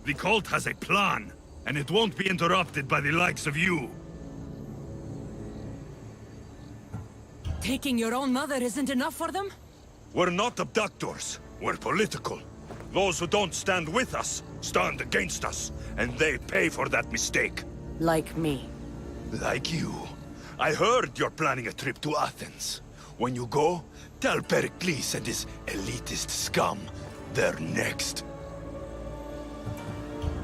The cult has a plan, and it won't be interrupted by the likes of you. Taking your own mother isn't enough for them? We're not abductors. We're political. Those who don't stand with us, stand against us, and they pay for that mistake. Like me. Like you. I heard you're planning a trip to Athens. When you go, tell Pericles and his elitist scum they're next.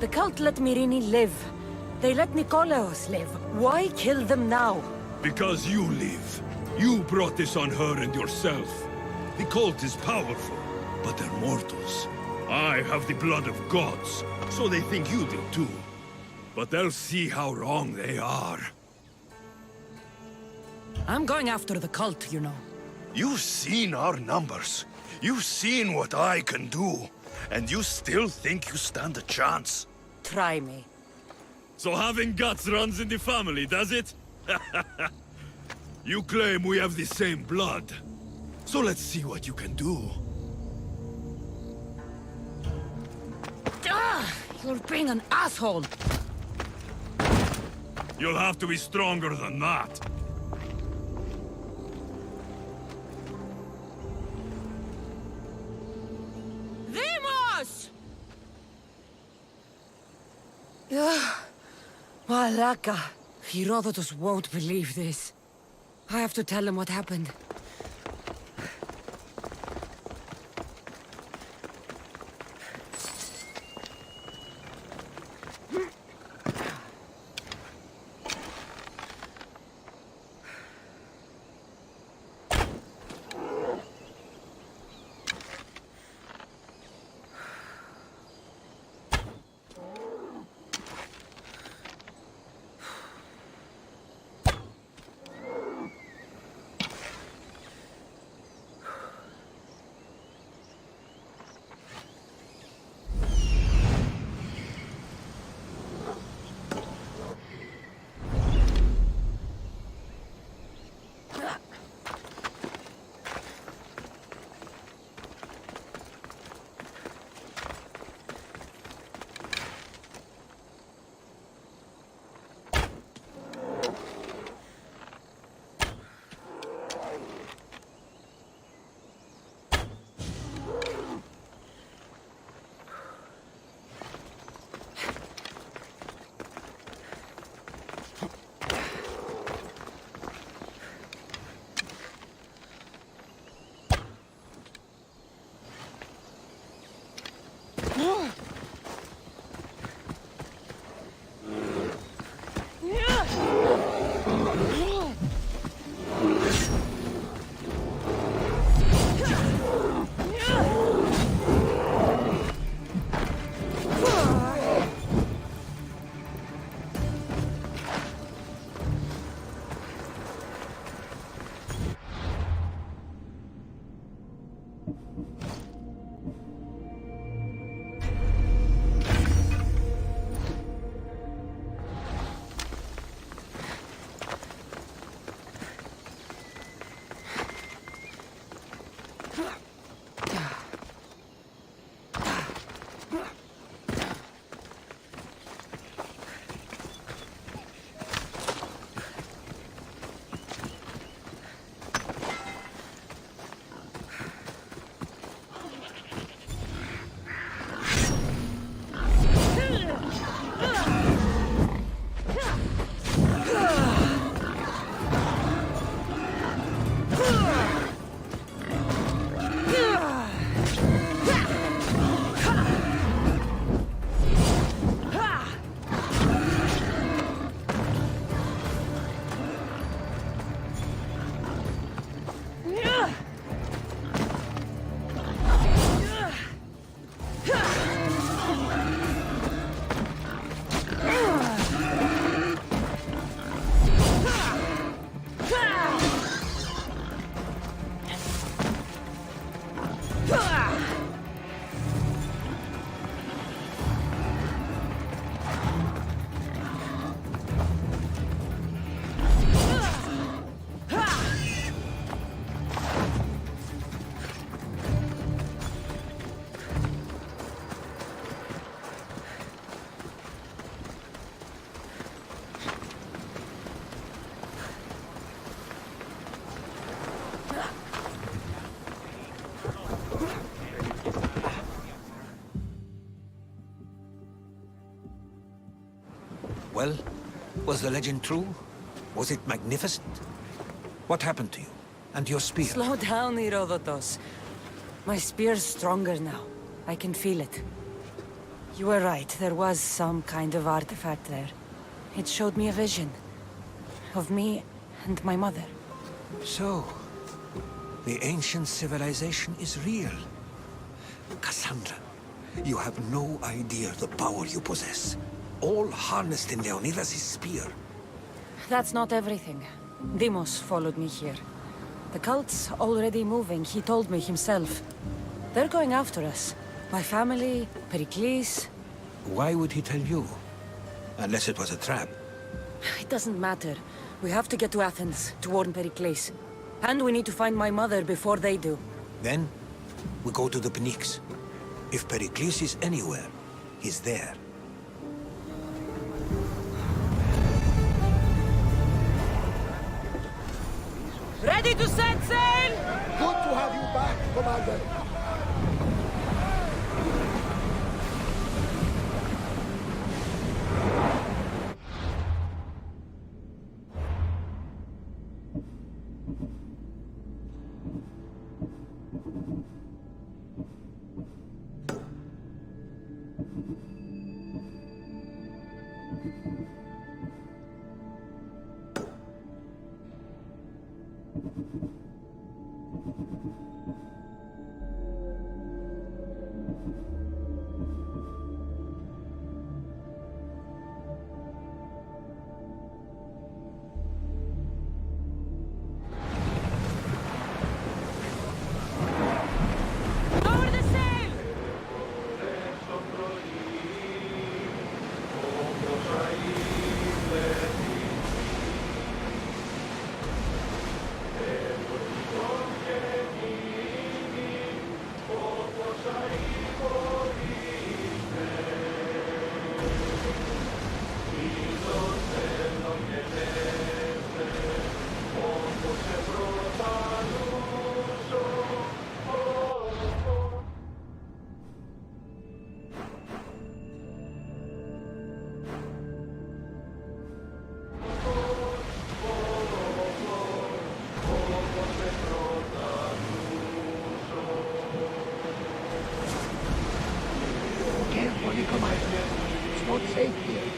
The cult let Myrrine live. They let Nikolaos live. Why kill them now? Because you live. You brought this on her and yourself. The cult is powerful, but they're mortals. I have the blood of gods, so they think you do too. But they'll see how wrong they are. I'm going after the cult, you know. You've seen our numbers. You've seen what I can do. And you still think you stand a chance? Try me. So having guts runs in the family, does it? You claim we have the same blood. So let's see what you can do. You're being an asshole. You'll have to be stronger than that. Demos! Malaka. Herodotus won't believe this. I have to tell him what happened. Well, was the legend true? Was it magnificent? What happened to you? And your spear? Slow down, Herodotus. My spear's stronger now. I can feel it. You were right, there was some kind of artifact there. It showed me a vision. Of me and my mother. So, the ancient civilization is real. Cassandra, you have no idea the power you possess. All harnessed in Leonidas' spear. That's not everything. Deimos followed me here. The cult's already moving, he told me himself. They're going after us. My family, Pericles. Why would he tell you? Unless it was a trap. It doesn't matter. We have to get to Athens, to warn Pericles. And we need to find my mother before they do. Then, we go to the Pnyx. If Pericles is anywhere, he's there. Ready to set sail! Good to have you back, Commander. Lower the sail! Carefully, Commander. It's not safe here.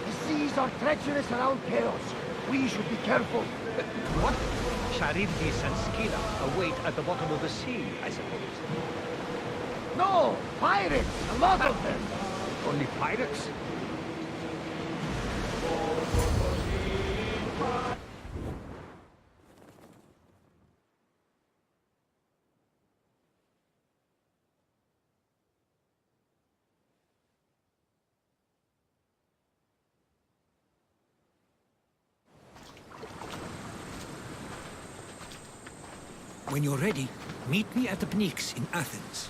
The seas are treacherous around Chaos. We should be careful. What? Charybdis and Scylla await at the bottom of the sea, I suppose. No! Pirates! A lot of them! Only pirates? When you're ready, meet me at the Pnyx in Athens.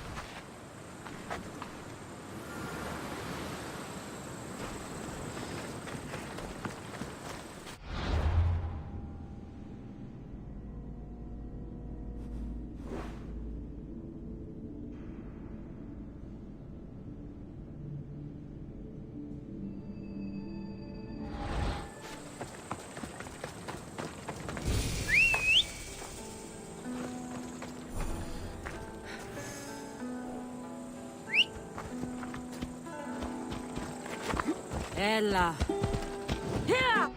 Ella. Here!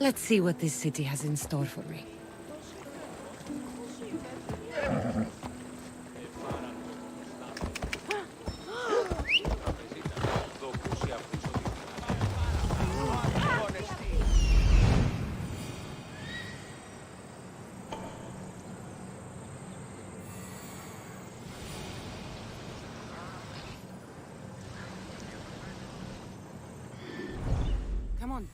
Let's see what this city has in store for me. Come on.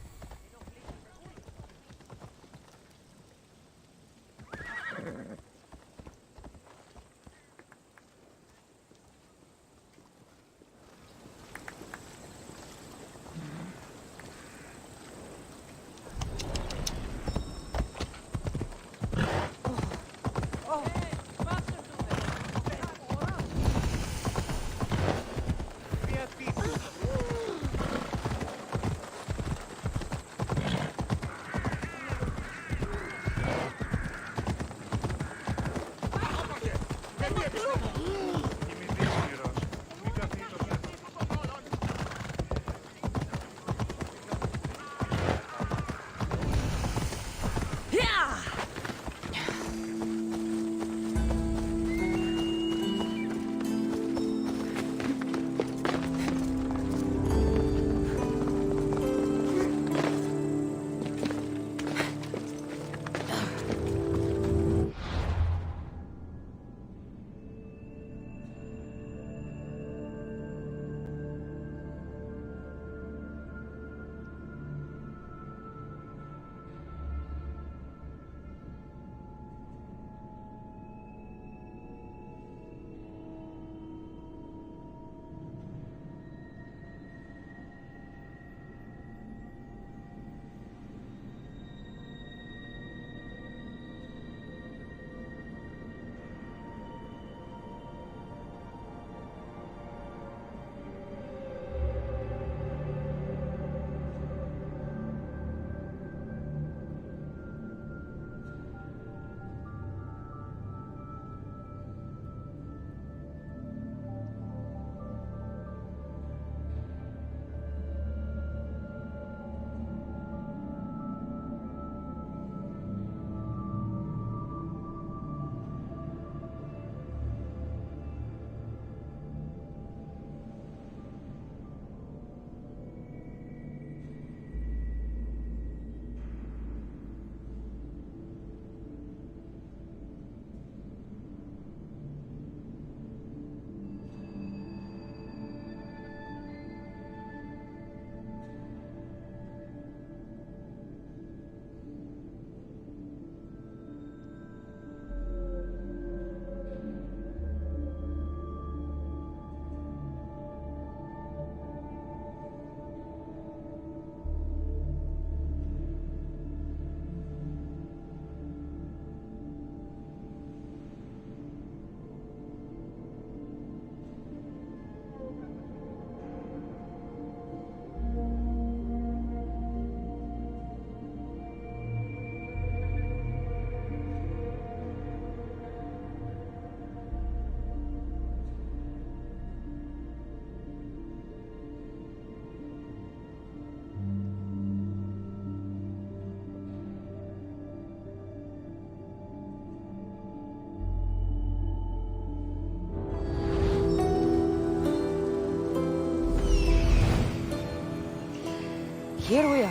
Here we are.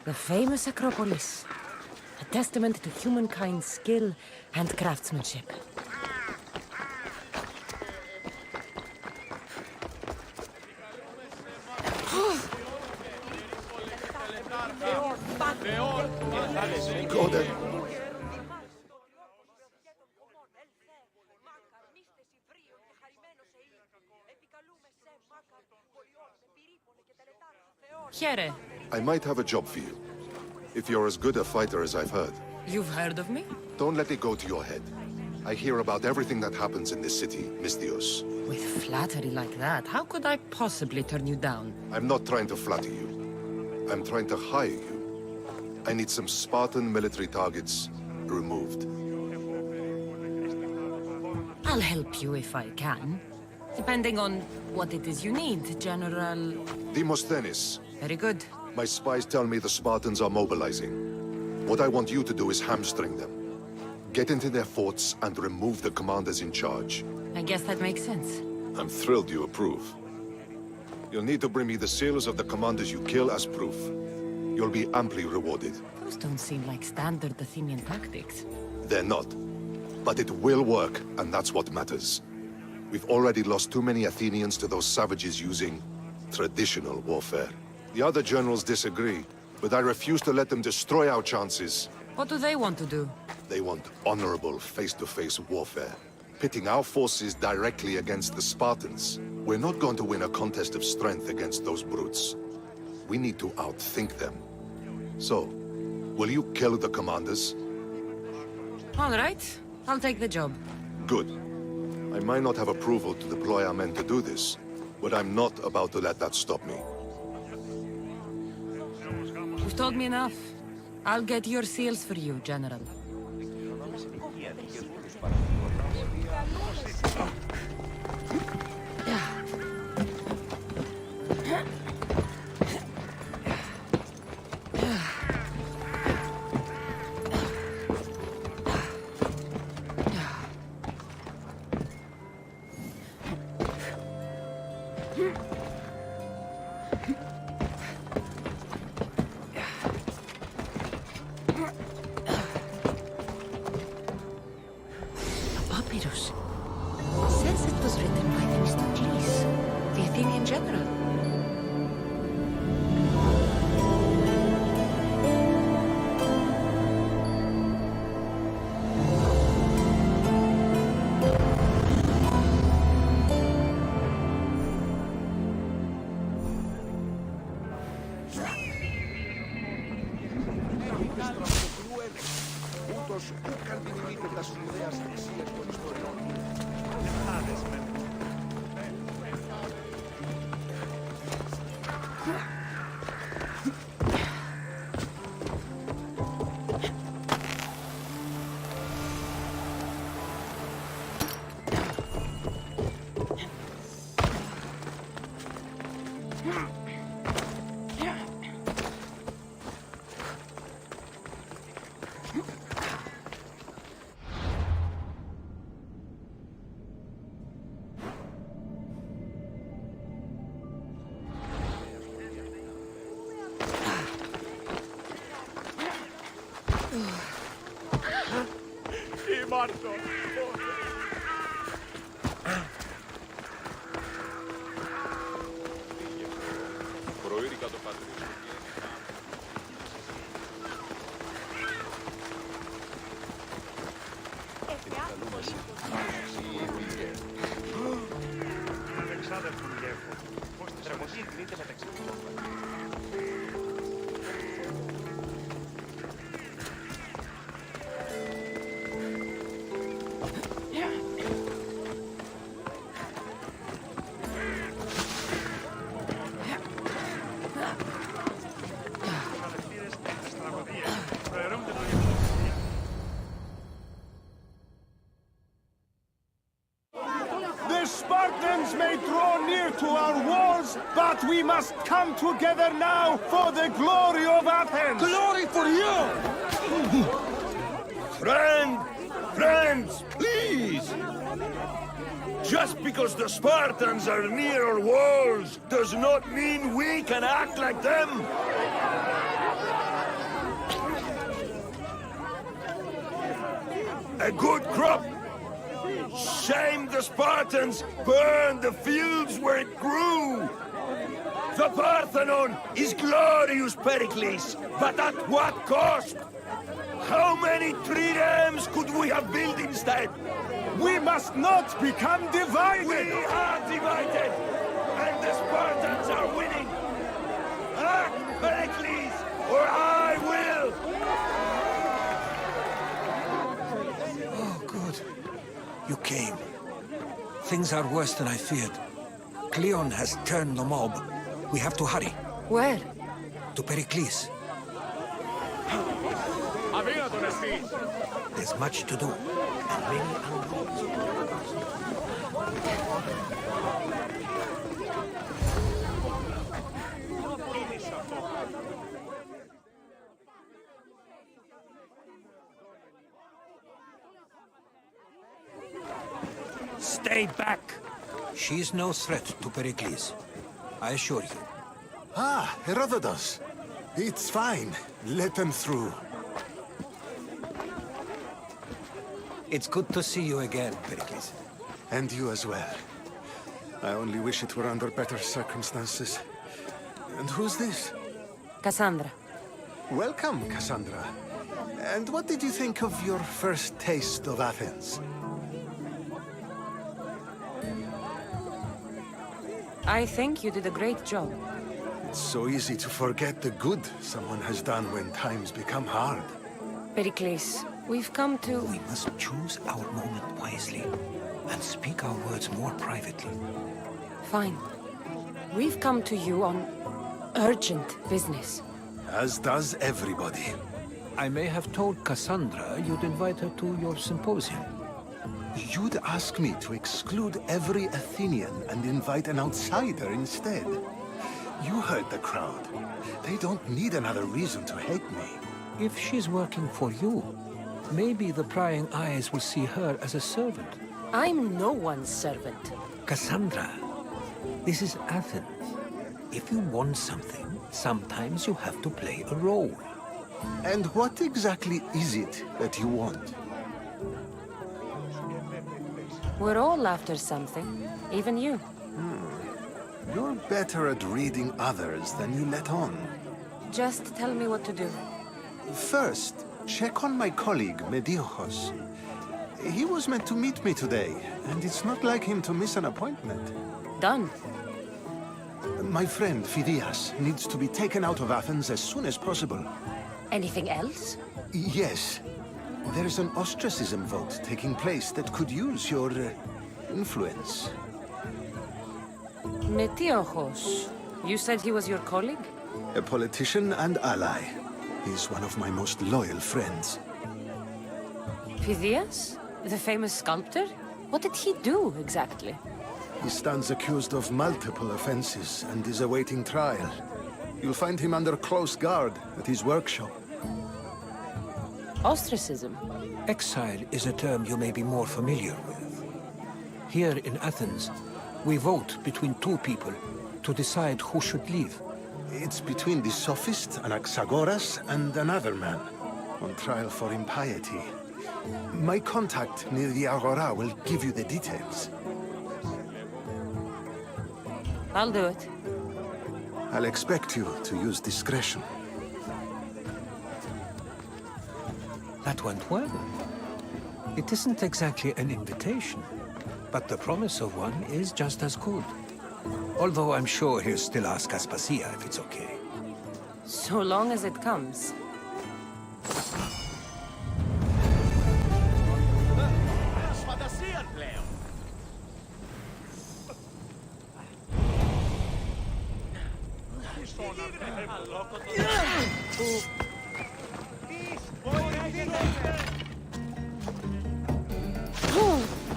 The famous Acropolis, a testament to humankind's skill and craftsmanship. Go then. Here. I might have a job for you. If you're as good a fighter as I've heard. You've heard of me? Don't let it go to your head. I hear about everything that happens in this city, Misthios. With flattery like that, how could I possibly turn you down? I'm not trying to flatter you. I'm trying to hire you. I need some Spartan military targets removed. I'll help you if I can. Depending on what it is you need, General... Demosthenes, Very good. my spies tell me the Spartans are mobilizing. What I want you to do is hamstring them. Get into their forts and remove the commanders in charge. I guess that makes sense. I'm thrilled you approve. You'll need to bring me the seals of the commanders you kill as proof. You'll be amply rewarded. Those don't seem like standard Athenian tactics. They're not. But it will work, and that's what matters. We've already lost too many Athenians to those savages using traditional warfare. The other generals disagree, but I refuse to let them destroy our chances. What do they want to do? They want honorable face-to-face warfare, pitting our forces directly against the Spartans. We're not going to win a contest of strength against those brutes. We need to outthink them. So, will you kill the commanders? All right. I'll take the job. Good. I might not have approval to deploy our men to do this, but I'm not about to let that stop me. You've told me enough. I'll get your seals for you, General. Papyrus. Says it was written by Themistocles, the Athenian general. Spartans may draw near to our walls, but we must come together now for the glory of Athens! Glory for you! Friends, please! Just because the Spartans are near our walls does not mean we can act like them! A good crop! Shame the Spartans burned the fields where it grew! The Parthenon is glorious, Pericles, but at what cost? How many triremes could we have built instead? We must not become divided! We are divided! And the Spartans are winning! Act, Pericles, or I will! Oh, good. You came. Things are worse than I feared. Cleon has turned the mob. We have to hurry. Where? To Pericles. There's much to do, and many unknowns. Stay back! She's no threat to Pericles. I assure you. Ah, Herodotus. It's fine. Let them through. It's good to see you again, Pericles. And you as well. I only wish it were under better circumstances. And who's this? Cassandra. Welcome, Cassandra. And what did you think of your first taste of Athens? I think you did a great job. It's so easy to forget the good someone has done when times become hard. Pericles, we've come to... We must choose our moment wisely and speak our words more privately. Fine. We've come to you on urgent business. As does everybody. I may have told Cassandra you'd invite her to your symposium. You'd ask me to exclude every Athenian and invite an outsider instead. You heard the crowd. They don't need another reason to hate me. If she's working for you, maybe the prying eyes will see her as a servant. I'm no one's servant. Cassandra, this is Athens. If you want something, sometimes you have to play a role. And what exactly is it that you want? We're all after something, even you. You're better at reading others than you let on. Just tell me what to do. First, check on my colleague, Mediochos. He was meant to meet me today, and it's not like him to miss an appointment. Done. My friend, Phidias, needs to be taken out of Athens as soon as possible. Anything else? Yes. There's an ostracism vote taking place that could use your influence. Metiochos. You said he was your colleague? A politician and ally. He's one of my most loyal friends. Phidias? The famous sculptor? What did he do, exactly? He stands accused of multiple offenses and is awaiting trial. You'll find him under close guard at his workshop. Ostracism? Exile is a term you may be more familiar with. Here in Athens, we vote between two people to decide who should leave. It's between the sophist Anaxagoras and another man, on trial for impiety. My contact near the Agora will give you the details. I'll do it. I'll expect you to use discretion. That went well. It isn't exactly an invitation, but the promise of one is just as good. Although I'm sure he'll still ask Aspasia if it's okay. So long as it comes.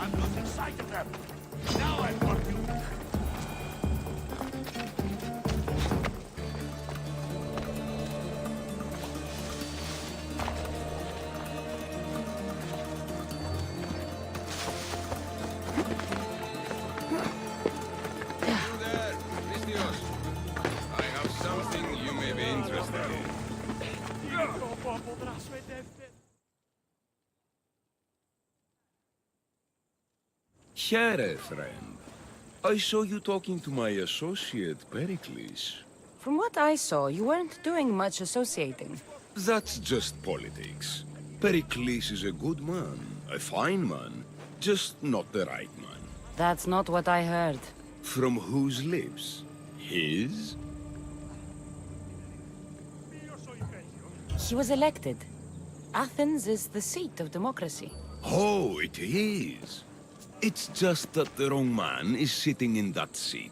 I'm losing sight of them. Now I've got you. I have something you may be interested in. Here, friend. I saw you talking to my associate, Pericles. From what I saw, you weren't doing much associating. That's just politics. Pericles is a good man, a fine man, just not the right man. That's not what I heard. From whose lips? His? He was elected. Athens is the seat of democracy. Oh, it is. It's just that the wrong man is sitting in that seat.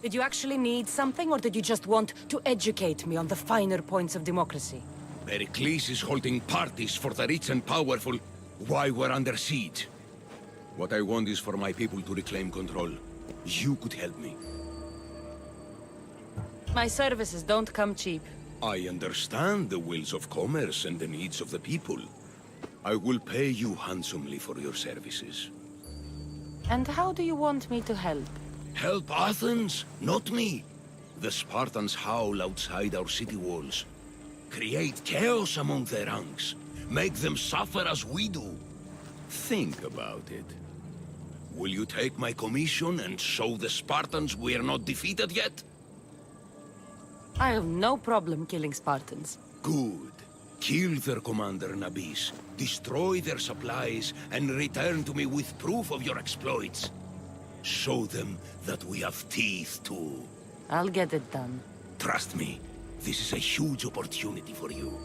Did you actually need something, or did you just want to educate me on the finer points of democracy? Pericles is holding parties for the rich and powerful while we're under siege. What I want is for my people to reclaim control. You could help me. My services don't come cheap. I understand the wills of commerce and the needs of the people. I will pay you handsomely for your services. And how do you want me to help? Help Athens, not me. The Spartans howl outside our city walls. Create chaos among their ranks. Make them suffer as we do. Think about it. Will you take my commission and show the Spartans we are not defeated yet? I have no problem killing Spartans. Good. Kill their commander Nabis, destroy their supplies, and return to me with proof of your exploits. Show them that we have teeth too. I'll get it done. Trust me, this is a huge opportunity for you.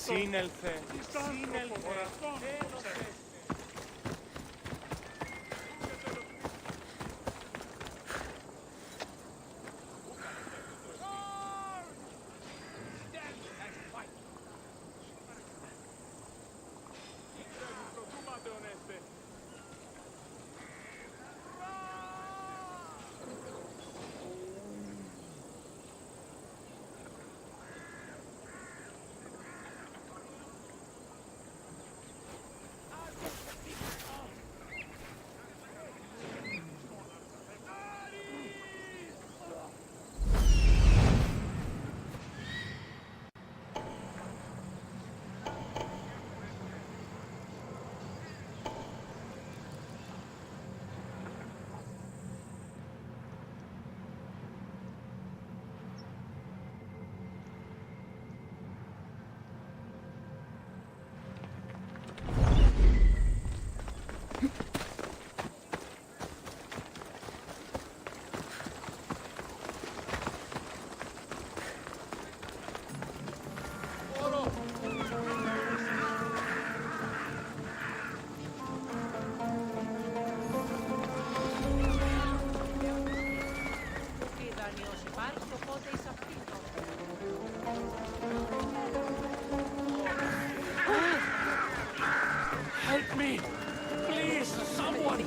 Σύνελθε. Help me! Please, someone!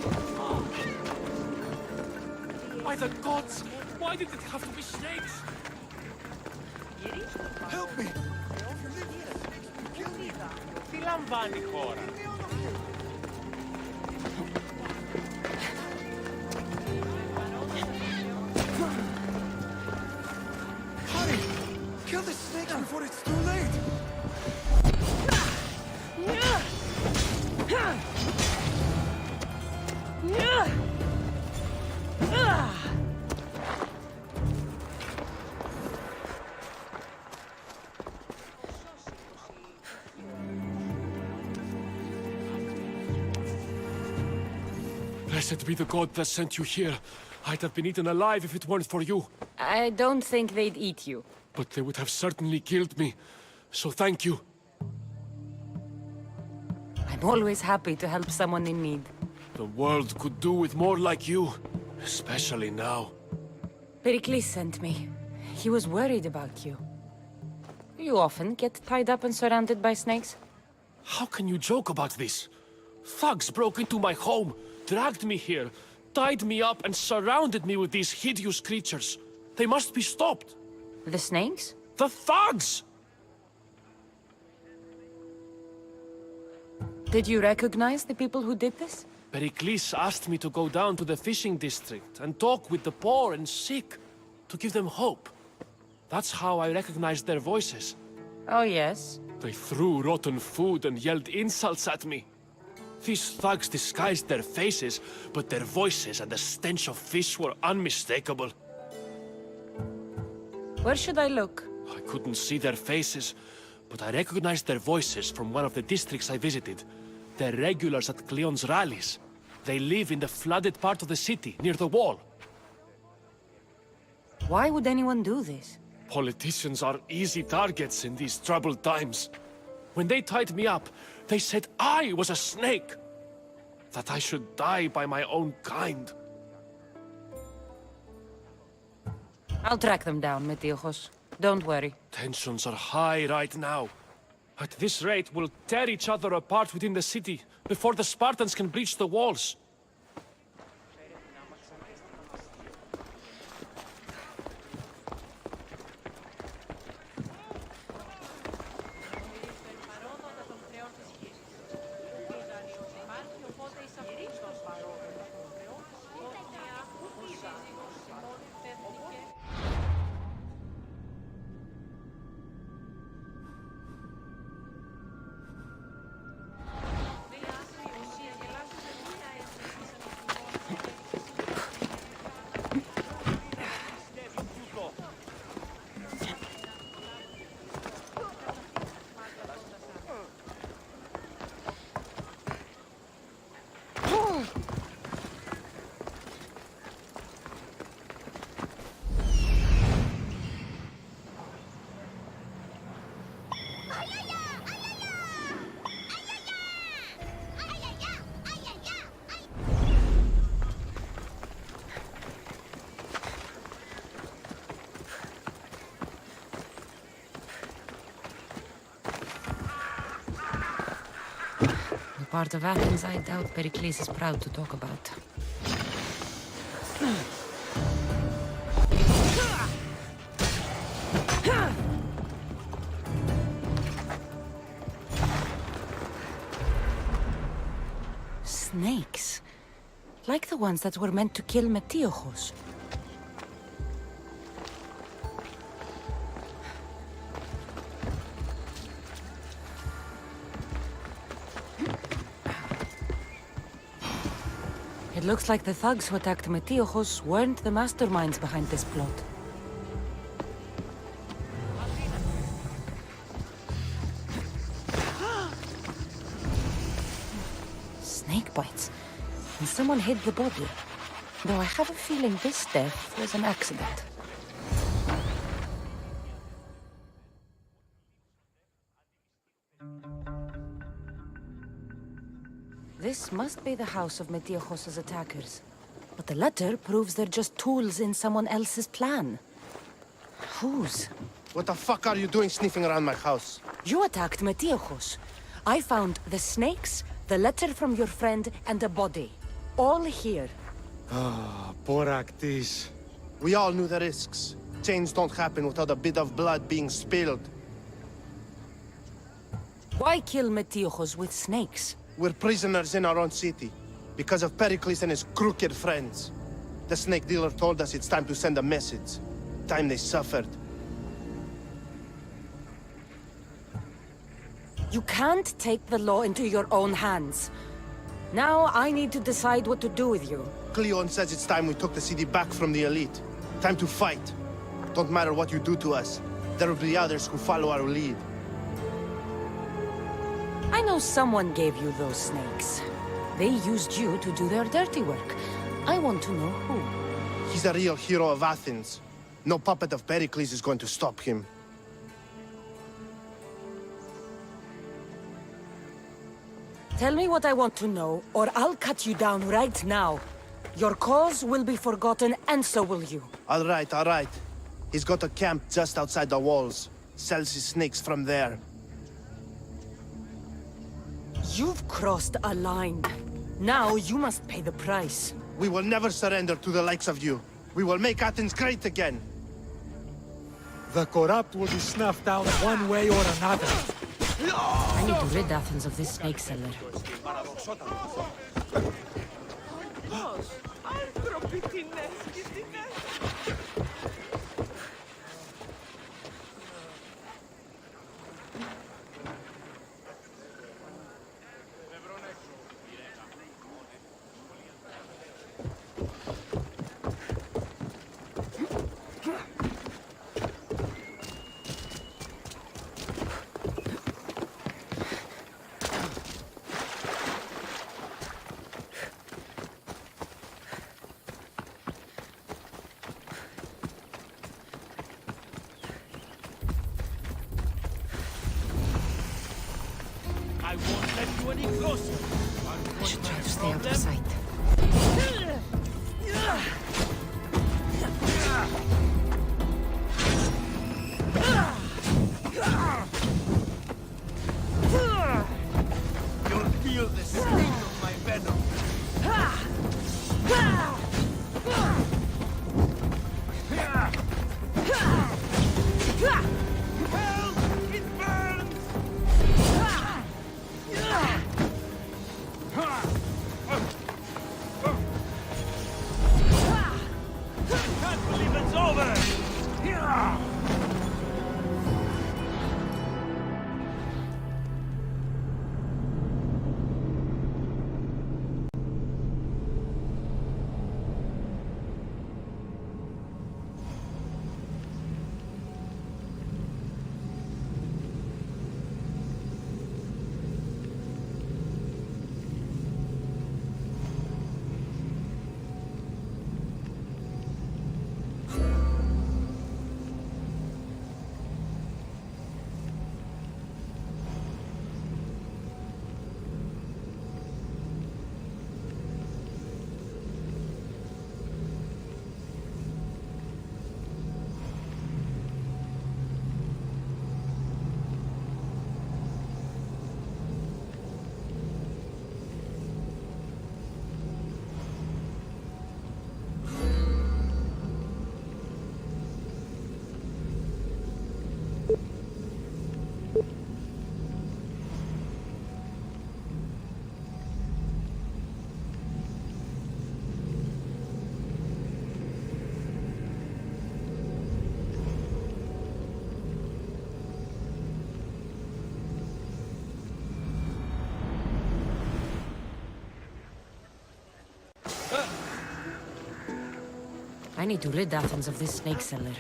By the gods! Why did it have to be snakes? Help me! Τι λαμβάνει η χώρα? Hurry! Kill the snakes before it's too late! Blessed be the god that sent you here. I'd have been eaten alive if it weren't for you. I don't think they'd eat you. But they would have certainly killed me. So thank you. I'm always happy to help someone in need. The world could do with more like you. Especially now. Pericles sent me. He was worried about you. You often get tied up and surrounded by snakes? How can you joke about this? Thugs broke into my home, dragged me here, tied me up and surrounded me with these hideous creatures. They must be stopped. The snakes? The thugs! Did you recognize the people who did this? Pericles asked me to go down to the fishing district and talk with the poor and sick, to give them hope. That's how I recognized their voices. Oh, yes? They threw rotten food and yelled insults at me. These thugs disguised their faces, but their voices and the stench of fish were unmistakable. Where should I look? I couldn't see their faces, but I recognized their voices from one of the districts I visited. They're regulars at Cleon's rallies. They live in the flooded part of the city, near the wall. Why would anyone do this? Politicians are easy targets in these troubled times. When they tied me up, they said I was a snake. That I should die by my own kind. I'll track them down, Metiojos. Don't worry. Tensions are high right now. At this rate, we'll tear each other apart within the city before the Spartans can breach the walls. Part of Athens I doubt Pericles is proud to talk about. Snakes. Like the ones that were meant to kill Metiojos. It looks like the thugs who attacked Metiojos weren't the masterminds behind this plot. Snake bites. And someone hid the body. Though I have a feeling this death was an accident. This must be the house of Metiojos' attackers. But the letter proves they're just tools in someone else's plan. Whose? What the fuck are you doing sniffing around my house? You attacked Metiojos. I found the snakes, the letter from your friend, and a body. All here. Ah, Boraktis. We all knew the risks. Change don't happen without a bit of blood being spilled. Why kill Metiojos with snakes? We're prisoners in our own city, because of Pericles and his crooked friends. The snake dealer told us it's time to send a message. Time they suffered. You can't take the law into your own hands. Now I need to decide what to do with you. Cleon says it's time we took the city back from the elite. Time to fight. Don't matter what you do to us. There will be others who follow our lead. I know someone gave you those snakes. They used you to do their dirty work. I want to know who. He's a real hero of Athens. No puppet of Pericles is going to stop him. Tell me what I want to know, or I'll cut you down right now. Your cause will be forgotten, and so will you. All right. He's got a camp just outside the walls. Sells his snakes from there. You've crossed a line. Now you must pay the price. We will never surrender to the likes of you. We will make Athens great again. The corrupt will be snuffed out one way or another. I need to rid Athens of this snake seller. I won't let you any closer. I should try to stay out of sight. You'll feel the sting of my venom. Help! It burns! Can't believe it's over! I need to rid Athens of this snake seller.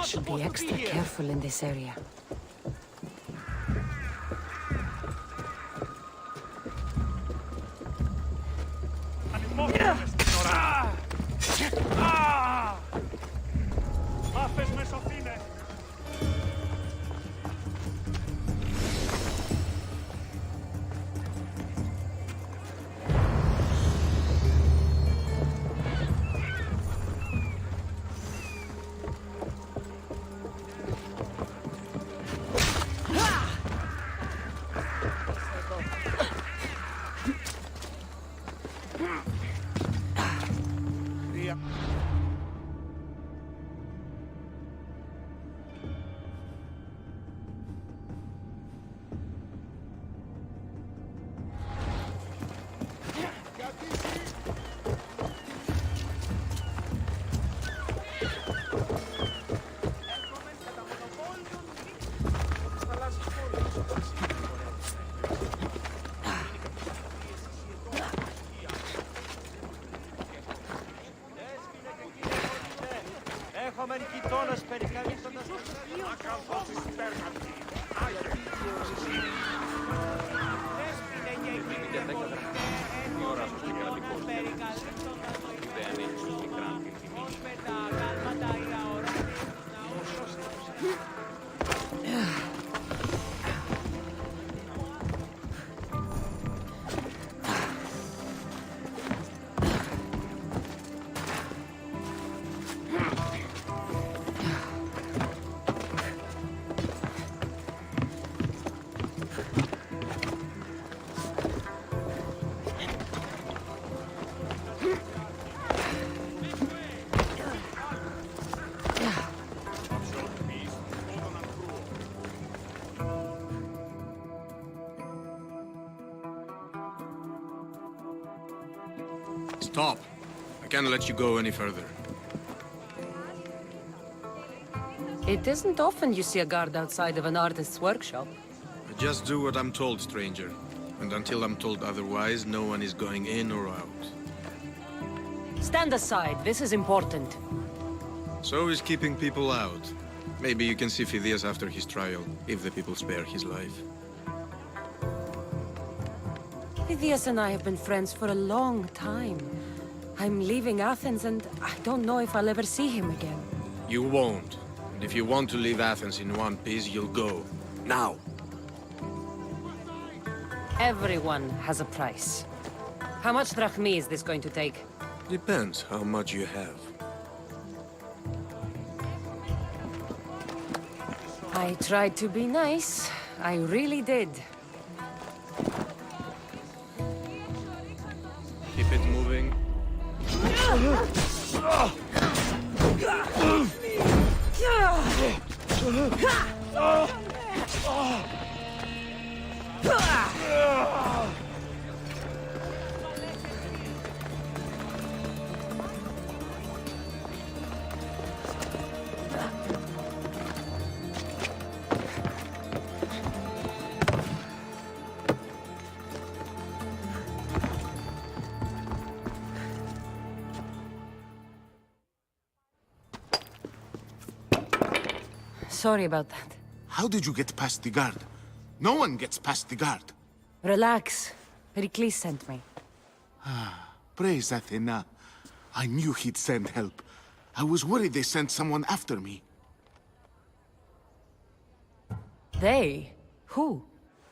Should be extra careful in this area. Ospedale, calma, dai, ora. Stop. I can't let you go any further. It isn't often you see a guard outside of an artist's workshop. I just do what I'm told, stranger. And until I'm told otherwise, no one is going in or out. Stand aside, this is important. So is keeping people out. Maybe you can see Phidias after his trial, if the people spare his life. Phidias and I have been friends for a long time. I'm leaving Athens and I don't know if I'll ever see him again. You won't. And if you want to leave Athens in one piece, you'll go. Now. Everyone has a price. How much drachmi is this going to take? Depends how much you have. I tried to be nice. I really did. Keep it moving. Sorry about that. How did you get past the guard? No one gets past the guard. Relax. Pericles sent me. Praise Athena. I knew he'd send help. I was worried they sent someone after me. They? Who?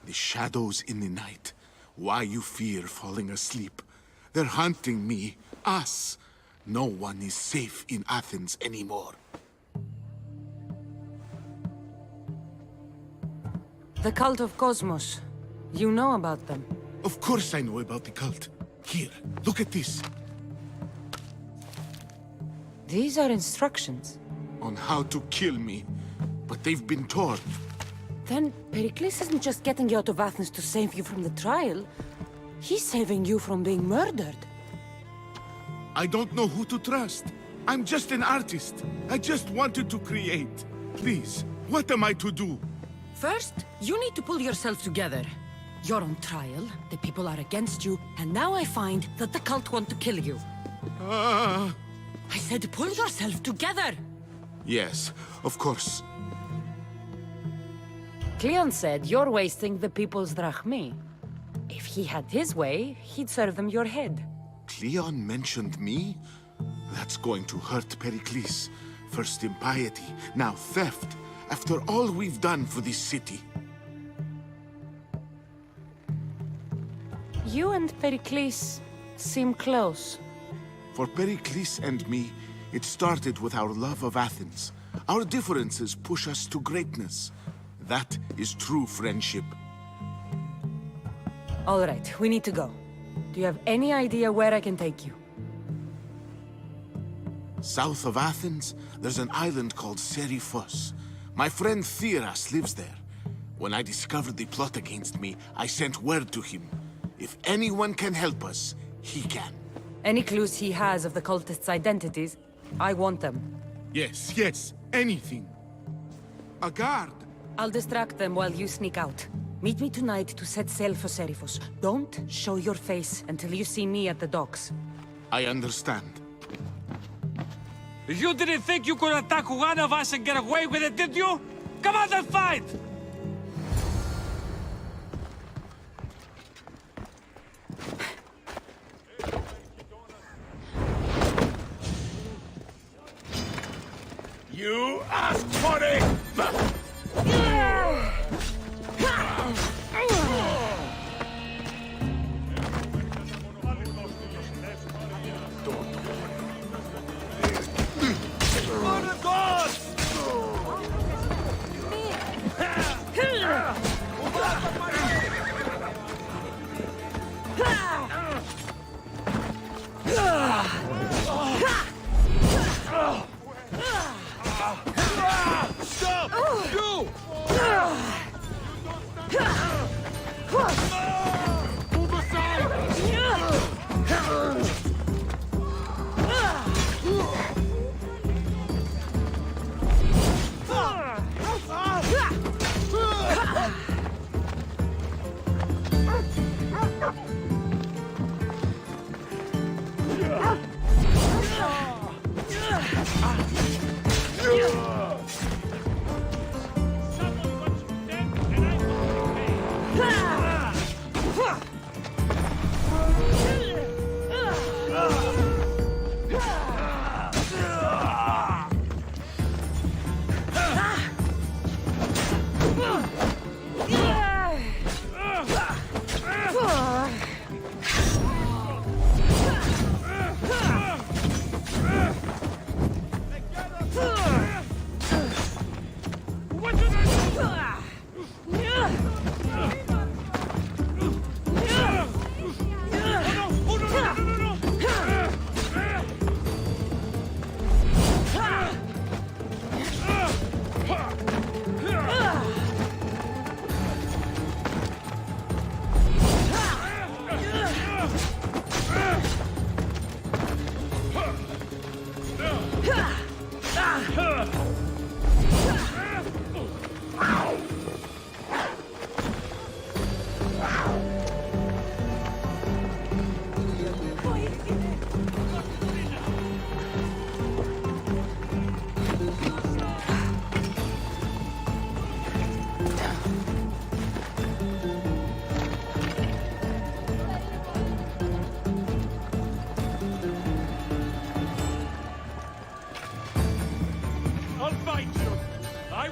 The shadows in the night. Why you fear falling asleep? They're hunting me. Us. No one is safe in Athens anymore. The cult of Cosmos. You know about them. Of course I know about the cult. Here, look at this. These are instructions. On how to kill me. But they've been torn. Then Pericles isn't just getting you out of Athens to save you from the trial. He's saving you from being murdered. I don't know who to trust. I'm just an artist. I just wanted to create. Please, what am I to do? First, you need to pull yourself together. You're on trial, the people are against you, and now I find that the cult want to kill you. I said pull yourself together! Yes, of course. Cleon said you're wasting the people's drachmi. If he had his way, he'd serve them your head. Cleon mentioned me? That's going to hurt Pericles. First impiety, now theft. After all we've done for this city. You and Pericles seem close. For Pericles and me, it started with our love of Athens. Our differences push us to greatness. That is true friendship. All right, we need to go. Do you have any idea where I can take you? South of Athens, there's an island called Seriphos. My friend Theras lives there. When I discovered the plot against me, I sent word to him. If anyone can help us, he can. Any clues he has of the cultists' identities? I want them. Yes, anything. A guard! I'll distract them while you sneak out. Meet me tonight to set sail for Seriphos. Don't show your face until you see me at the docks. I understand. You didn't think you could attack one of us and get away with it, did you? Come on and fight! You asked for it! Stop!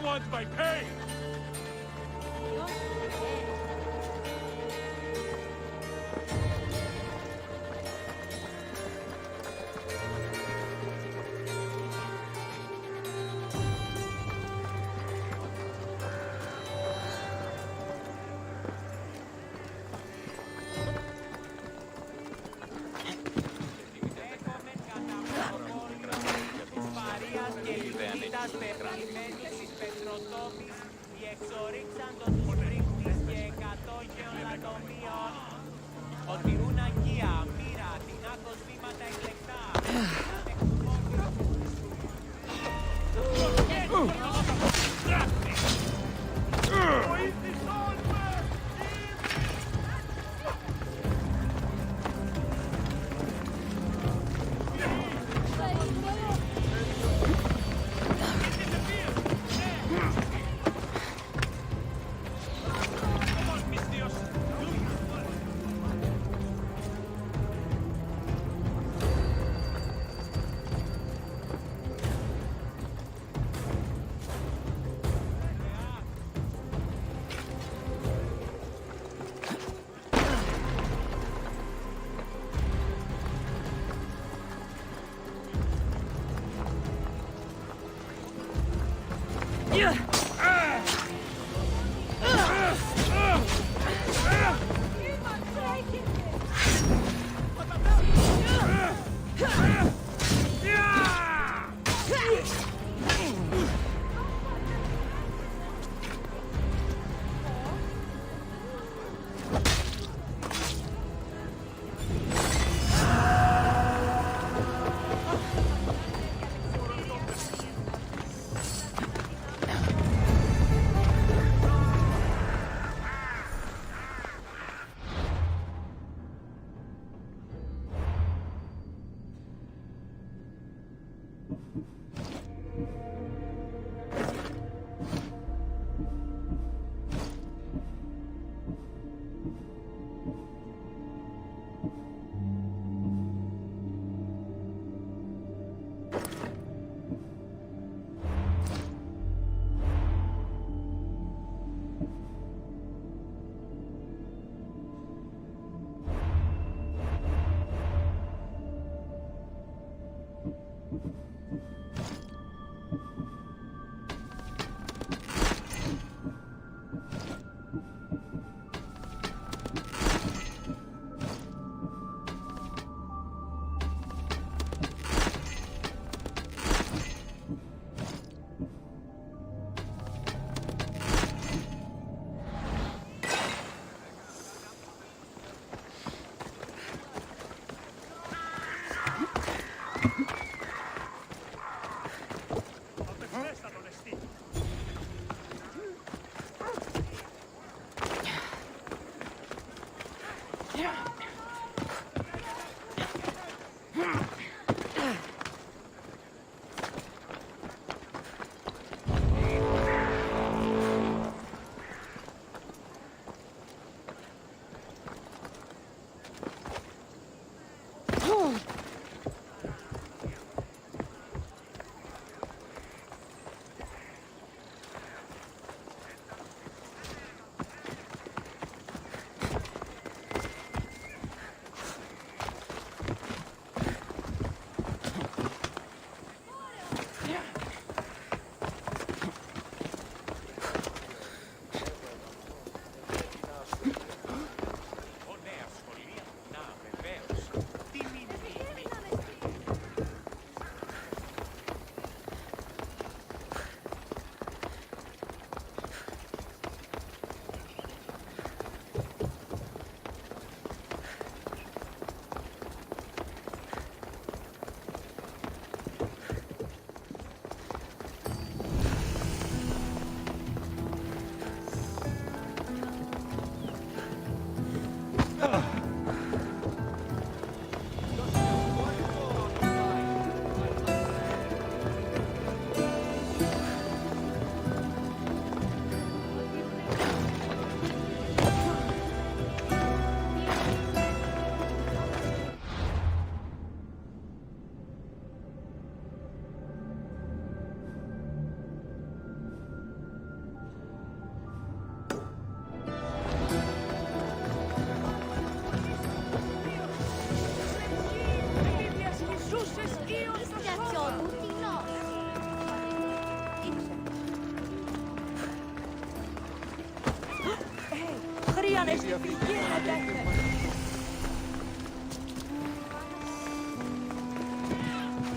want my pay!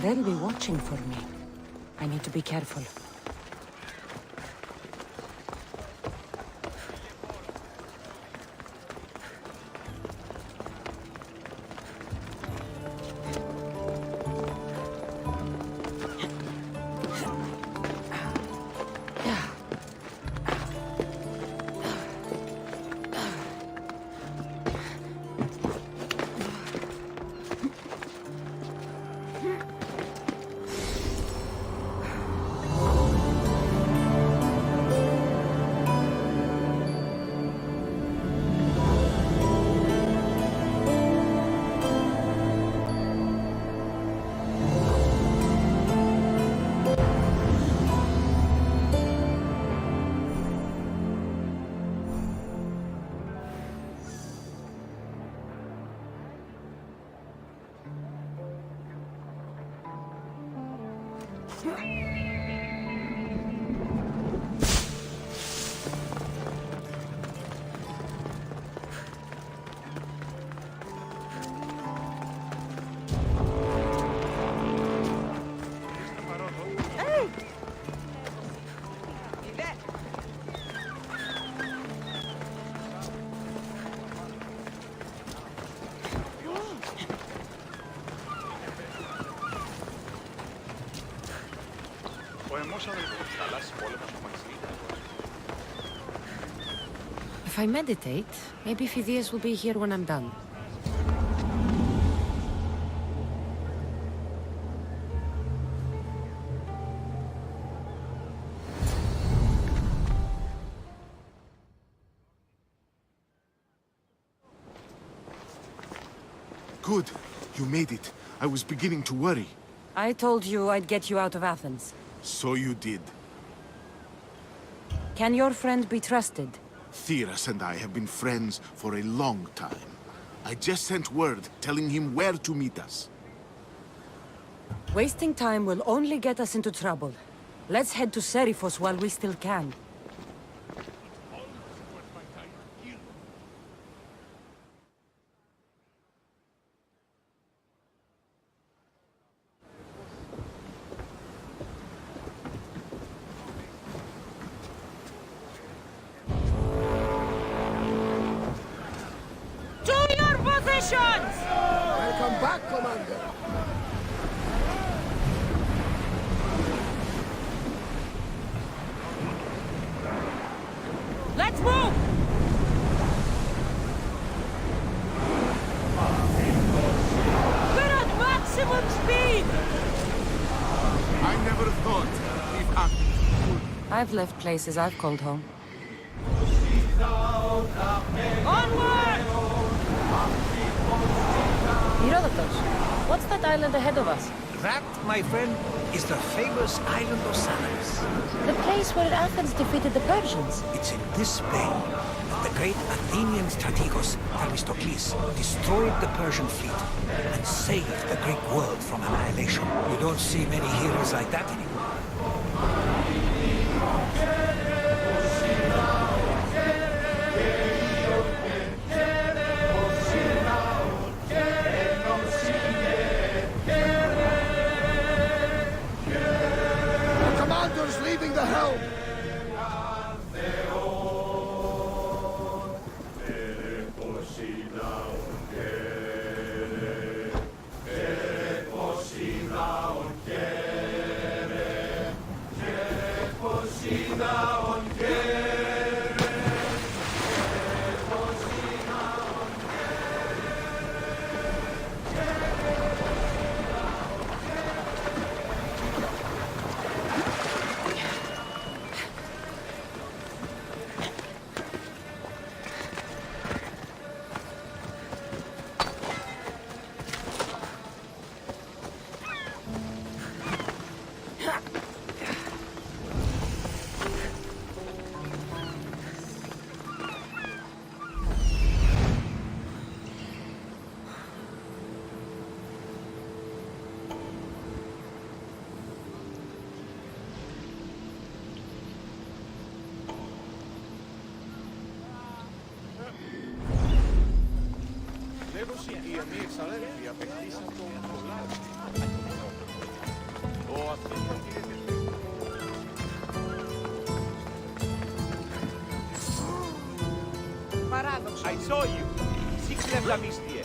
They'll be watching for me. I need to be careful. If I meditate, maybe Phidias will be here when I'm done. Good. You made it. I was beginning to worry. I told you I'd get you out of Athens. So you did. Can your friend be trusted? Theras and I have been friends for a long time. I just sent word telling him where to meet us. Wasting time will only get us into trouble. Let's head to Seriphos while we still can. Welcome back, Commander. Let's move! We're at maximum speed! I never thought if I've left places I've called home. Onward! Herodotus, what's that island ahead of us? That, my friend, is the famous island of Salamis. The place where Athens defeated the Persians. It's in this bay that the great Athenian strategos Themistocles destroyed the Persian fleet and saved the Greek world from annihilation. You don't see many heroes like that anymore. Leaving the helm! ξαδέρφοι απεκτήσαν το κολάρι. Ο αυτός Παράδοξο. I saw you. Σύγκλε βλαμίστιε.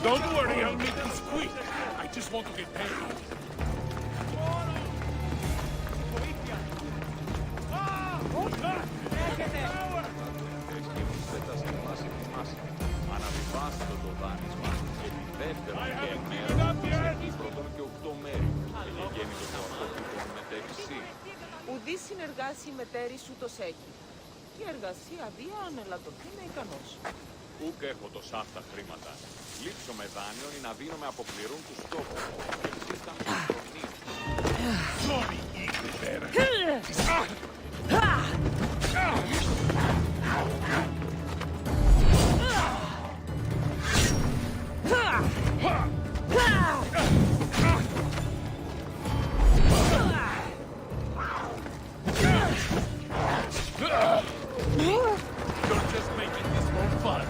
Don't worry, I'll make this quick. I just want to get paid. αναβιβάστε το δάνεισμα και τη δεύτερη μέρα έχει πρώτον και 8 μέρη. Έχει γέννητο το αυτοκίνητο μετέρηση. Ουδή συνεργάσει μετέρη σου το σέχει. Η εργασία δία ανελαττωθεί με ικανός. Ούκ έχω τόσα αυτά χρήματα. Λείψω με δάνειον ή να δίνω με αποπληρούν τους στόχους. Και εσείς τα με χρονείς. Sorry, Ingrid. You're just making this more fun.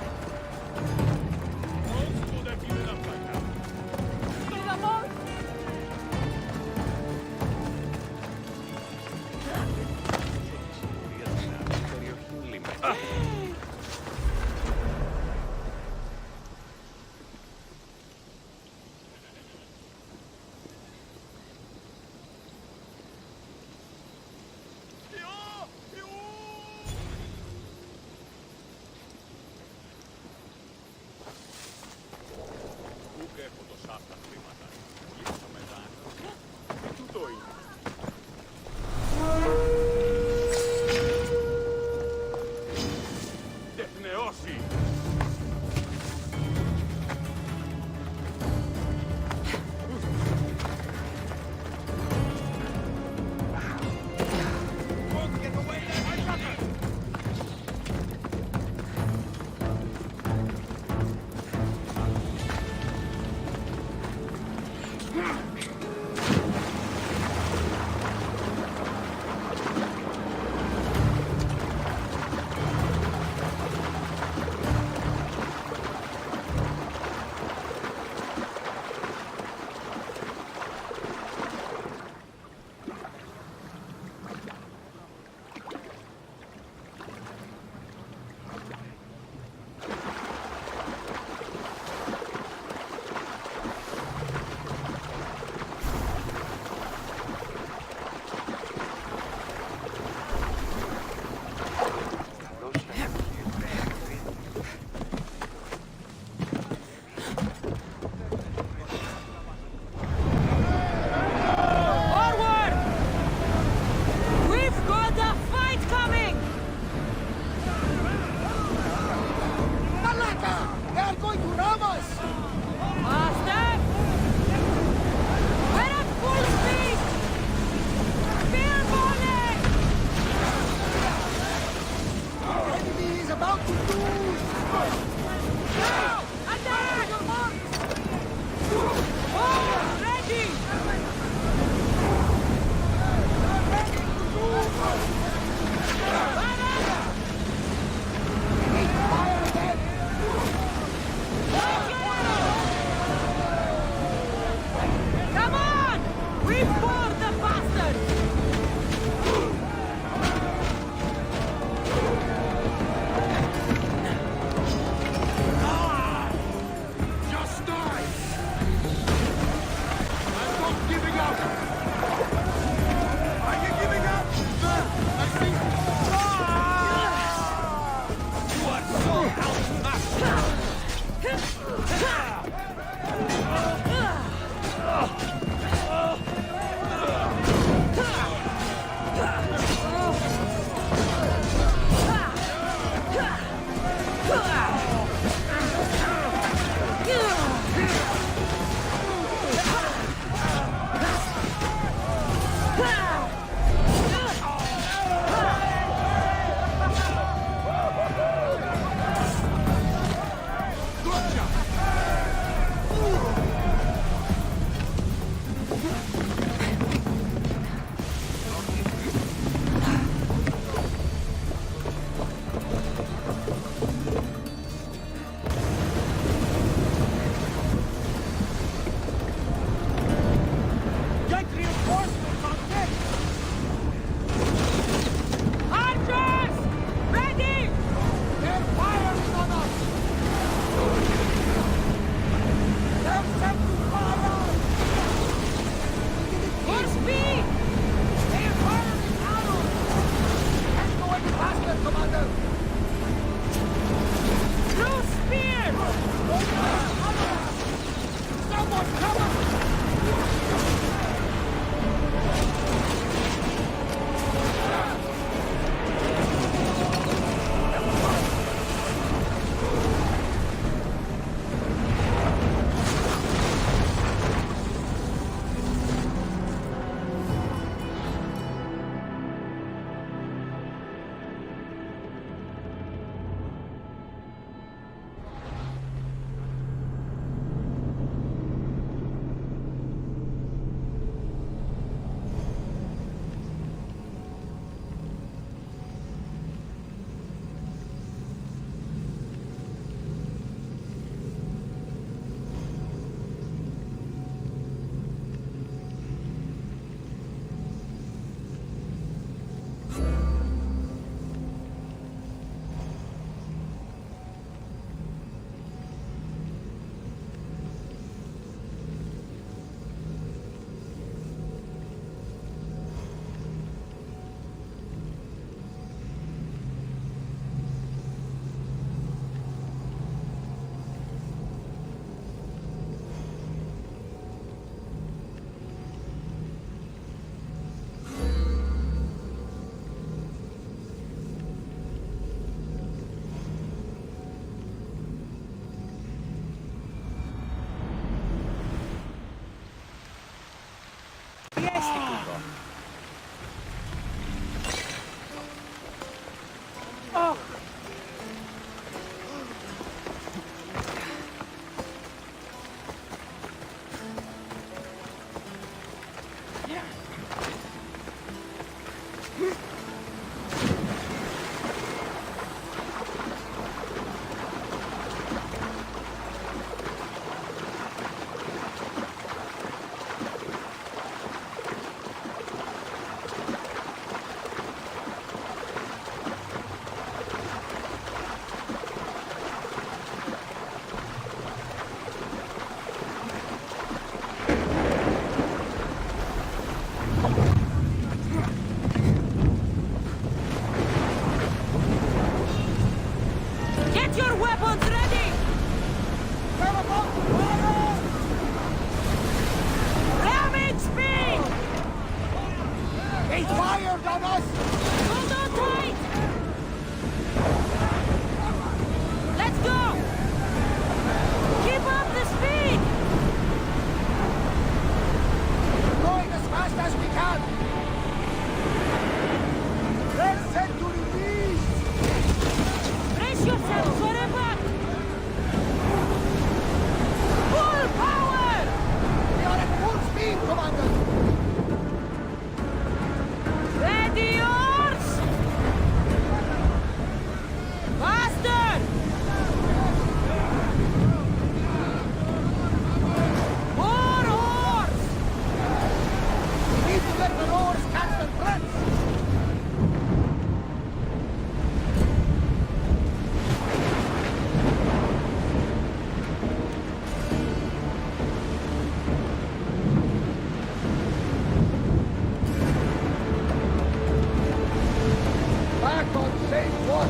attacked on safe water.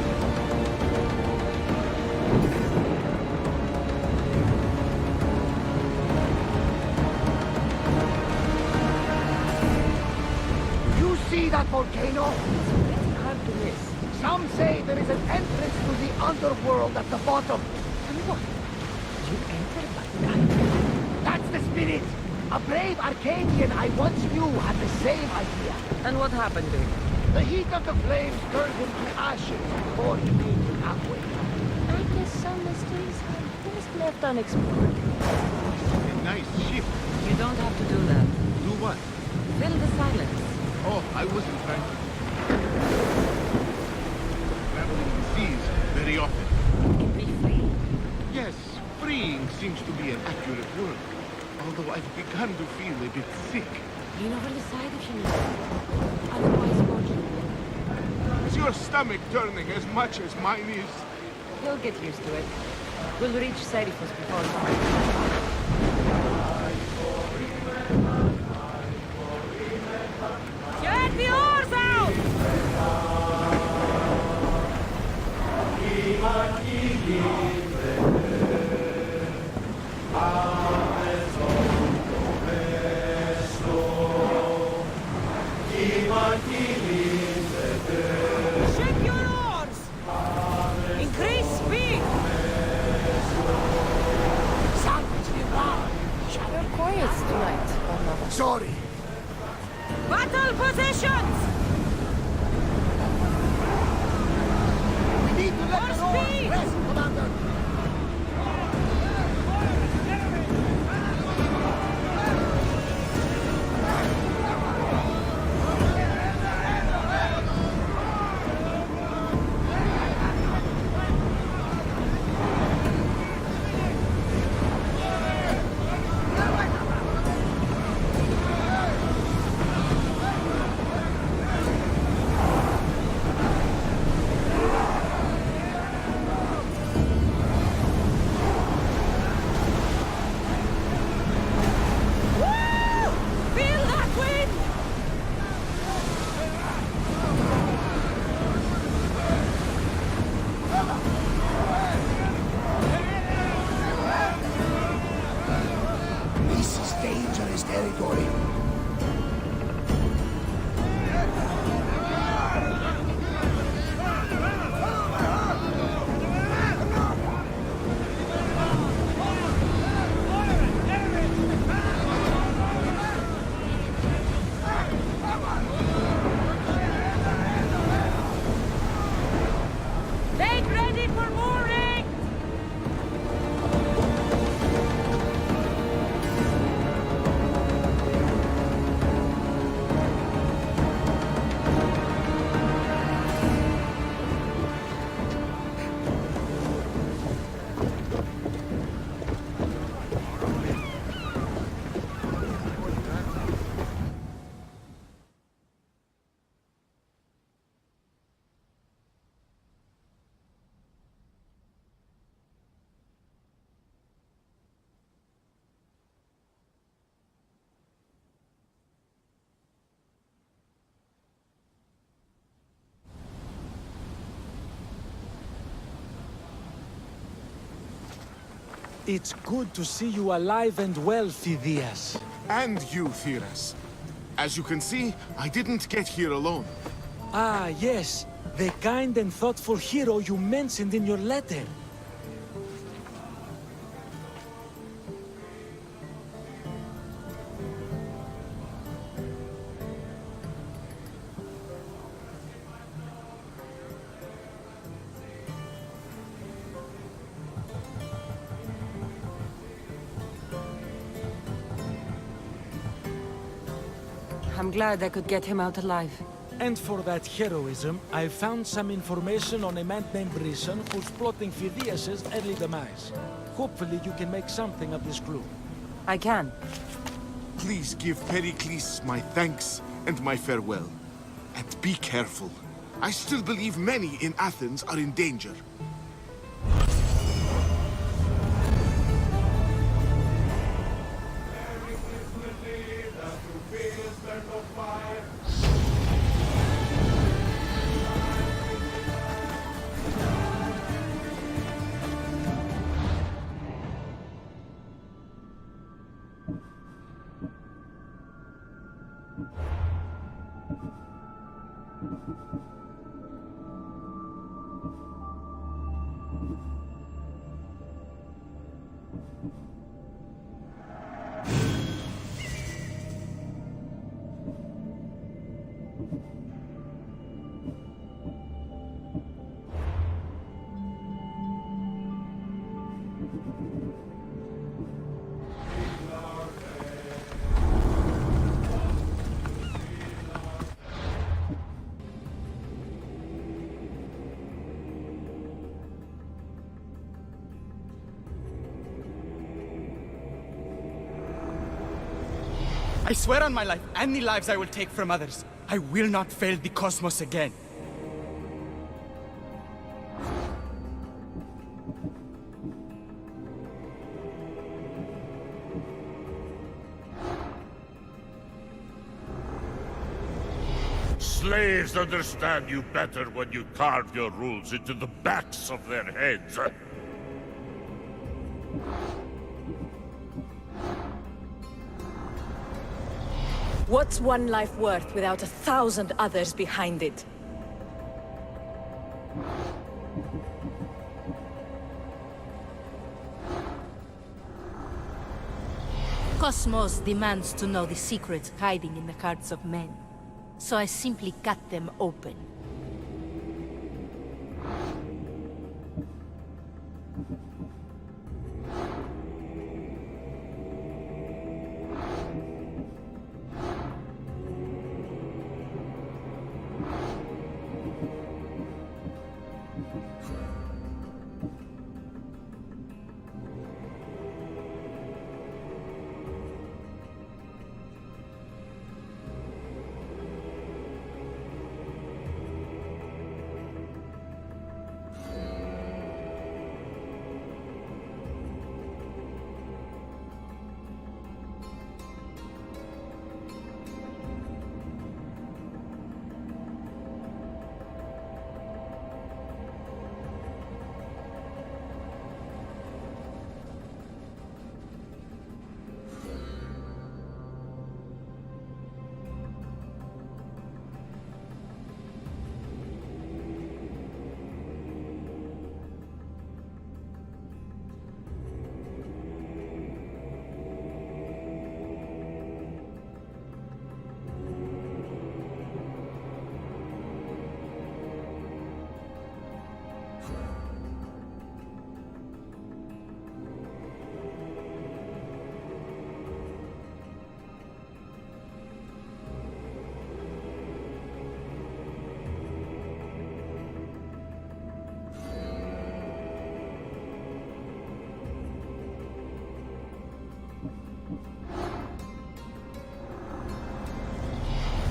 You see that volcano? It's pretty hard to miss. Some say there is an entrance to the underworld at the bottom. And what? You enter but die. That's the spirit! A brave Arcadian I once knew had the same idea. And what happened to him? The heat of the flames turned him to ashes before he made it halfway. I guess some mysteries are best left unexplored. A nice ship. You don't have to do that. Do what? Fill the silence. Oh, I wasn't trying to. Traveling the seas very often. It can be free. Yes, freeing seems to be an accurate word. Although I've begun to feel a bit sick. Lean over the side if you need to. Otherwise, watch. Is your stomach turning as much as mine is? You'll get used to it. We'll reach Serifus before long. Get the oars out! Shake your oars! Increase speed! You're quiet tonight, Barnabas. Sorry. Battle positions! We need to let the oars rest, Commander. Territory. Make ready for mooring! It's good to see you alive and well, Phidias. And you, Theras. As you can see, I didn't get here alone. Ah, yes. The kind and thoughtful hero you mentioned in your letter. I'm glad I could get him out alive. And for that heroism, I found some information on a man named Brisson who's plotting Phidias' early demise. Hopefully you can make something of this clue. I can. Please give Pericles my thanks and my farewell. And be careful. I still believe many in Athens are in danger. I swear on my life and the lives I will take from others, I will not fail the cosmos again. Slaves understand you better when you carve your rules into the backs of their heads. What's one life worth without 1,000 others behind it? Cosmos demands to know the secrets hiding in the hearts of men. So I simply cut them open.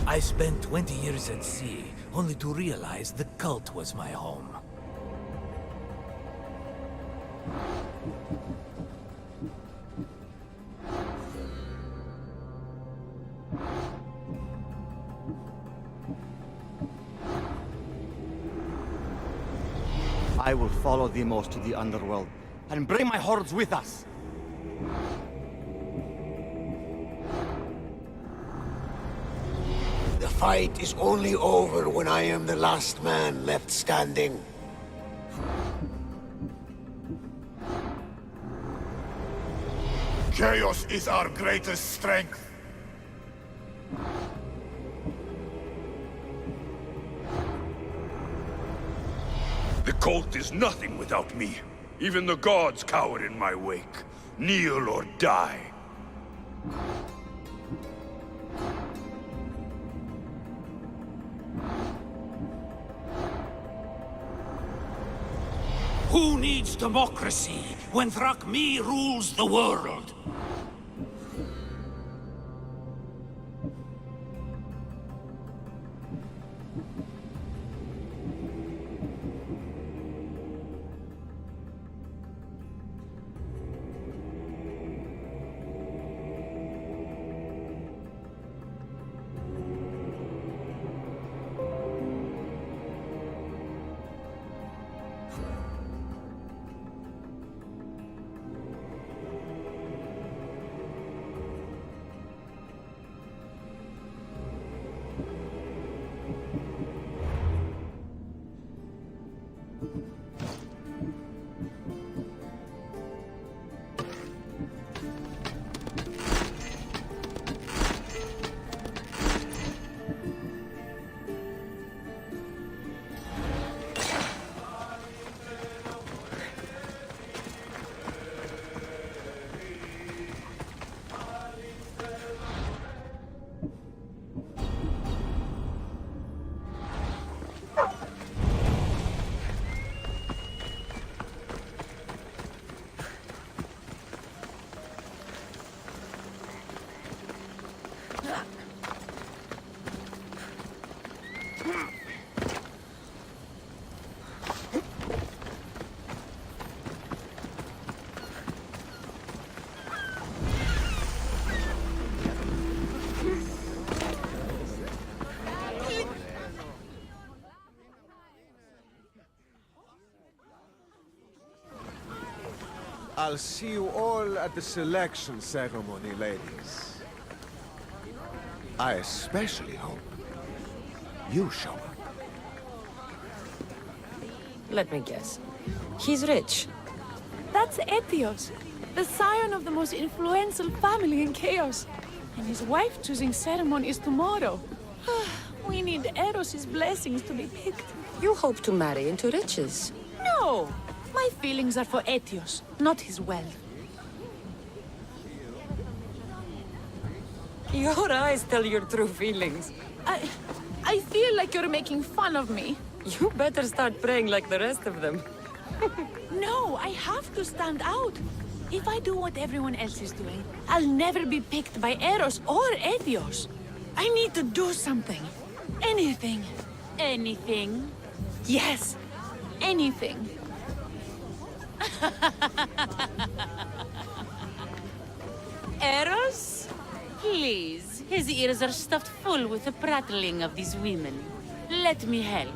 I spent 20 years at sea, only to realize the cult was my home. I will follow the most to the underworld, and bring my hordes with us. The fight is only over when I am the last man left standing. Chaos is our greatest strength. The cult is nothing without me. Even the gods cower in my wake. Kneel or die. Who needs democracy when Thrakmi rules the world? I'll see you all at the selection ceremony, ladies. I especially hope you show up. Let me guess. He's rich. That's Etios, the scion of the most influential family in Chaos. And his wife-choosing ceremony is tomorrow. We need Eros's blessings to be picked. You hope to marry into riches. No! My feelings are for Etios, not his wealth. Your eyes tell your true feelings. I feel like you're making fun of me. You better start praying like the rest of them. No, I have to stand out. If I do what everyone else is doing, I'll never be picked by Eros or Etios. I need to do something. Anything. Anything? Yes. Anything. Eros? Please, his ears are stuffed full with the prattling of these women. Let me help.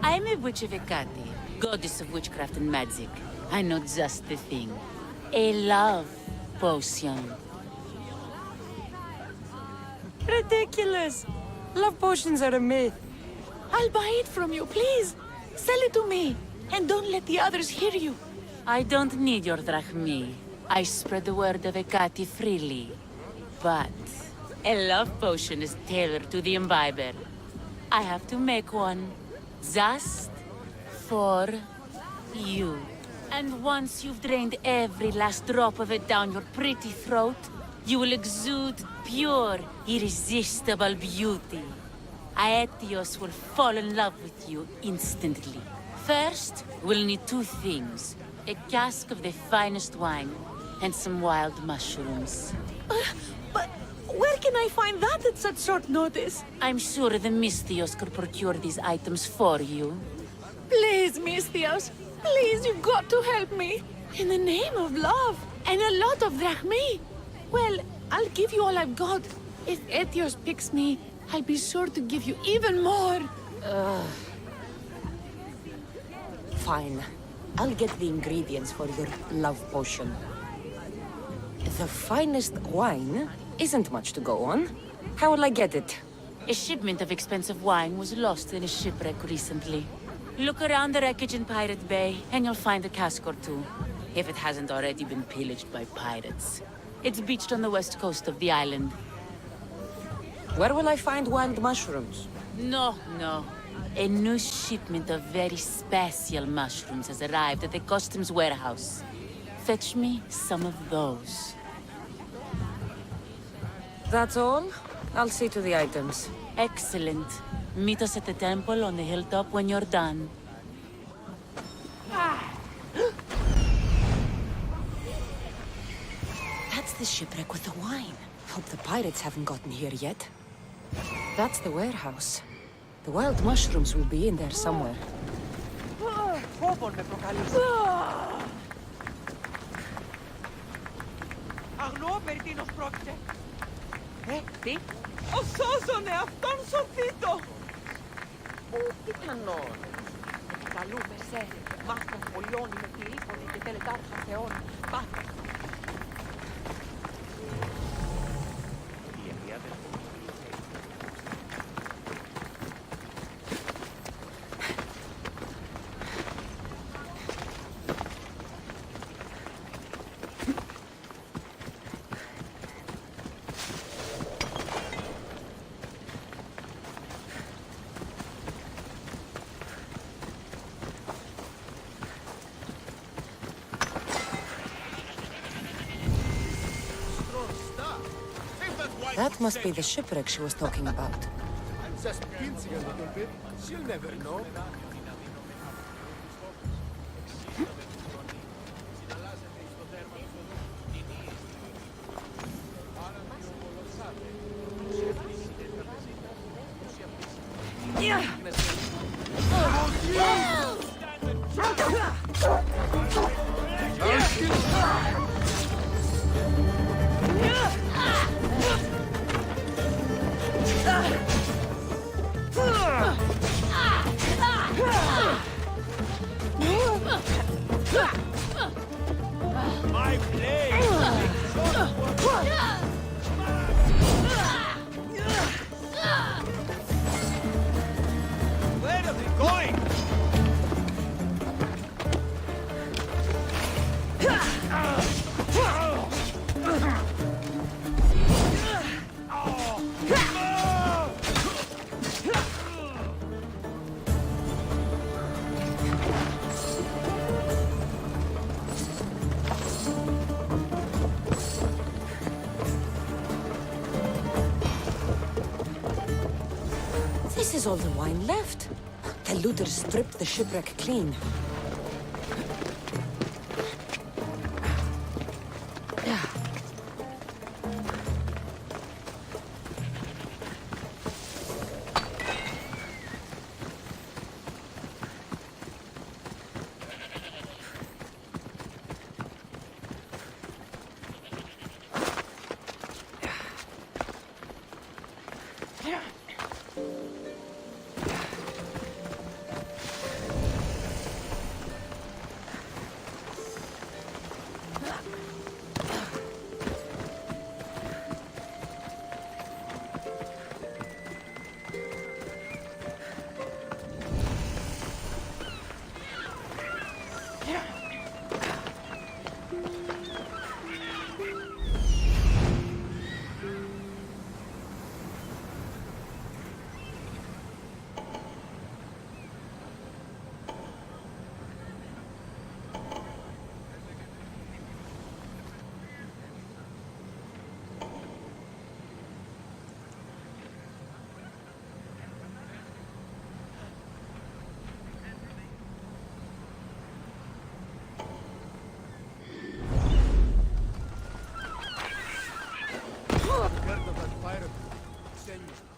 I'm a witch of Hecate, goddess of witchcraft and magic. I know just the thing. A love potion. Ridiculous! Love potions are a myth. I'll buy it from you, please. Sell it to me, and don't let the others hear you. I don't need your drachmi. I spread the word of Hecate freely. But a love potion is tailored to the imbiber. I have to make one. Just for you. And once you've drained every last drop of it down your pretty throat, you will exude pure, irresistible beauty. Aetios will fall in love with you instantly. First, we'll need two things. A cask of the finest wine, and some wild mushrooms. But where can I find that at such short notice? I'm sure the Mystios could procure these items for you. Please, Mystios. Please, you've got to help me. In the name of love, and a lot of drachmi. Well, I'll give you all I've got. If Etios picks me, I'll be sure to give you even more. Fine. I'll get the ingredients for your love potion. The finest wine isn't much to go on. How will I get it? A shipment of expensive wine was lost in a shipwreck recently. Look around the wreckage in Pirate Bay, and you'll find a cask or two. If it hasn't already been pillaged by pirates. It's beached on the west coast of the island. Where will I find wild mushrooms? No. A new shipment of very special mushrooms has arrived at the customs warehouse. Fetch me some of those. That's all? I'll see to the items. Excellent. Meet us at the temple on the hilltop when you're done. That's the shipwreck with the wine. Hope the pirates haven't gotten here yet. That's the warehouse. The wild mushrooms will be in there somewhere. Φόβον με προκαλείς. Αγνοώ περί τίνος πρόκειται. Τι? Ο σώζωνε αυτόν σωθήτο. Ω, πιθανόν. Καλούμε σε μάθον πολιώνει με τυρίποδη και τελετάρχα θεών. Πάτε. That must be the shipwreck she was talking about. I'm just pinching a little bit. She'll never know. was all the wine left. The looters stripped the shipwreck clean.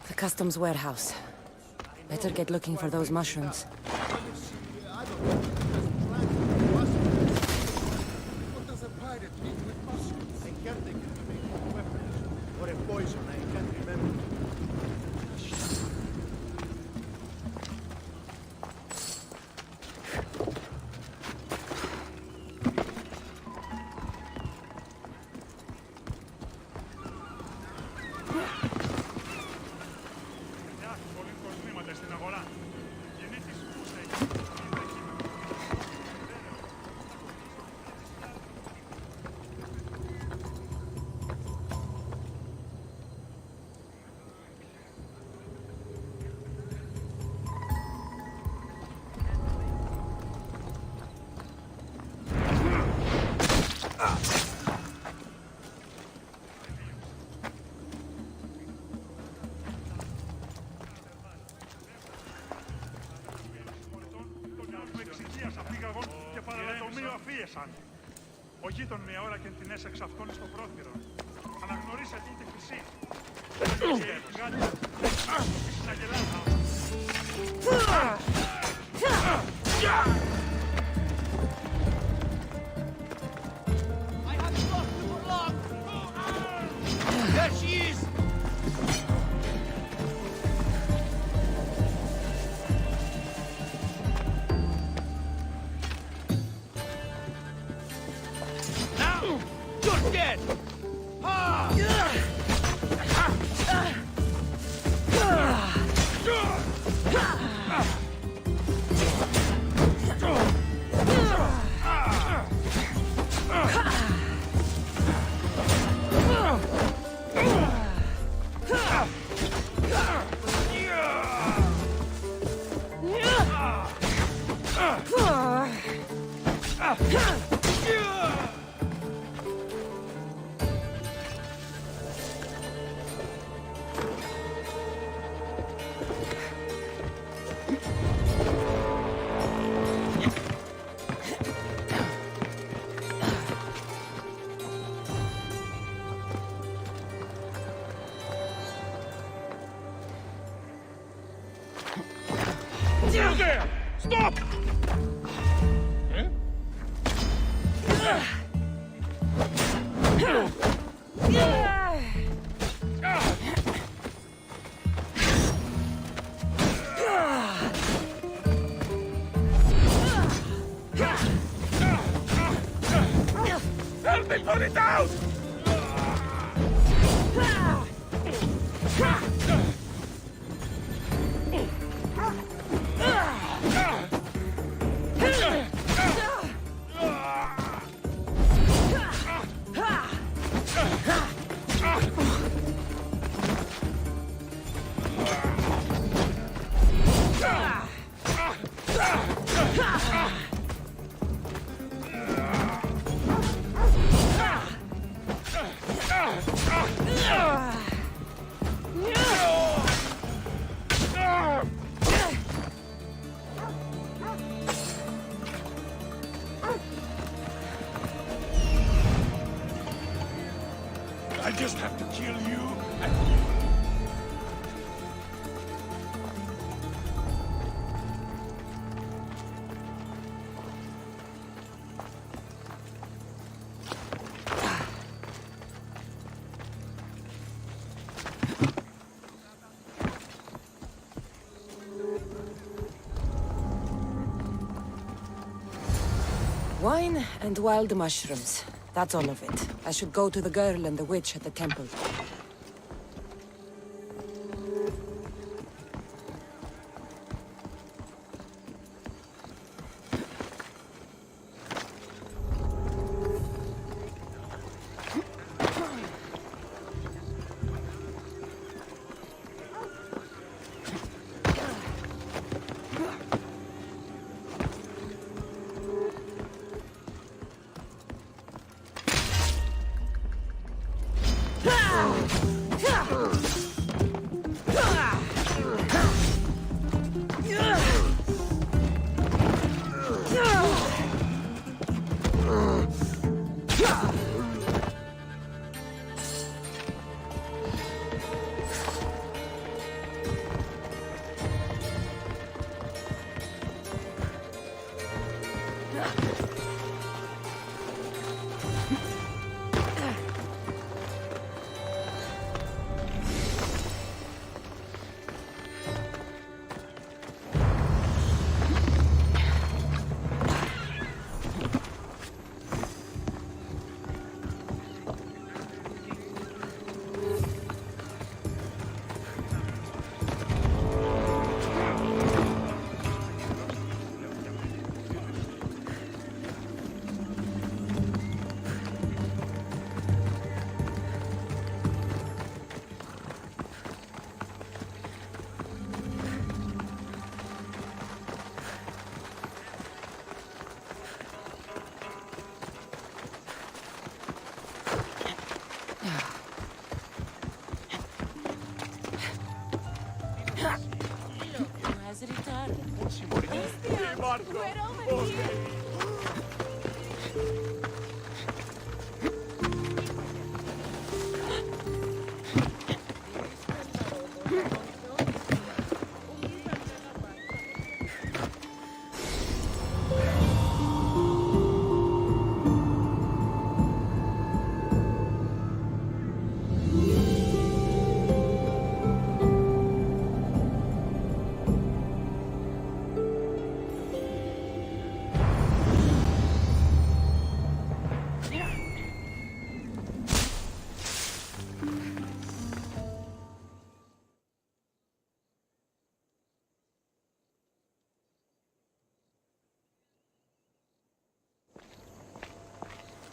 The customs warehouse. Better get looking for those mushrooms. What does a pirate mean with mushrooms? A caretaker made with weapons. Or a poison, I can't remember. Ο γείτον μια ώρα και την έσεξε αυτόν στο πρόθυρο. Αναγνωρίσατε τη χρυσή. I haven't lost you for long! There she is! You're dead! You there! Stop! Help me put it down! just have to kill you and... Wine and wild mushrooms. That's all of it. I should go to the girl and the witch at the temple.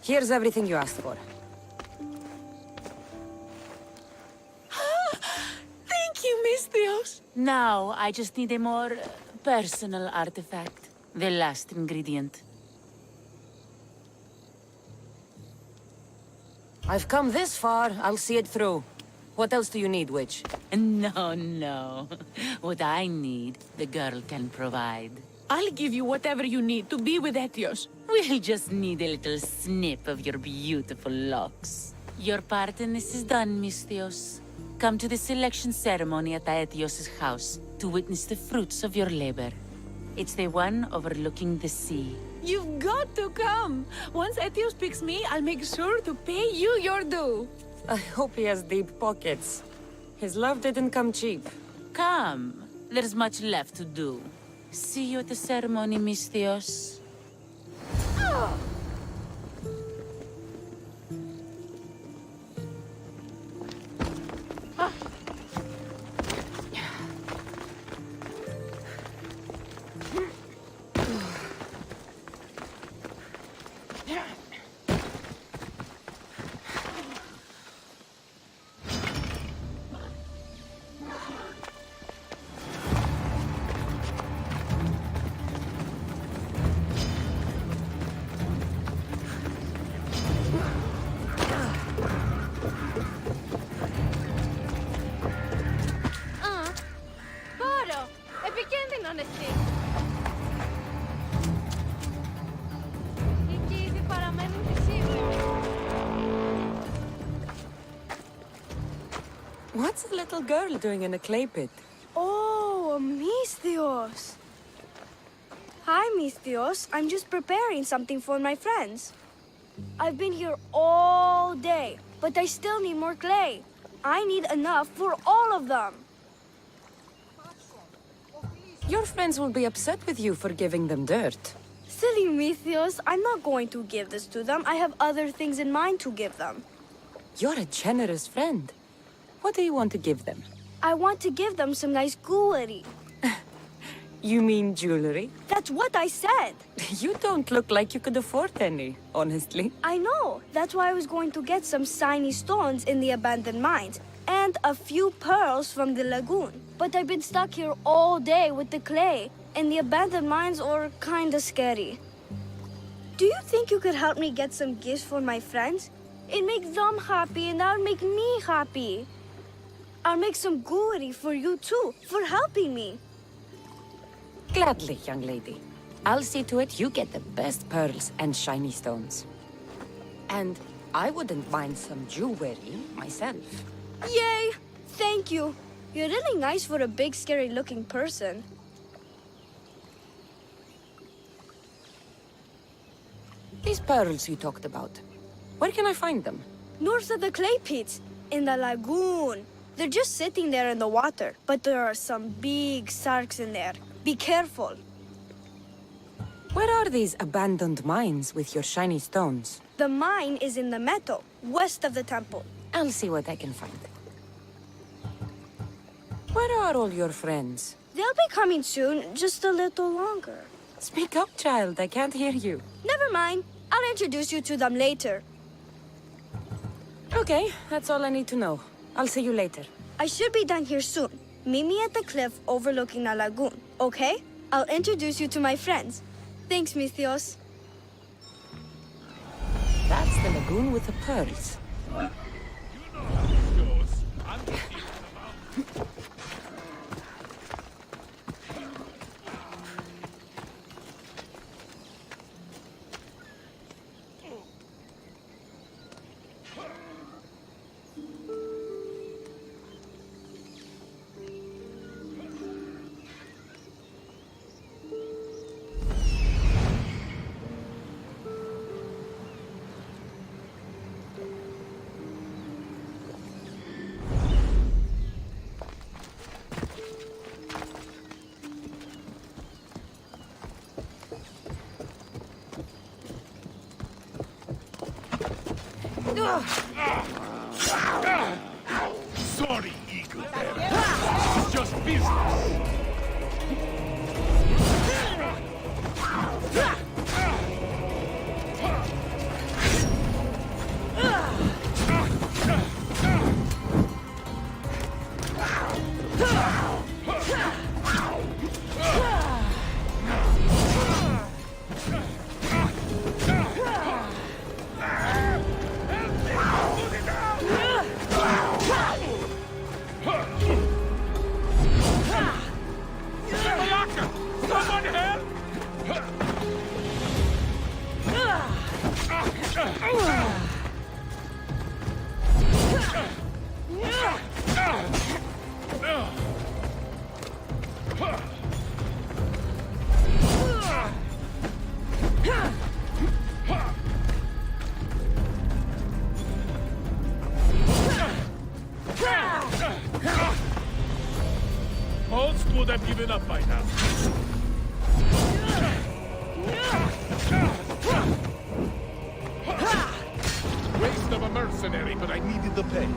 Here's everything you asked for. Thank you, Misthios. Now, I just need a more personal artifact. The last ingredient. I've come this far, I'll see it through. What else do you need, witch? No. What I need, the girl can provide. I'll give you whatever you need to be with Etios. We'll just need a little snip of your beautiful locks. Your part in this is done, Misthios. Come to the selection ceremony at Aetios' house to witness the fruits of your labor. It's the one overlooking the sea. You've got to come! Once Etios picks me, I'll make sure to pay you your due. I hope he has deep pockets. His love didn't come cheap. Come. There's much left to do. See you at the ceremony, Misthios. Επικίνδυνον εσύ. Εκεί ήδη παραμένει. What's a little girl doing in a clay pit? Oh, Misthios. Hi, Misthios. I'm just preparing something for my friends. I've been here all day, but I still need more clay. I need enough for all of them. Your friends will be upset with you for giving them dirt. Silly Misthios, I'm not going to give this to them. I have other things in mind to give them. You're a generous friend. What do you want to give them? I want to give them some nice jewelry. You mean jewelry? That's what I said. You don't look like you could afford any, honestly. I know. That's why I was going to get some shiny stones in the abandoned mines and a few pearls from the lagoon. But I've been stuck here all day with the clay, and the abandoned mines are kinda scary. Do you think you could help me get some gifts for my friends? It makes them happy, and that'll make me happy. I'll make some jewelry for you too, for helping me. Gladly, young lady. I'll see to it you get the best pearls and shiny stones. And I wouldn't mind some jewelry myself. Yay! Thank you. You're really nice for a big, scary-looking person. These pearls you talked about, where can I find them? North of the clay pits, in the lagoon. They're just sitting there in the water, but there are some big sharks in there. Be careful. Where are these abandoned mines with your shiny stones? The mine is in the meadow, west of the temple. I'll see what I can find. Where are all your friends? They'll be coming soon, just a little longer. Speak up, child. I can't hear you. Never mind. I'll introduce you to them later. Okay, that's all I need to know. I'll see you later. I should be done here soon. Meet me at the cliff overlooking the lagoon, okay? I'll introduce you to my friends. Thanks, Misthios. That's the lagoon with the pearls. Sorry, Eagle Bear. It's just business. Most would have given up by now. Waste of a mercenary, but I needed the pay.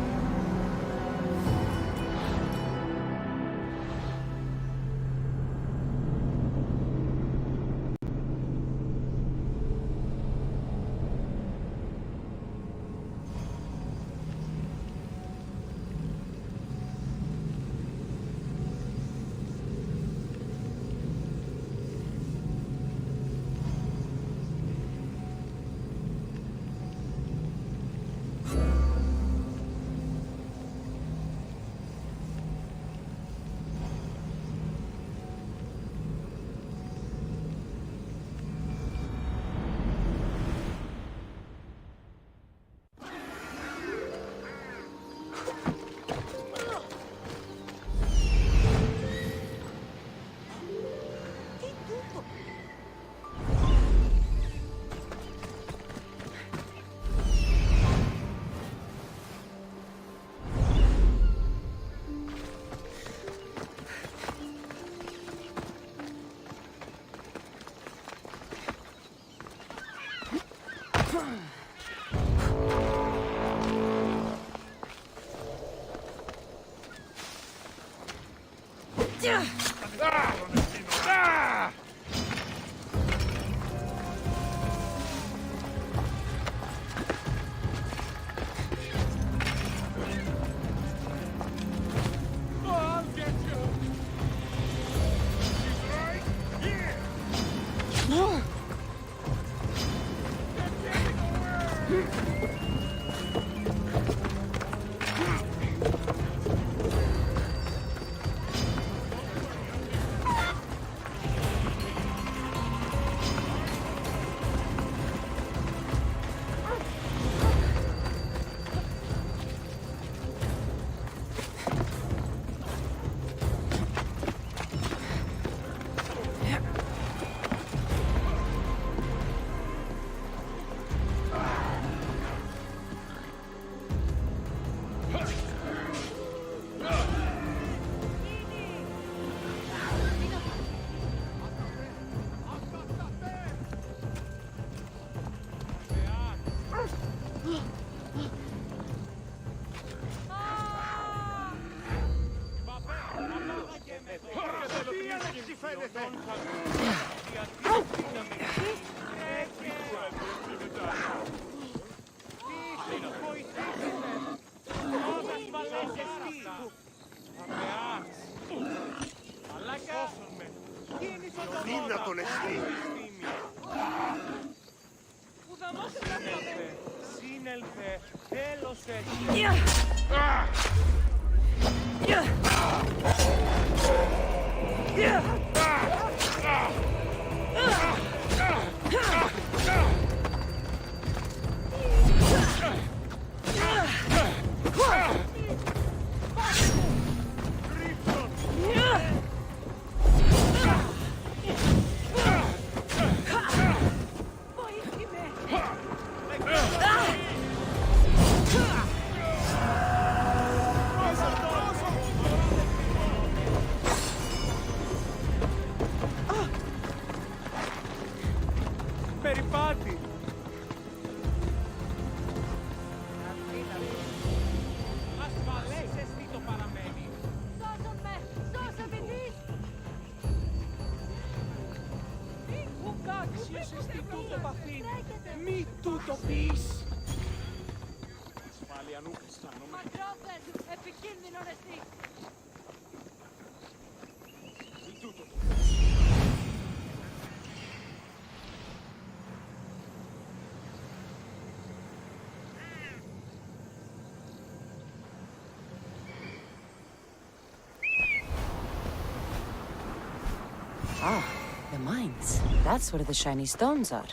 Σύνελθε, τέλος έτσι. Περιπάτη! Ασφαλές τι το παραμένει! Σώσον με! Σώσε με τις! Ου κάξιος εστί τούτο παθήν! Μη τούτο πεις! Ασφάλεια νου αισθάνομαι! Μαντρόφερ! Επικίνδυνο εστί! Μη τούτο το! Ah, the mines. That's where the shiny stones are.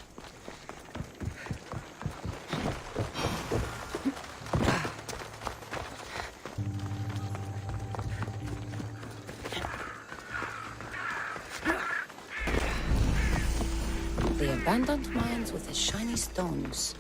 The abandoned mines with the shiny stones.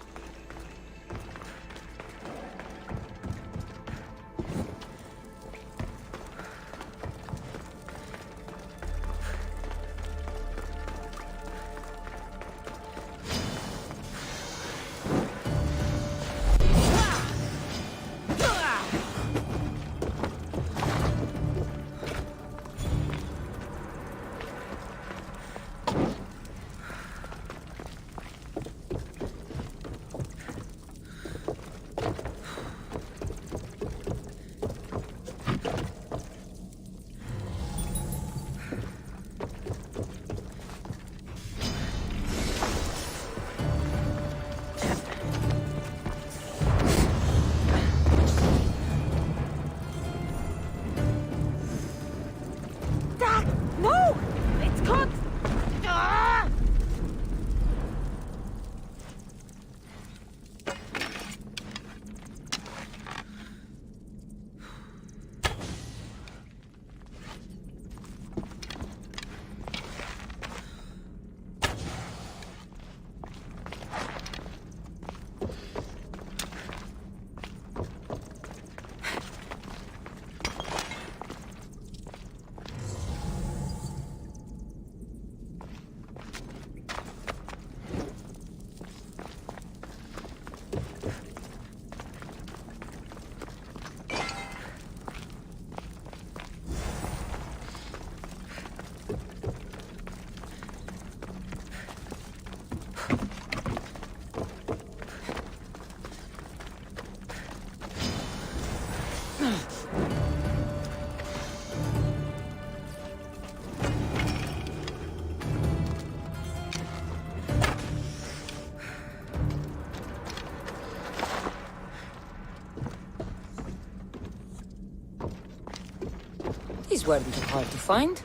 These weren't too hard to find.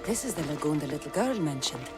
This is the lagoon the little girl mentioned.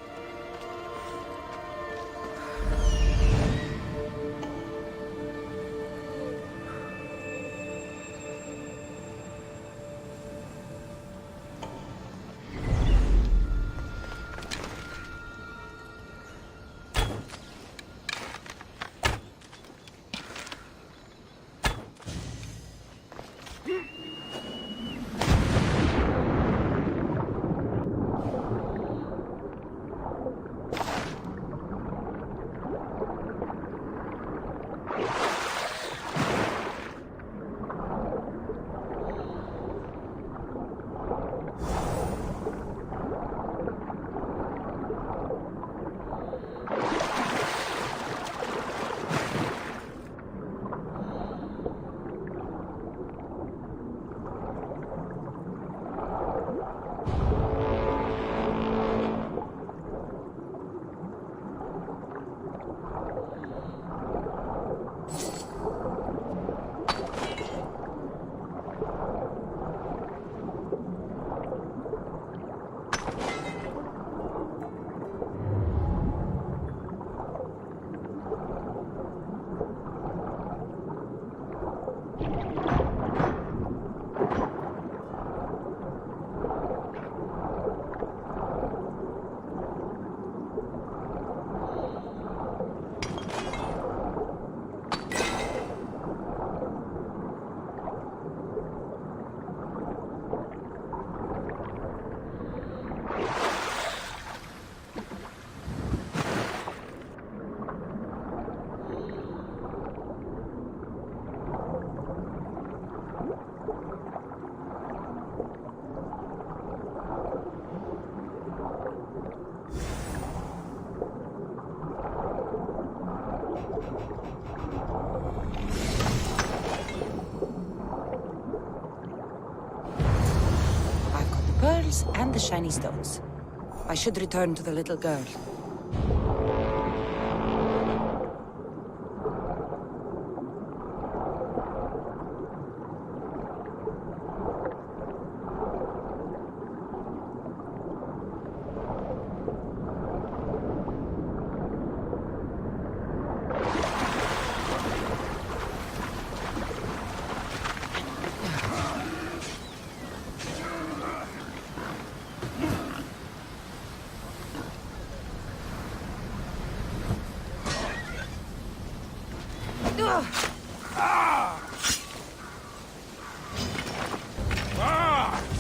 And the shiny stones. I should return to the little girl.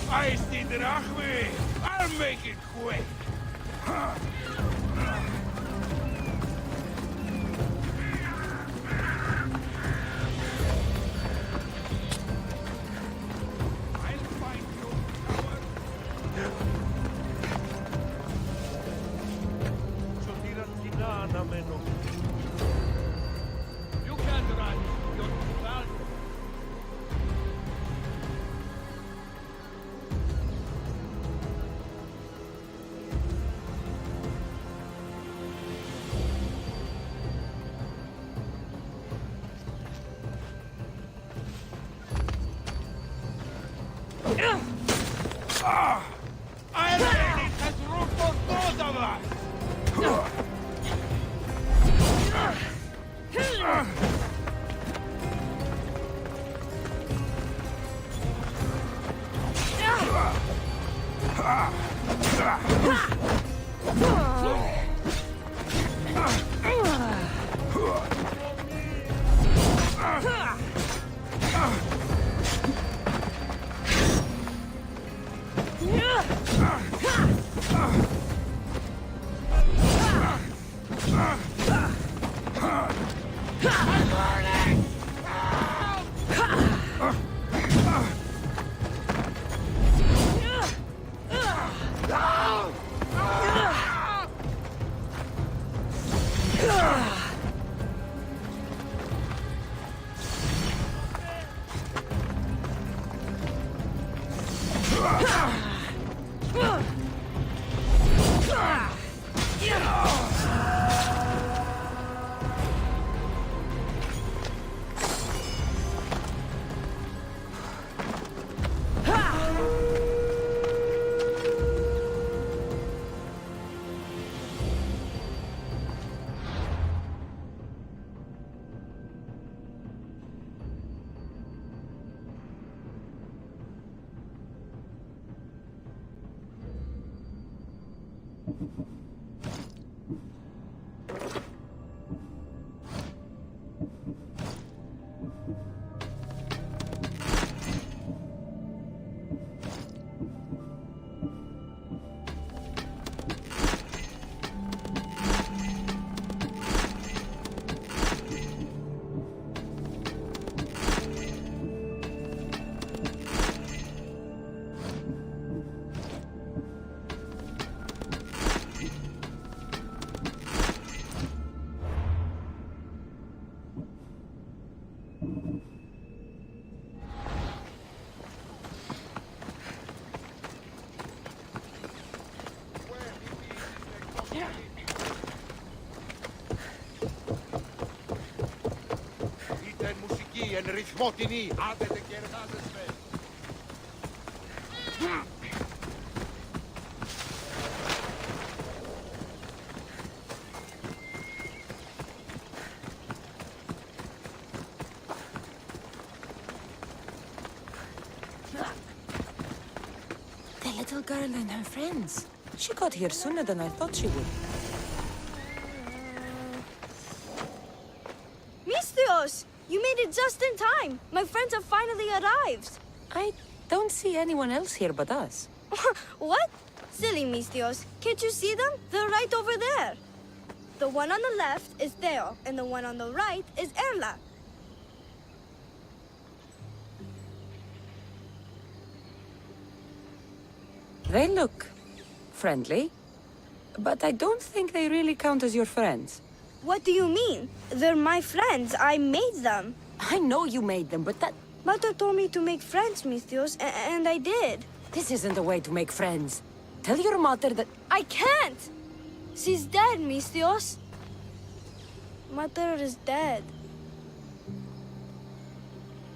Feisty Drachme! I'll make it quick! You can't run. You're too valuable. Iron Lady has room for both of us! Είτε μουσική εν ρυθμότινη, άδετε και εργάζεστε. The little girl and her friends. She got here sooner than I thought she would. Misthios! You made it just in time! My friends have finally arrived! I don't see anyone else here but us. What? Silly Misthios. Can't you see them? They're right over there. The one on the left is Theo, and the one on the right is Erla. They look friendly, but I don't think they really count as your friends. What do you mean? They're my friends. I made them. I know you made them, but that... Mother told me to make friends, Misthios, and I did. This isn't the way to make friends. Tell your mother that... I can't! She's dead, Misthios. Mother is dead.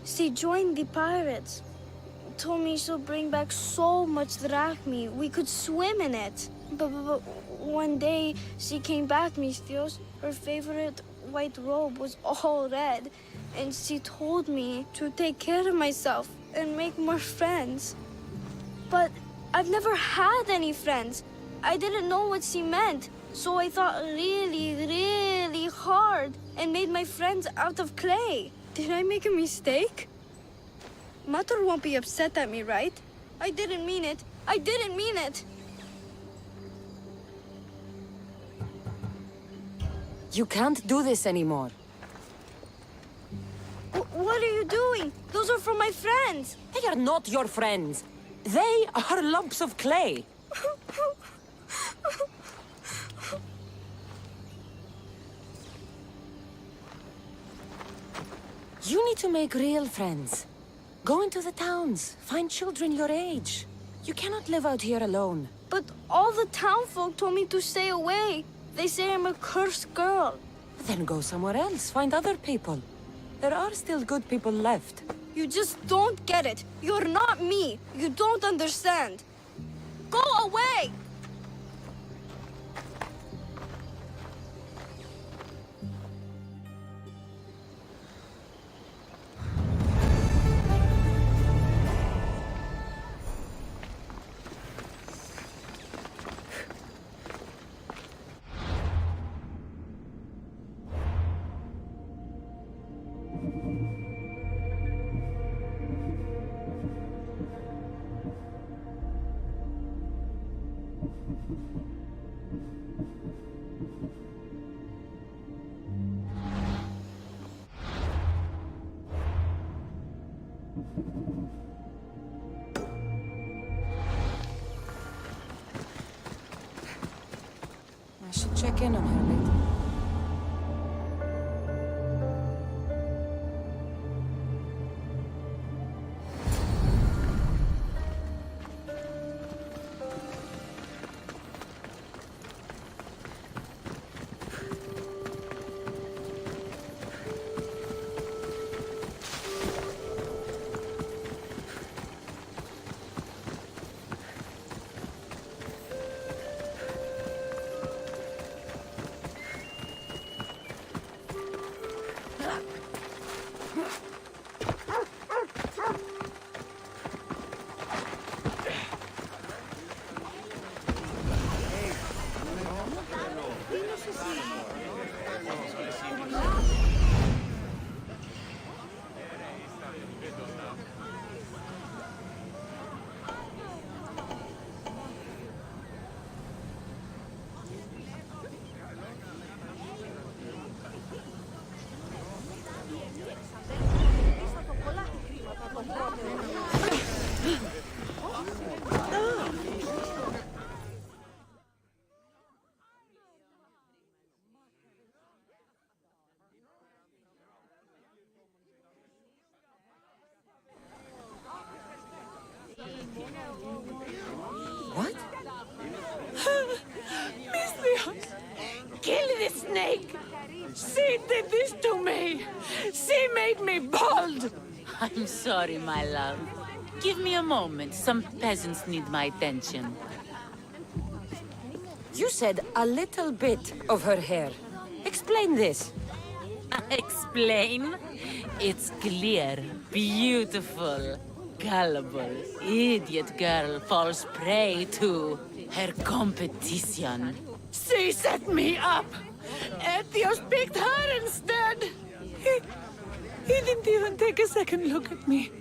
She joined the pirates. Told me she'll bring back so much drachmi. We could swim in it. But one day she came back, Misthios. Her favorite white robe was all red. And she told me to take care of myself and make more friends. But I've never had any friends. I didn't know what she meant. So I thought really, really hard and made my friends out of clay. Did I make a mistake? Mother won't be upset at me, right? I didn't mean it. I didn't mean it. You can't do this anymore. What are you doing? Those are from my friends. They are not your friends. They are lumps of clay. You need to make real friends. Go into the towns. Find children your age. You cannot live out here alone. But all the townfolk told me to stay away. They say I'm a cursed girl. Then go somewhere else. Find other people. There are still good people left. You just don't get it. You're not me. You don't understand. Go away! I should check in on her later. What? Misthios! Kill this snake! She did this to me! She made me bald! I'm sorry, my love. Give me a moment. Some peasants need my attention. You said a little bit of her hair. Explain this. Explain? It's clear, beautiful, gullible, idiot girl falls prey to her competition. She set me up! Ethios picked her instead! He didn't even take a second look at me.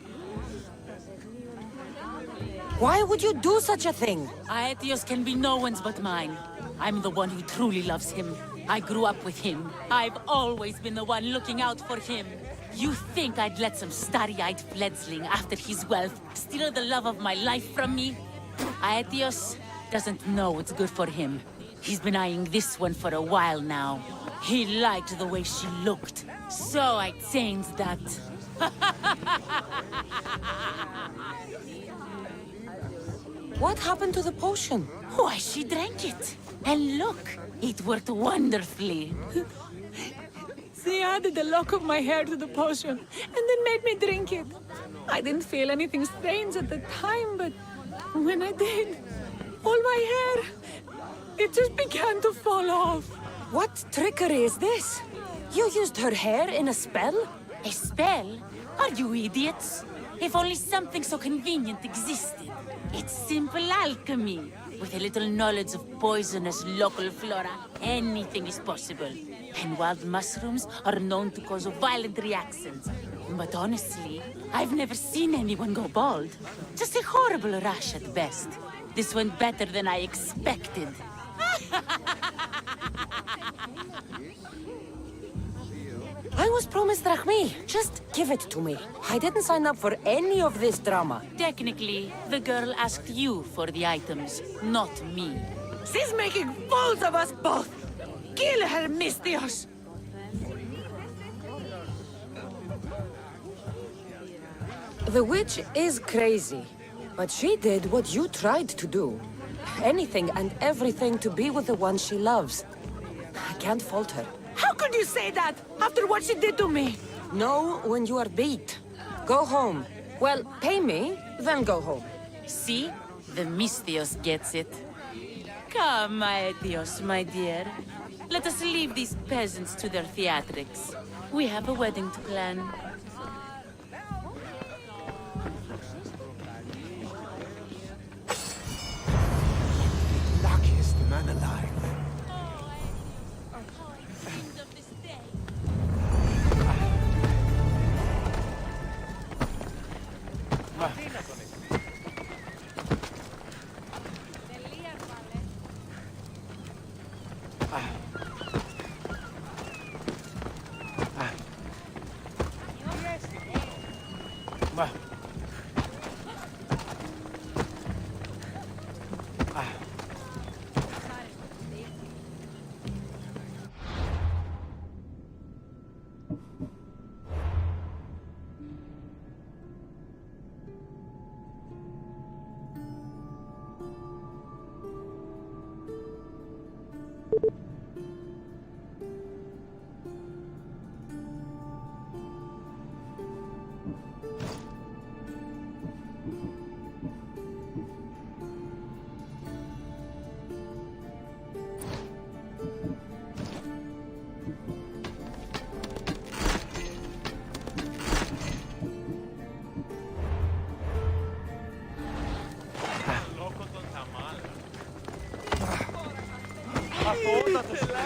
Why would you do such a thing? Aetios can be no one's but mine. I'm the one who truly loves him. I grew up with him. I've always been the one looking out for him. You think I'd let some starry-eyed fledgling after his wealth steal the love of my life from me? Aetios doesn't know what's good for him. He's been eyeing this one for a while now. He liked the way she looked, so I changed that. What happened to the potion? Why, she drank it. And look, it worked wonderfully. She added a lock of my hair to the potion, and then made me drink it. I didn't feel anything strange at the time, but when I did, all my hair, it just began to fall off. What trickery is this? You used her hair in a spell? A spell? Are you idiots? If only something so convenient existed. It's simple alchemy. With a little knowledge of poisonous local flora, anything is possible. And wild mushrooms are known to cause violent reactions. But honestly, I've never seen anyone go bald. Just a horrible rash at best. This went better than I expected. I was promised drachmi. Just give it to me. I didn't sign up for any of this drama. Technically, the girl asked you for the items, not me. She's making fools of us both! Kill her, Misthios! The witch is crazy, but she did what you tried to do. Anything and everything to be with the one she loves. I can't fault her. How could you say that, after what she did to me? Know when you are beat. Go home. Well, pay me, then go home. See? The Misthios gets it. Come, Aetios, my dear. Let us leave these peasants to their theatrics. We have a wedding to plan. Luckiest man alive.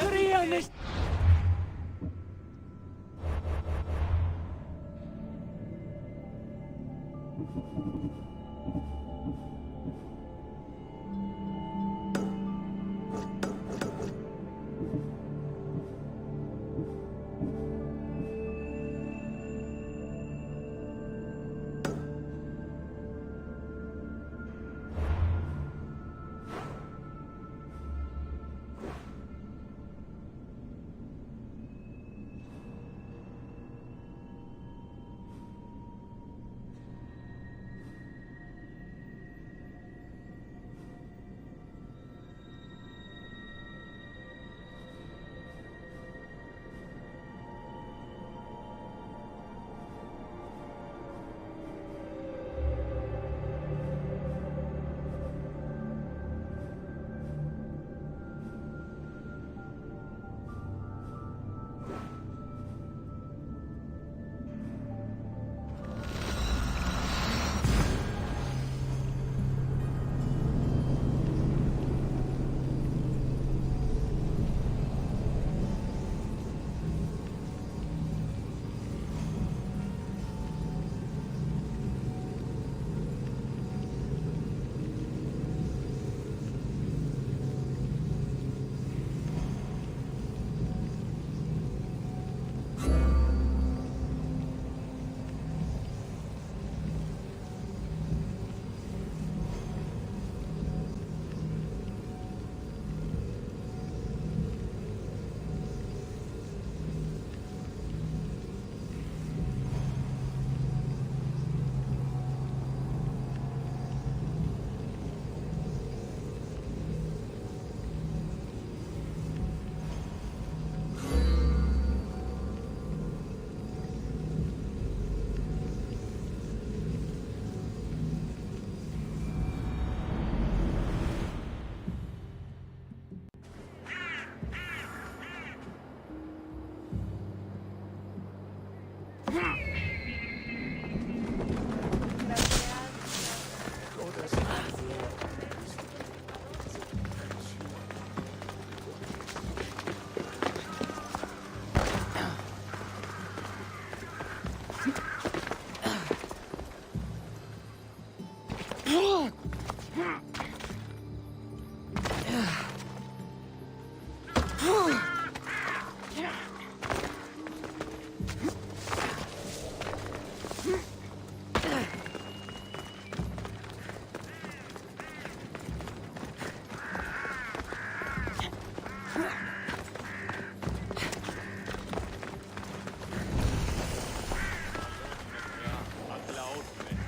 Korean is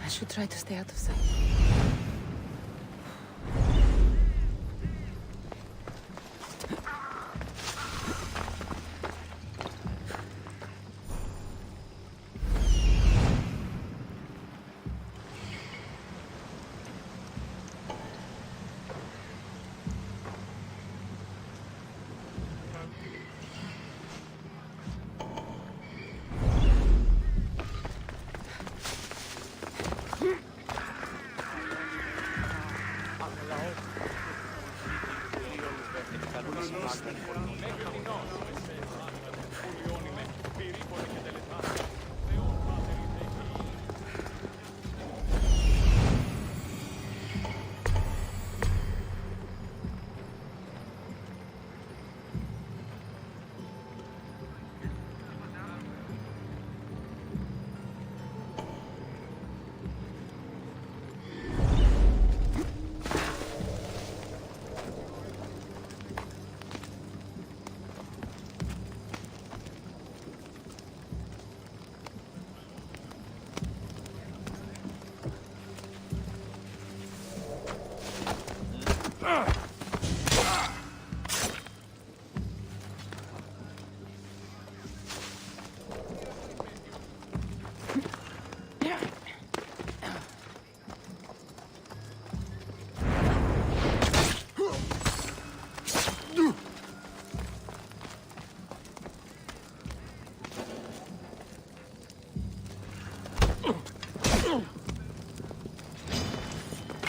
I should try to stay out of sight.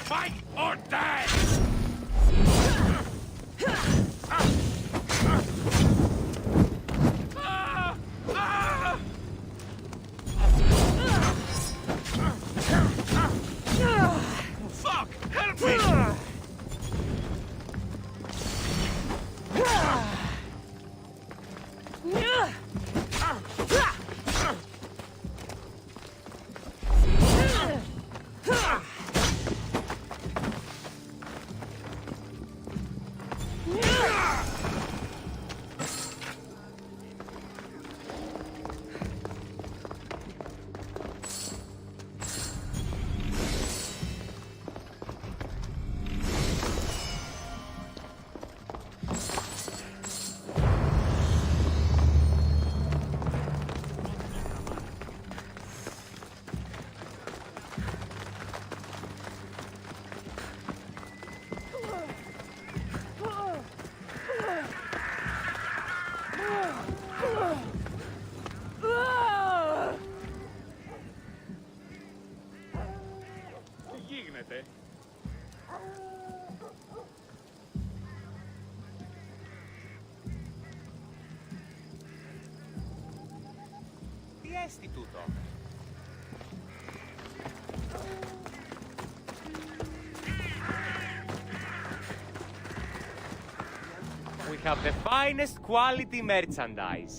Fight or die! Fuck! Help me! Τι έστι τούτο? We have the finest quality merchandise.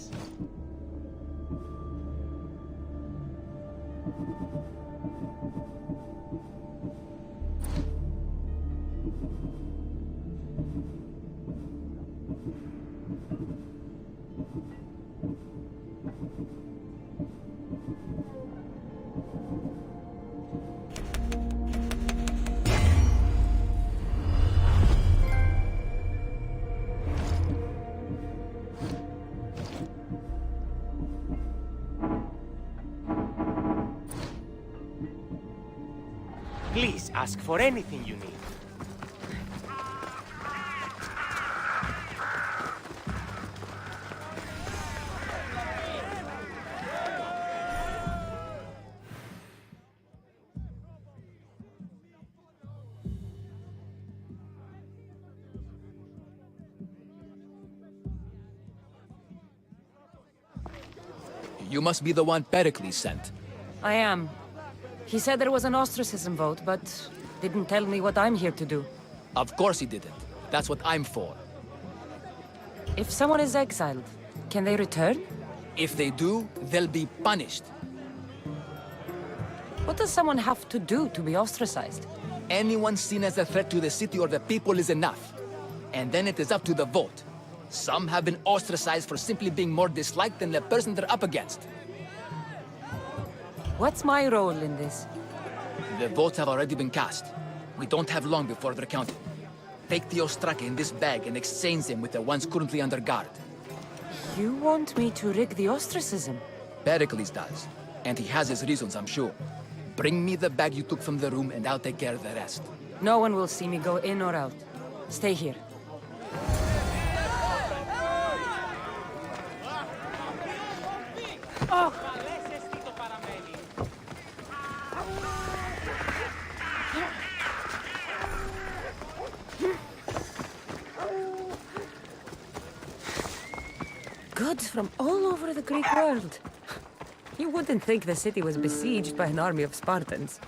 Please ask for anything you need. You must be the one Pericles sent. I am. He said there was an ostracism vote, but didn't tell me what I'm here to do. Of course he didn't. That's what I'm for. If someone is exiled, can they return? If they do, they'll be punished. What does someone have to do to be ostracized? Anyone seen as a threat to the city or the people is enough. And then it is up to the vote. Some have been ostracized for simply being more disliked than the person they're up against. What's my role in this? The votes have already been cast. We don't have long before they're counted. Take the Ostraka in this bag and exchange them with the ones currently under guard. You want me to rig the ostracism? Pericles does. And he has his reasons, I'm sure. Bring me the bag you took from the room and I'll take care of the rest. No one will see me go in or out. Stay here. Oh! Goods from all over the Greek world. You wouldn't think the city was besieged by an army of Spartans.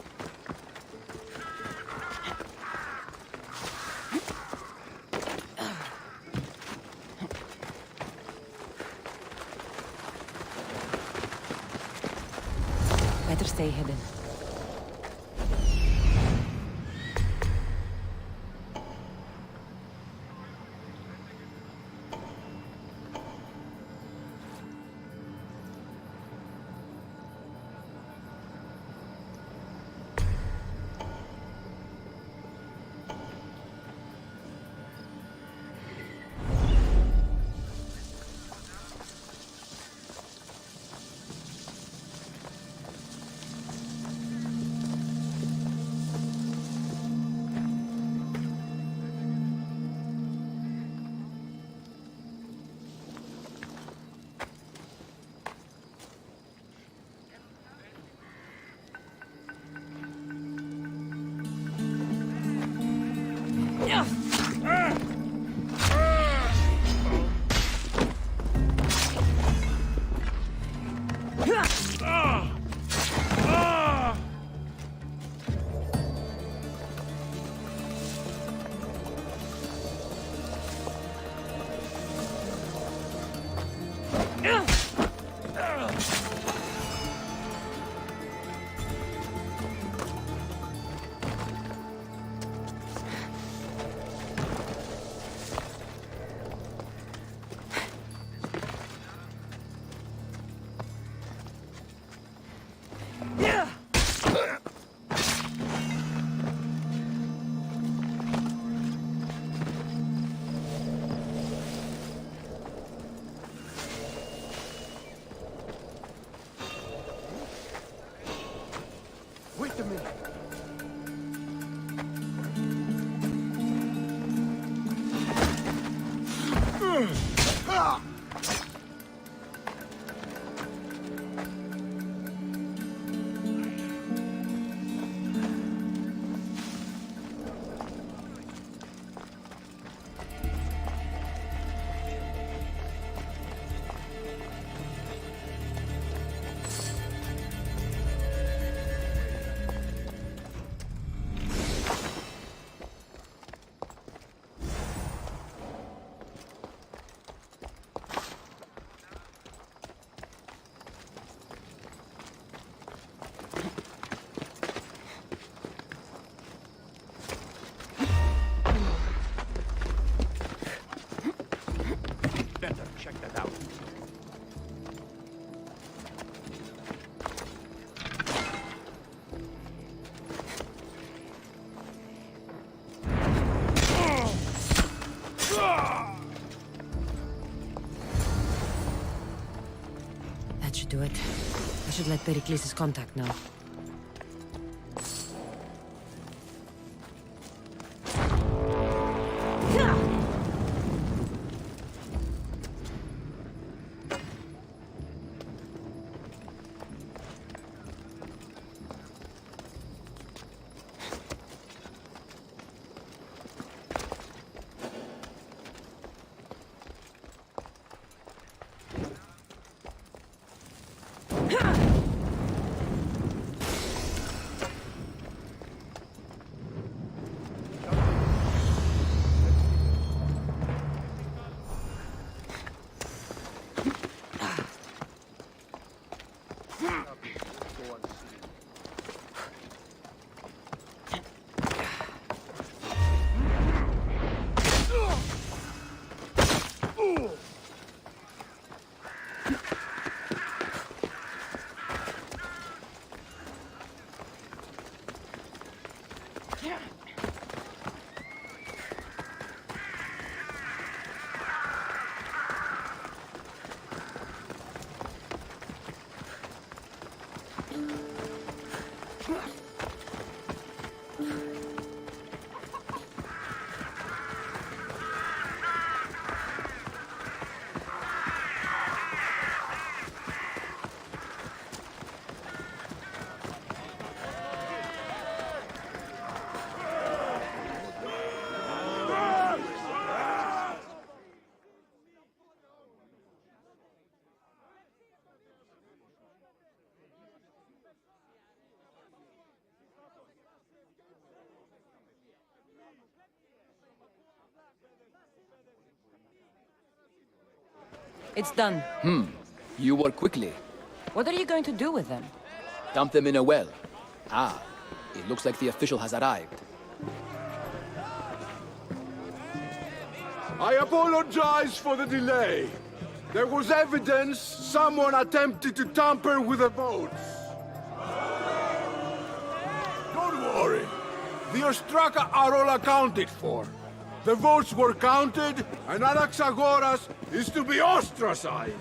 Better stay hidden. Wait a minute. Better check that out. That should do it. I should let Pericles' contact know. It's done. You work quickly. What are you going to do with them? Dump them in a well. Ah, it looks like the official has arrived. I apologize for the delay. There was evidence someone attempted to tamper with the votes. Don't worry. The Ostraka are all accounted for. The votes were counted, and Anaxagoras is to be ostracized.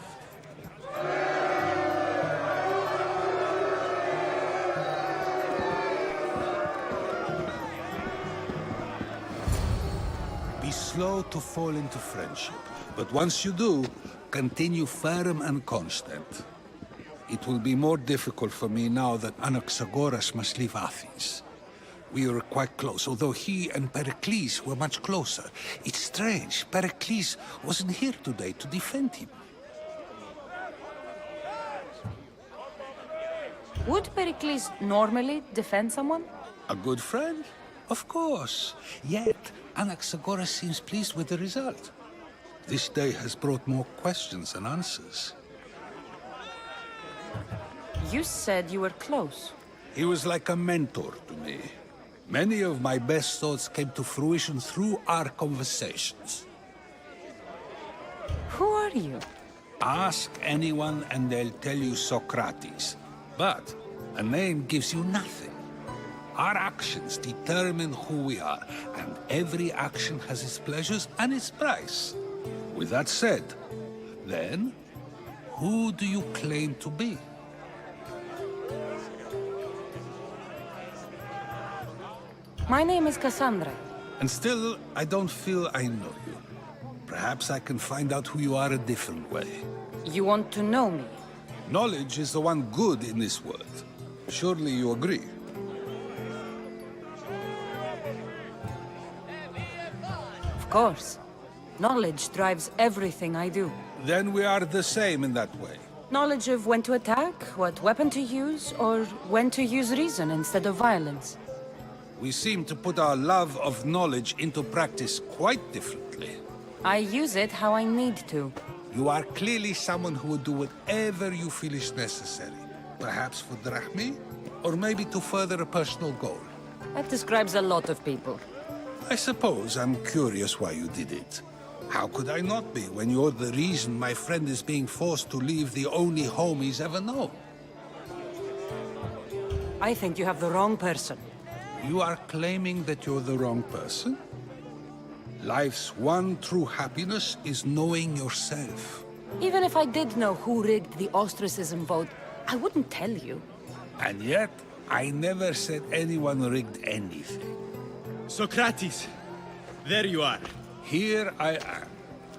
Be slow to fall into friendship, but once you do, continue firm and constant. It will be more difficult for me now that Anaxagoras must leave Athens. We were quite close, although he and Pericles were much closer. It's strange, Pericles wasn't here today to defend him. Would Pericles normally defend someone? A good friend? Of course. Yet, Anaxagoras seems pleased with the result. This day has brought more questions than answers. You said you were close. He was like a mentor to me. Many of my best thoughts came to fruition through our conversations. Who are you? Ask anyone and they'll tell you Socrates. But a name gives you nothing. Our actions determine who we are, and every action has its pleasures and its price. With that said, then, who do you claim to be? My name is Cassandra. And still, I don't feel I know you. Perhaps I can find out who you are a different way. You want to know me? Knowledge is the one good in this world. Surely you agree? Of course. Knowledge drives everything I do. Then we are the same in that way. Knowledge of when to attack, what weapon to use, or when to use reason instead of violence. We seem to put our love of knowledge into practice quite differently. I use it how I need to. You are clearly someone who would do whatever you feel is necessary. Perhaps for drachmi, or maybe to further a personal goal. That describes a lot of people. I suppose I'm curious why you did it. How could I not be when you're the reason my friend is being forced to leave the only home he's ever known? I think you have the wrong person. You are claiming that you're the wrong person? Life's one true happiness is knowing yourself. Even if I did know who rigged the ostracism vote, I wouldn't tell you. And yet, I never said anyone rigged anything. Socrates, there you are. Here I am.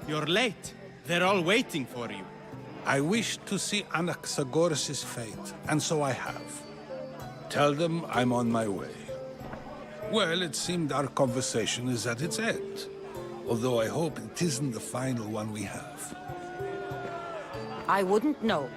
You're late. They're all waiting for you. I wish to see Anaxagoras' fate, and so I have. Tell them I'm on my way. Well, it seemed our conversation is at its end. Although I hope it isn't the final one we have. I wouldn't know.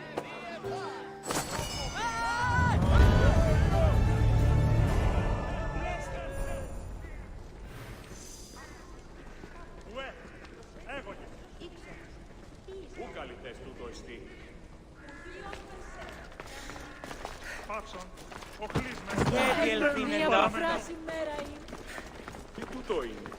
Και τούτο είναι.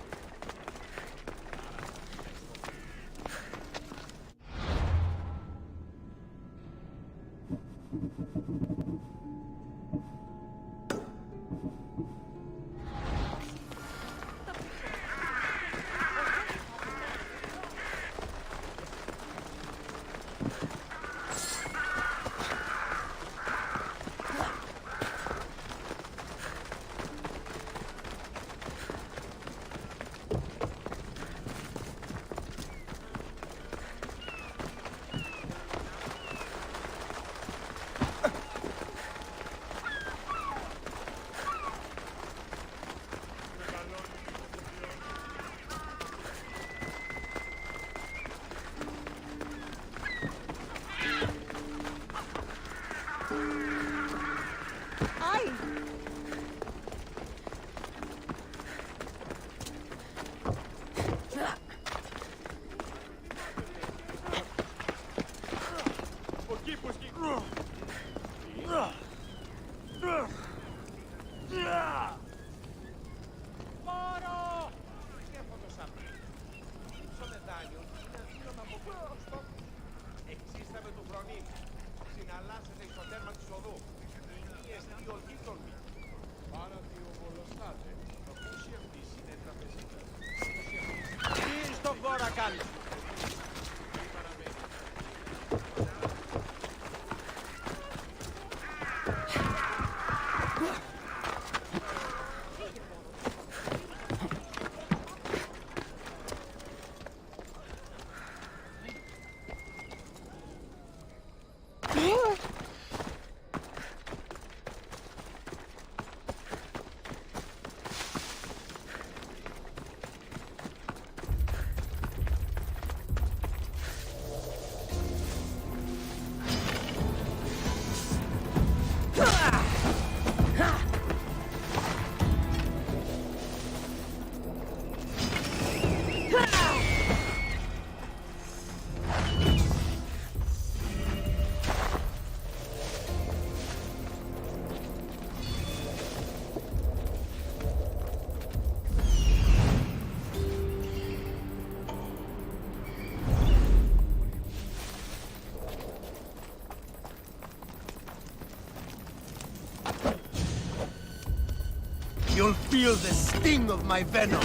You'll feel the sting of my venom.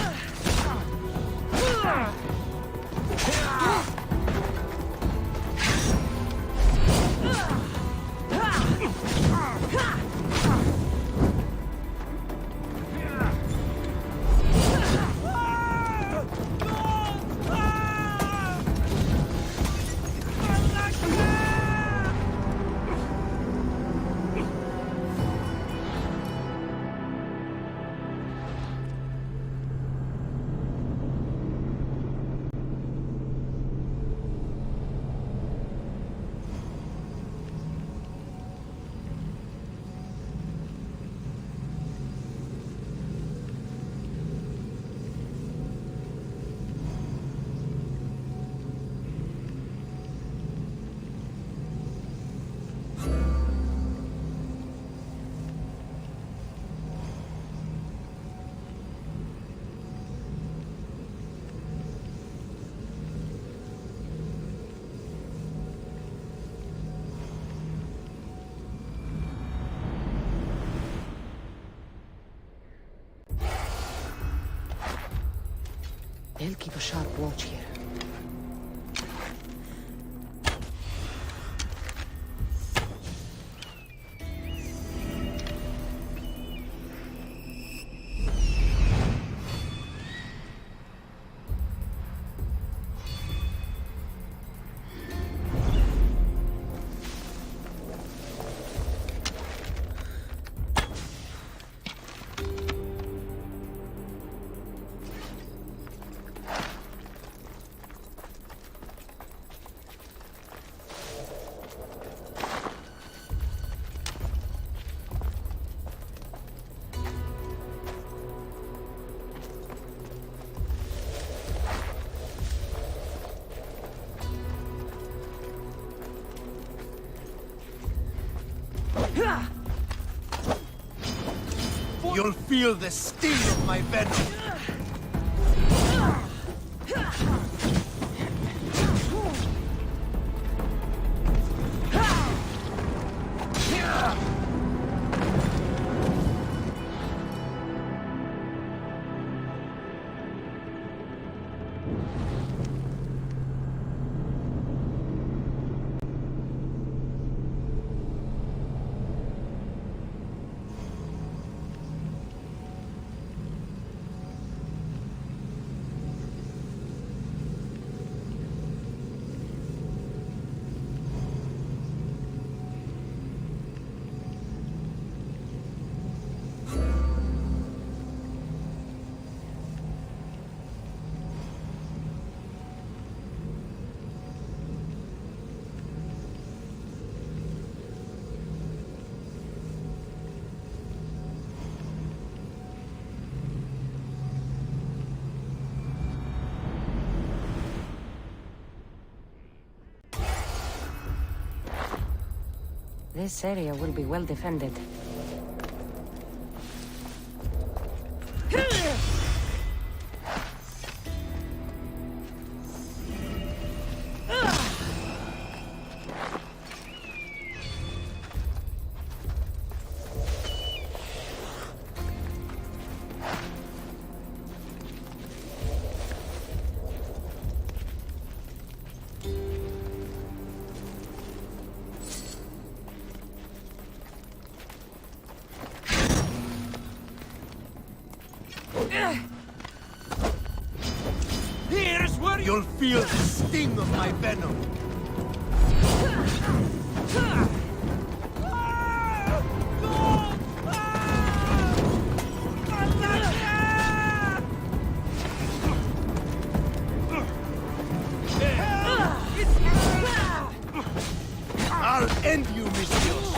They'll keep a sharp watch here. You'll feel the sting of my venom. This area will be well defended. Here's where you'll feel the sting of my venom. I'll end you, Mistios.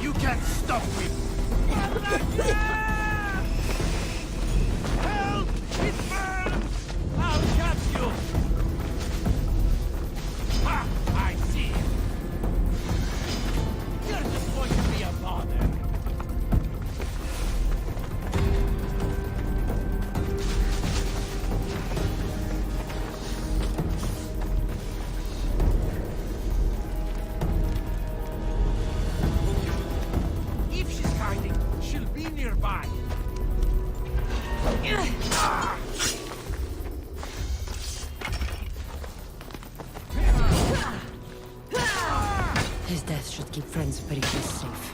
You can't stop me! Help! It burns! I'll catch you! Ha! I see it! You're just going to be a bother! If she's hiding, she'll be nearby. His death should keep friends of Pericles safe.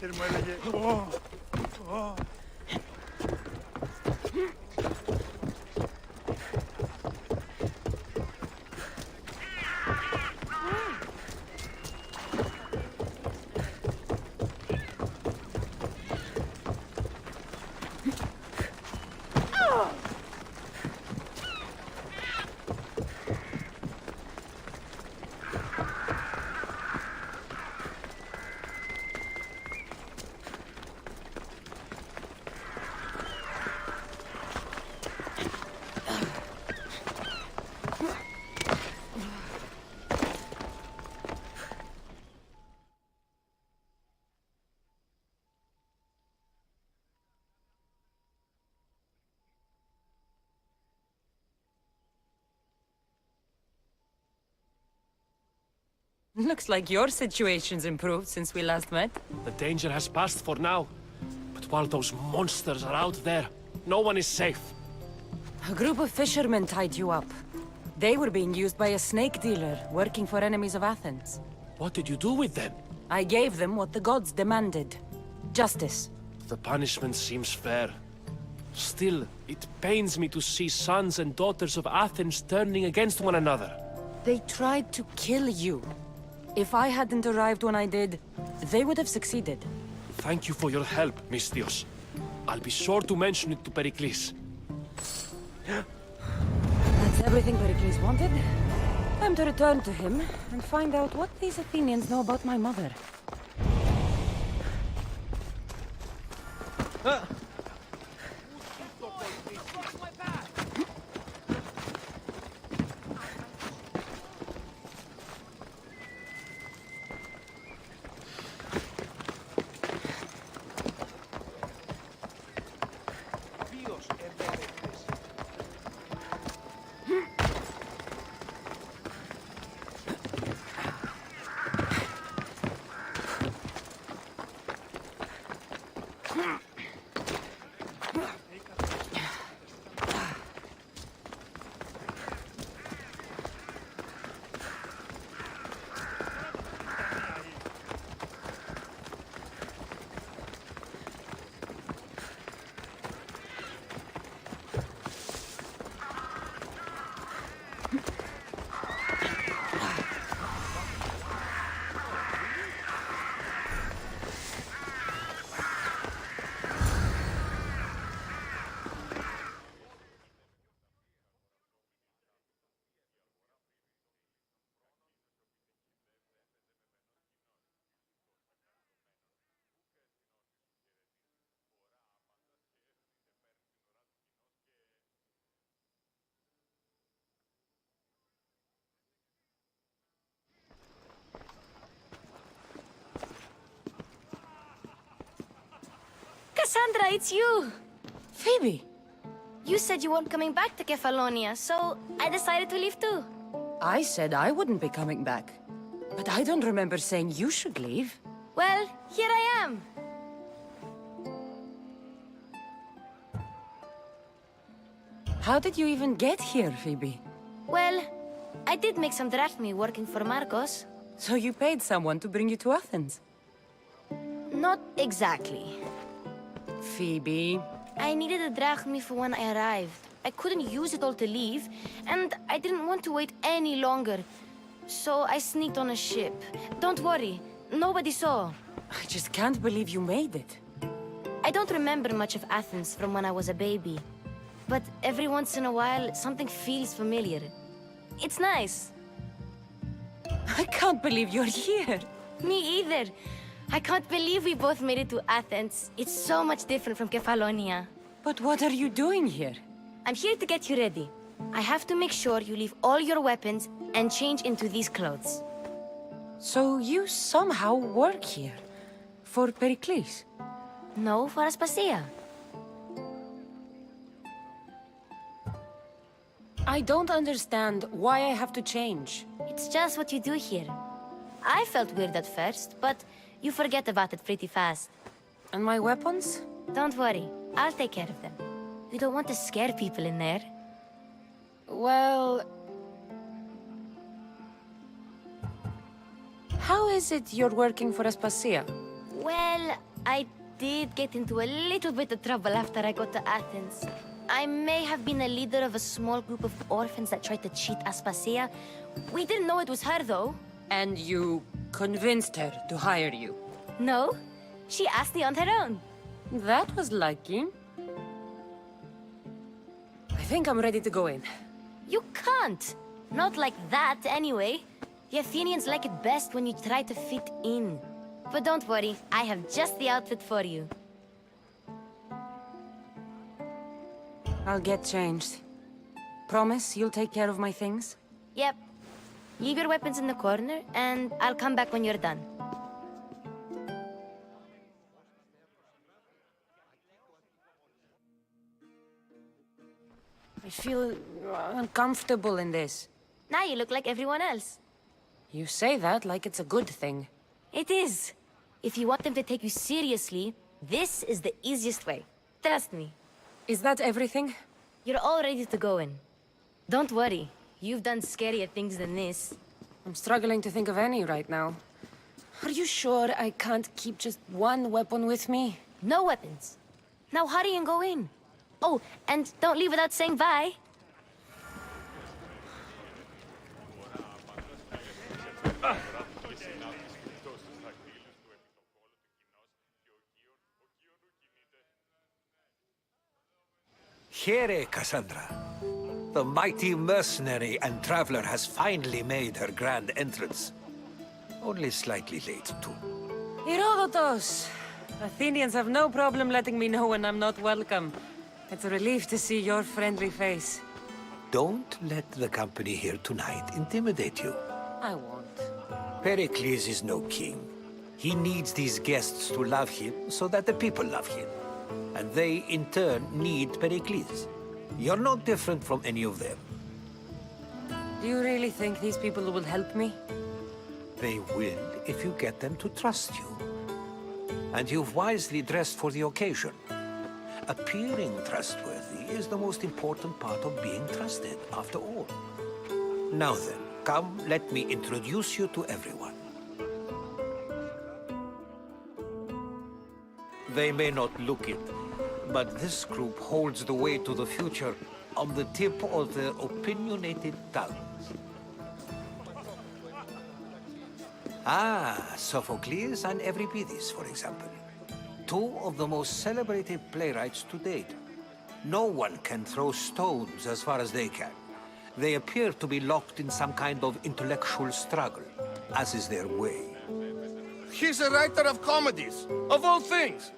πατήρ μου έλεγε Looks like your situation's improved since we last met. The danger has passed for now. But while those monsters are out there, no one is safe. A group of fishermen tied you up. They were being used by a snake dealer working for enemies of Athens. What did you do with them? I gave them what the gods demanded. Justice. The punishment seems fair. Still, it pains me to see sons and daughters of Athens turning against one another. They tried to kill you. If I hadn't arrived when I did, they would have succeeded. Thank you for your help, Mistios. I'll be sure to mention it to Pericles. That's everything Pericles wanted? Time to return to him and find out what these Athenians know about my mother. Cassandra, it's you! Phoebe! You said you weren't coming back to Kefalonia, so I decided to leave too. I said I wouldn't be coming back. But I don't remember saying you should leave. Well, here I am. How did you even get here, Phoebe? Well, I did make some drachmi working for Marcos. So you paid someone to bring you to Athens? Not exactly. Phoebe... I needed a drachmi for when I arrived. I couldn't use it all to leave, and I didn't want to wait any longer. So I sneaked on a ship. Don't worry, nobody saw. I just can't believe you made it. I don't remember much of Athens from when I was a baby. But every once in a while, something feels familiar. It's nice. I can't believe you're here. Me either. I can't believe we both made it to Athens. It's so much different from Kefalonia. But what are you doing here? I'm here to get you ready. I have to make sure you leave all your weapons and change into these clothes. So you somehow work here? For Pericles? No, for Aspasia. I don't understand why I have to change. It's just what you do here. I felt weird at first, but you forget about it pretty fast. And my weapons? Don't worry, I'll take care of them. We don't want to scare people in there. Well... How is it you're working for Aspasia? Well, I did get into a little bit of trouble after I got to Athens. I may have been a leader of a small group of orphans that tried to cheat Aspasia. We didn't know it was her, though. And you convinced her to hire you? No, she asked me on her own. That was lucky. I think I'm ready to go in. You can't. Not like that, anyway. The Athenians like it best when you try to fit in. But don't worry, I have just the outfit for you. I'll get changed. Promise you'll take care of my things? Yep. Leave your weapons in the corner, and I'll come back when you're done. I feel uncomfortable in this. Now you look like everyone else. You say that like it's a good thing. It is. If you want them to take you seriously, this is the easiest way. Trust me. Is that everything? You're all ready to go in. Don't worry. You've done scarier things than this. I'm struggling to think of any right now. Are you sure I can't keep just one weapon with me? No weapons. Now hurry and go in. Oh, and don't leave without saying bye. Here, Cassandra. The mighty mercenary and traveler has finally made her grand entrance. Only slightly late, too. Herodotus! Athenians have no problem letting me know when I'm not welcome. It's a relief to see your friendly face. Don't let the company here tonight intimidate you. I won't. Pericles is no king. He needs these guests to love him so that the people love him. And they, in turn, need Pericles. You're no different from any of them. Do you really think these people will help me? They will if you get them to trust you. And you've wisely dressed for the occasion. Appearing trustworthy is the most important part of being trusted, after all. Now then, come, let me introduce you to everyone. They may not look it, but this group holds the way to the future on the tip of their opinionated tongues. Ah, Sophocles and Euripides, for example. Two of the most celebrated playwrights to date. No one can throw stones as far as they can. They appear to be locked in some kind of intellectual struggle, as is their way. He's a writer of comedies, of all things.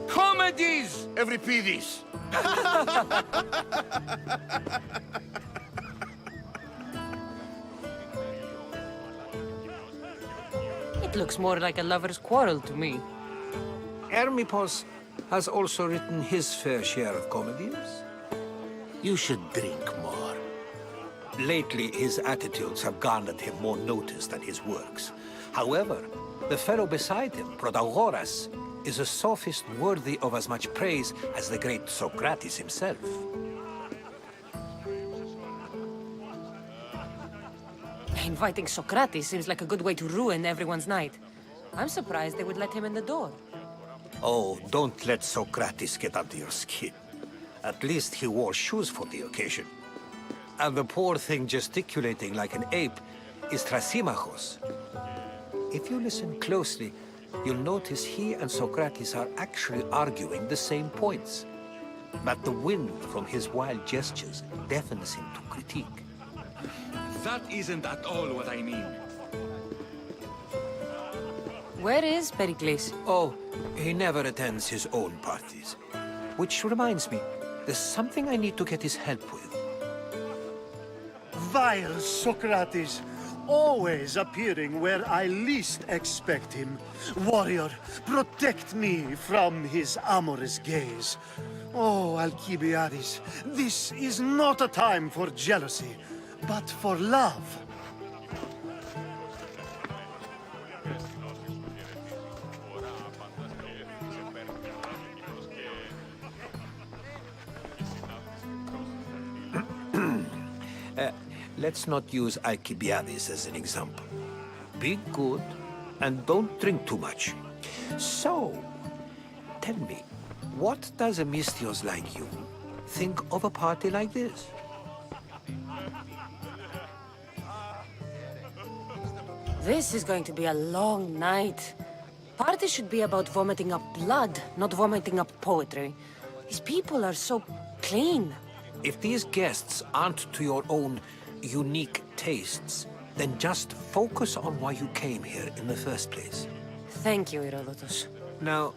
Comedies, Euripides! It looks more like a lover's quarrel to me. Hermippos has also written his fair share of comedies. You should drink more. Lately, his attitudes have garnered him more notice than his works. However, the fellow beside him, Protagoras, is a sophist worthy of as much praise as the great Socrates himself. Inviting Socrates seems like a good way to ruin everyone's night. I'm surprised they would let him in the door. Oh, don't let Socrates get under your skin. At least he wore shoes for the occasion. And the poor thing gesticulating like an ape is Thrasymachos. If you listen closely, you'll notice he and Socrates are actually arguing the same points. But the wind from his wild gestures deafens him to critique. That isn't at all what I mean. Where is Pericles? Oh, he never attends his own parties. Which reminds me, there's something I need to get his help with. Vile Socrates, always appearing where I least expect him. Warrior, protect me from his amorous gaze. Oh, Alcibiades, this is not a time for jealousy, but for love. Let's not use Alcibiades as an example. Be good, and don't drink too much. So, tell me, what does a Misthios like you think of a party like this? This is going to be a long night. Party should be about vomiting up blood, not vomiting up poetry. These people are so clean. If these guests aren't to your own unique tastes, then just focus on why you came here in the first place. Thank you, Herodotus. Now,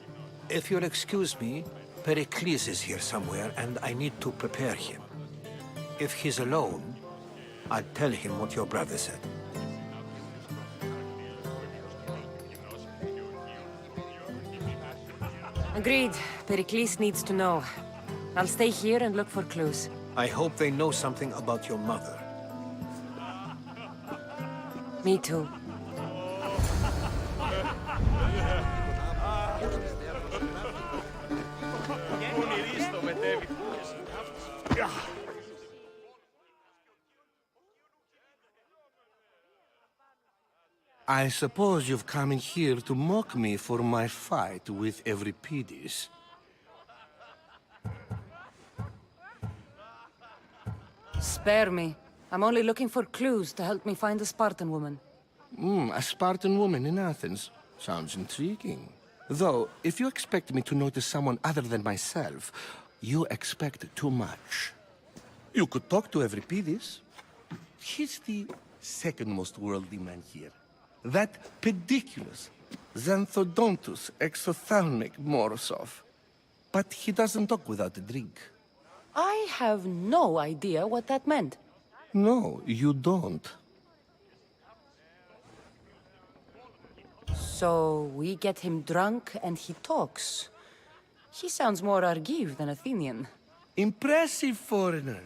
if you'll excuse me, Pericles is here somewhere, and I need to prepare him. If he's alone, I'll tell him what your brother said. Agreed. Pericles needs to know. I'll stay here and look for clues. I hope they know something about your mother. Me too. I suppose you've come in here to mock me for my fight with Euripides. Spare me. I'm only looking for clues to help me find a Spartan woman. A Spartan woman in Athens. Sounds intriguing. Though, if you expect me to notice someone other than myself, you expect too much. You could talk to Euripides. He's the second most worldly man here. That pediculous Xanthodontus exophthalmic Morosov. But he doesn't talk without a drink. I have no idea what that meant. No, you don't. So we get him drunk and he talks. He sounds more Argive than Athenian. Impressive, foreigner.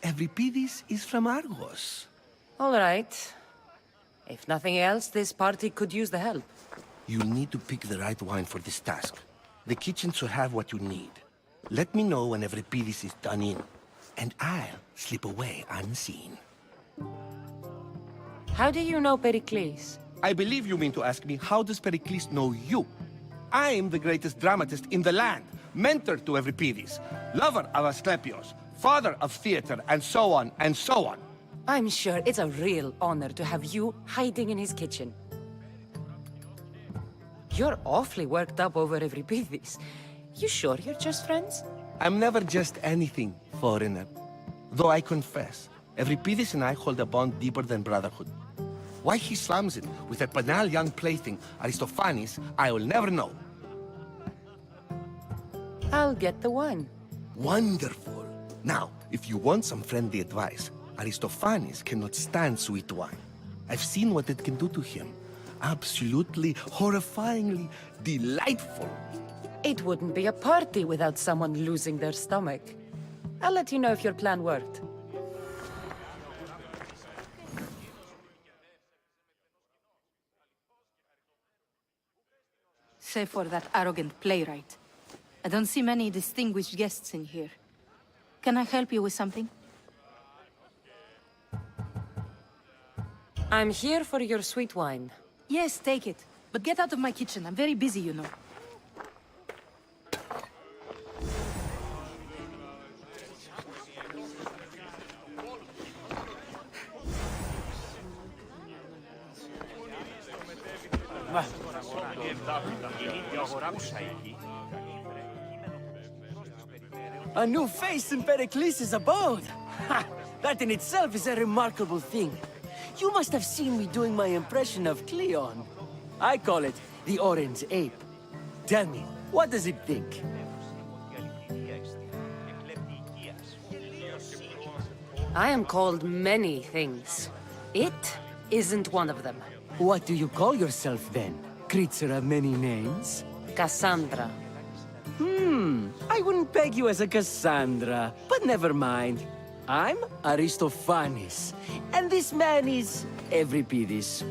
Euripides is from Argos. All right. If nothing else, this party could use the help. You need to pick the right wine for this task. The kitchen should have what you need. Let me know when Euripides is done in, and I'll slip away unseen. How do you know Pericles? I believe you mean to ask me, how does Pericles know you? I'm the greatest dramatist in the land, mentor to Euripides, lover of Asclepios, father of theater, and so on, and so on. I'm sure it's a real honor to have you hiding in his kitchen. You're awfully worked up over Euripides. You sure you're just friends? I'm never just anything, foreigner. Though I confess, Euripides and I hold a bond deeper than brotherhood. Why he slams it with a banal young plaything, Aristophanes, I will never know. I'll get the wine. Wonderful. Now, if you want some friendly advice, Aristophanes cannot stand sweet wine. I've seen what it can do to him. Absolutely, horrifyingly delightful. It wouldn't be a party without someone losing their stomach. I'll let you know if your plan worked. Save for that arrogant playwright. I don't see many distinguished guests in here. Can I help you with something? I'm here for your sweet wine. Yes, take it. But get out of my kitchen. I'm very busy, you know. A new face in Pericles' abode! Ha! That in itself is a remarkable thing. You must have seen me doing my impression of Cleon. I call it the Orange Ape. Tell me, what does it think? I am called many things. It isn't one of them. What do you call yourself then? Creature of many names? Cassandra. I wouldn't peg you as a Cassandra, but never mind. I'm Aristophanes, and this man is Euripides.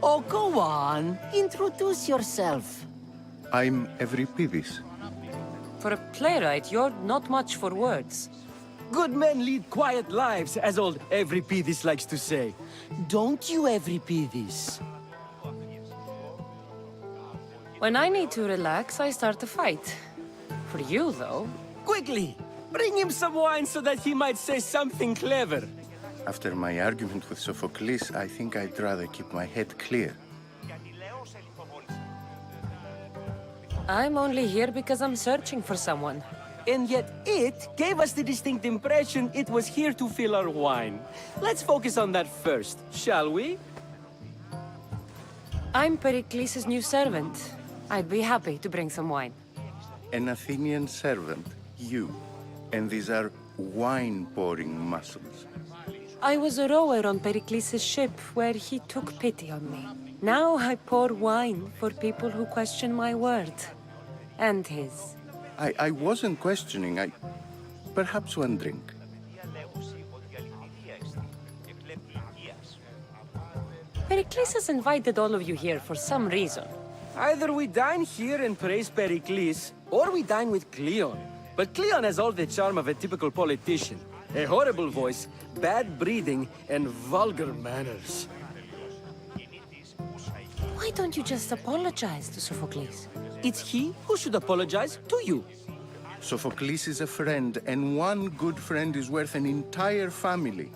Oh, go on. Introduce yourself. I'm Euripides. For a playwright, you're not much for words. Good men lead quiet lives, as old Euripides likes to say. Don't you, Euripides? When I need to relax, I start a fight. For you, though... Quickly! Bring him some wine so that he might say something clever. After my argument with Sophocles, I think I'd rather keep my head clear. I'm only here because I'm searching for someone. And yet it gave us the distinct impression it was here to fill our wine. Let's focus on that first, shall we? I'm Pericles' new servant. I'd be happy to bring some wine. An Athenian servant, you. And these are wine-pouring muscles. I was a rower on Pericles' ship where he took pity on me. Now I pour wine for people who question my word. And his. I wasn't questioning. Perhaps one drink. Pericles has invited all of you here for some reason. Either we dine here and praise Pericles, or we dine with Cleon. But Cleon has all the charm of a typical politician. A horrible voice, bad breeding, and vulgar manners. Why don't you just apologize to Sophocles? It's he who should apologize to you. Sophocles is a friend, and one good friend is worth an entire family.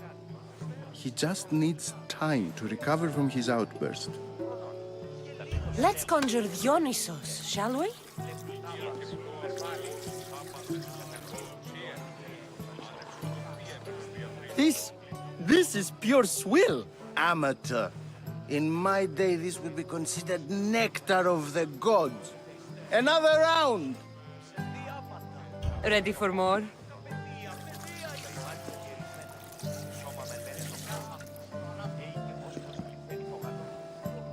He just needs time to recover from his outburst. Let's conjure Dionysos, shall we? This is pure swill. Amateur. In my day, this would be considered nectar of the gods. Another round! Ready for more?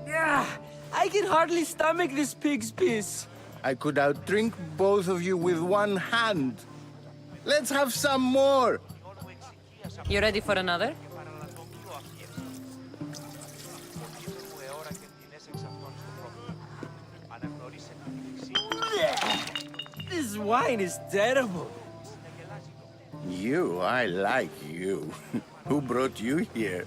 Yeah, I can hardly stomach this pig's piss. I could outdrink both of you with one hand. Let's have some more! You ready for another? This wine is terrible. I like you. Who brought you here?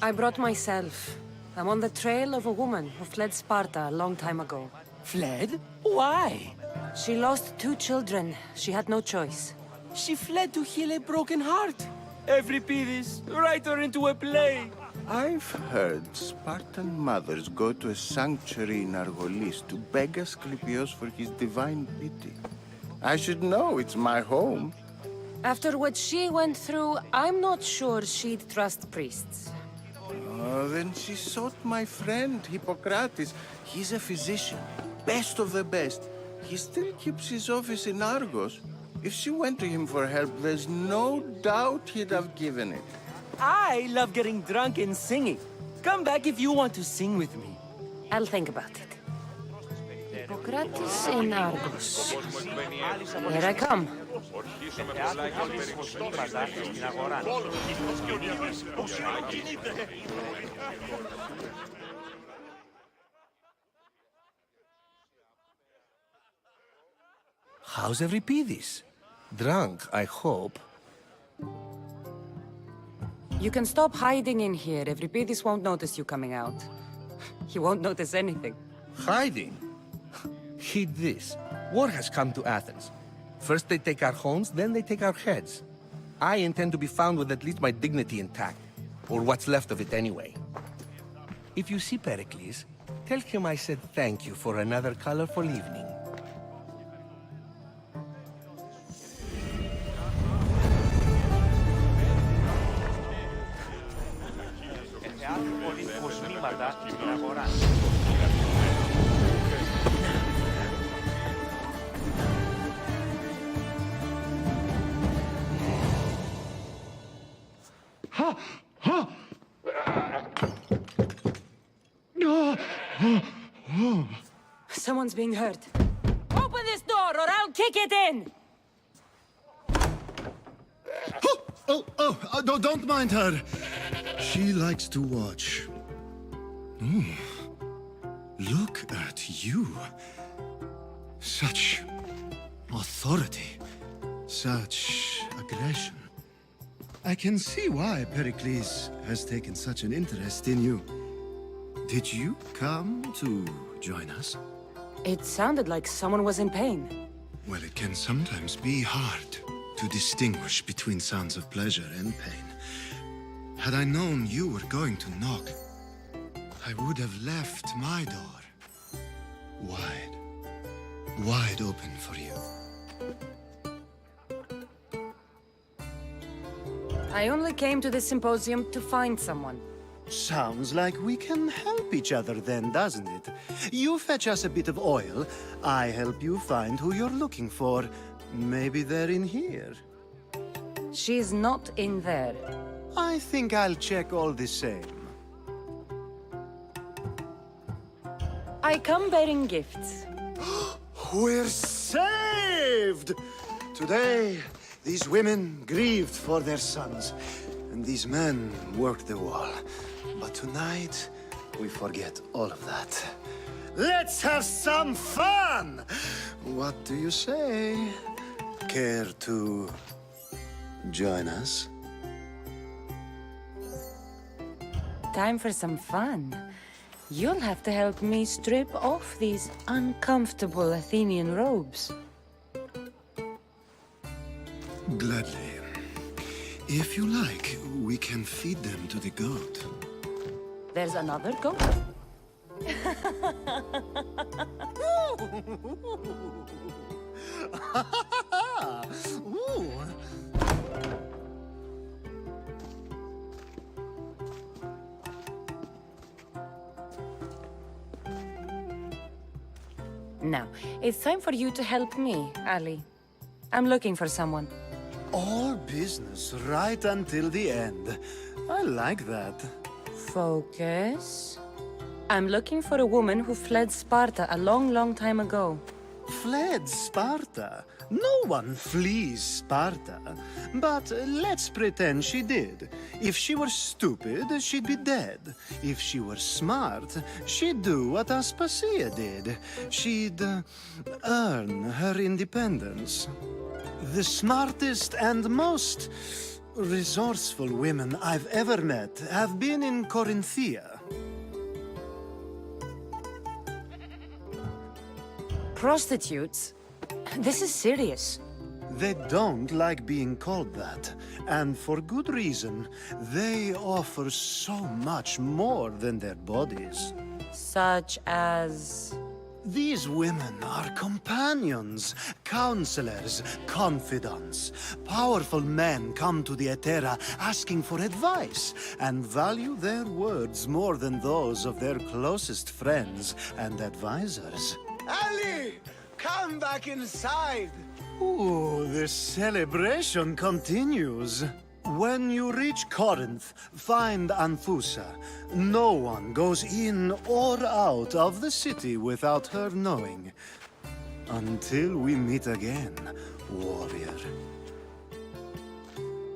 I brought myself. I'm on the trail of a woman who fled Sparta a long time ago. Fled? Why? She lost 2 children. She had no choice. She fled to heal a broken heart. Euripides, write her into a play. I've heard Spartan mothers go to a sanctuary in Argolis to beg Asclepios for his divine pity. I should know, it's my home. After what she went through, I'm not sure she'd trust priests. Oh, then she sought my friend, Hippocrates. He's a physician, best of the best. He still keeps his office in Argos. If she went to him for help, there's no doubt he'd have given it. I love getting drunk and singing. Come back if you want to sing with me. I'll think about it. Hippocrates in Argos. Here I come. How's Euripides? Drunk, I hope. You can stop hiding in here. Euripides won't notice you coming out. He won't notice anything. Hiding? Heed this. War has come to Athens. First they take our homes, then they take our heads. I intend to be found with at least my dignity intact. Or what's left of it anyway. If you see Pericles, tell him I said thank you for another colorful evening. Someone's being hurt. Open this door or I'll kick it in! Don't mind her. She likes to watch. Look at you. Such authority. Such aggression. I can see why Pericles has taken such an interest in you. Did you come to join us? It sounded like someone was in pain. Well, it can sometimes be hard to distinguish between sounds of pleasure and pain. Had I known you were going to knock, I would have left my door wide open for you. I only came to the symposium to find someone. Sounds like we can help each other then, doesn't it? You fetch us a bit of oil, I help you find who you're looking for. Maybe they're in here. She's not in there. I think I'll check all the same. I come bearing gifts. We're saved! Today, these women grieved for their sons, and these men worked the wall. But tonight, we forget all of that. Let's have some fun! What do you say? Care to join us? Time for some fun. You'll have to help me strip off these uncomfortable Athenian robes. Gladly. If you like, we can feed them to the goat. There's another goat? Now, it's time for you to help me, Ali. I'm looking for someone. All business right until the end. I like that. Focus. I'm looking for a woman who fled Sparta a long, long time ago. Fled Sparta? No one flees Sparta. But let's pretend she did. If she were stupid, she'd be dead. If she were smart, she'd do what Aspasia did. She'd earn her independence. The smartest and most resourceful women I've ever met have been in Corinthia. Prostitutes? This is serious. They don't like being called that, and for good reason. They offer so much more than their bodies. Such as... These women are companions, counselors, confidants. Powerful men come to the Etera asking for advice, and value their words more than those of their closest friends and advisors. Ali! Come back inside! Ooh, the celebration continues. When you reach Corinth, find Anfusa. No one goes in or out of the city without her knowing. Until we meet again, warrior.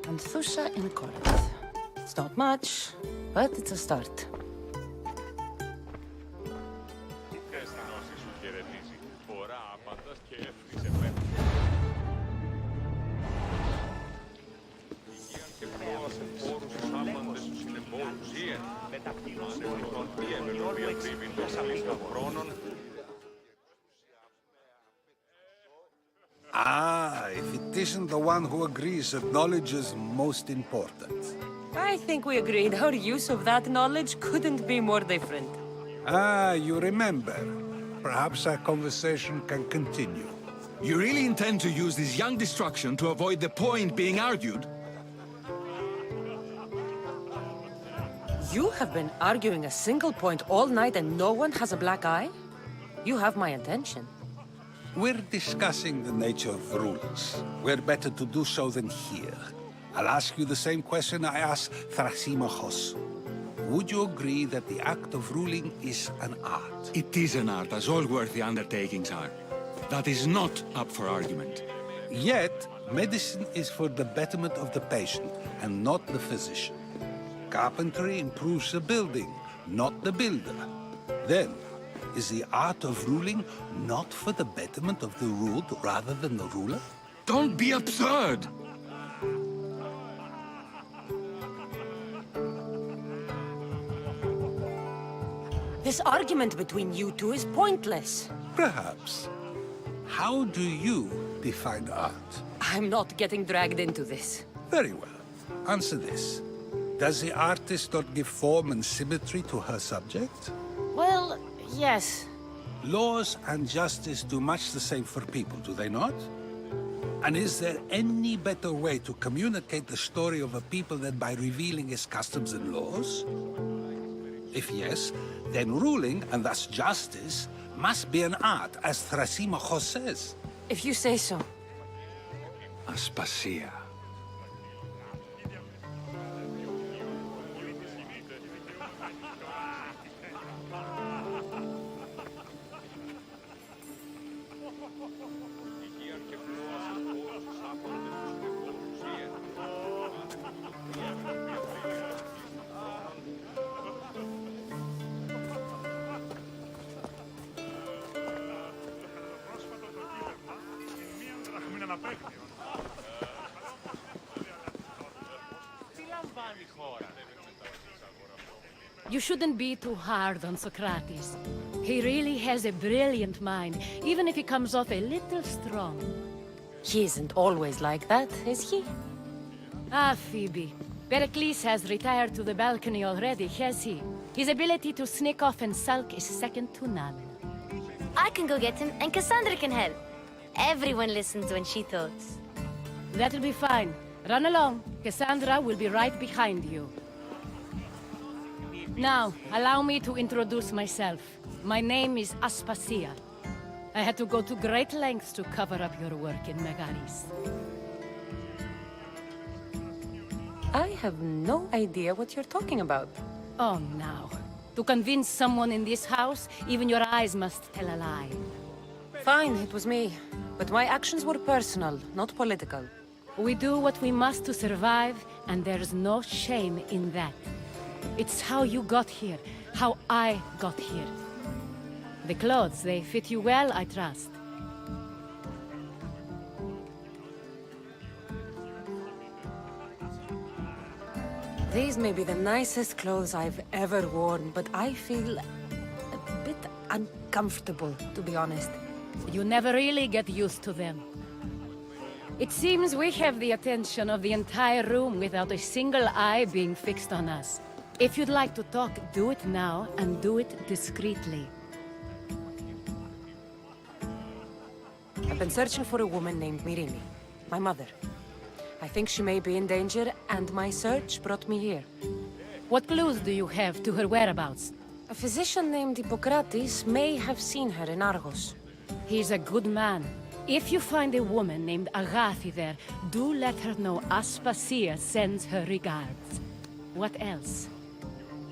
Anfusa in Corinth. It's not much, but it's a start. Ah, if it isn't the one who agrees that knowledge is most important. I think we agreed our use of that knowledge couldn't be more different. Ah, you remember. Perhaps our conversation can continue. You really intend to use this young destruction to avoid the point being argued? You have been arguing a single point all night and no one has a black eye? You have my attention. We're discussing the nature of rulers. Where better to do so than here? I'll ask you the same question I asked Thrasimachos. Would you agree that the act of ruling is an art? It is an art, as all worthy undertakings are. That is not up for argument. Yet, medicine is for the betterment of the patient and not the physician. Carpentry improves the building, not the builder. Then, is the art of ruling not for the betterment of the ruled rather than the ruler? Don't be absurd! This argument between you two is pointless. Perhaps. How do you define art? I'm not getting dragged into this. Very well. Answer this. Does the artist not give form and symmetry to her subject? Well, yes. Laws and justice do much the same for people, do they not? And is there any better way to communicate the story of a people than by revealing its customs and laws? If yes, then ruling, and thus justice, must be an art, as Thrasimachos says. If you say so. Aspasia. You shouldn't be too hard on Socrates. He really has a brilliant mind, even if he comes off a little strong. He isn't always like that, is he? Ah, Phoebe. Pericles has retired to the balcony already, has he? His ability to sneak off and sulk is second to none. I can go get him, and Cassandra can help. Everyone listens when she talks. That'll be fine. Run along. Cassandra will be right behind you. Now, allow me to introduce myself. My name is Aspasia. I had to go to great lengths to cover up your work in Megaris. I have no idea what you're talking about. Oh, now. To convince someone in this house, even your eyes must tell a lie. Fine, it was me. But my actions were personal, not political. We do what we must to survive, and there's no shame in that. It's how you got here, how I got here. The clothes, they fit you well, I trust. These may be the nicest clothes I've ever worn, but I feel a bit uncomfortable, to be honest. You never really get used to them. It seems we have the attention of the entire room without a single eye being fixed on us. If you'd like to talk, do it now, and do it discreetly. I've been searching for a woman named Mirini, my mother. I think she may be in danger, and my search brought me here. What clues do you have to her whereabouts? A physician named Hippocrates may have seen her in Argos. He's a good man. If you find a woman named Agathi there, do let her know Aspasia sends her regards. What else?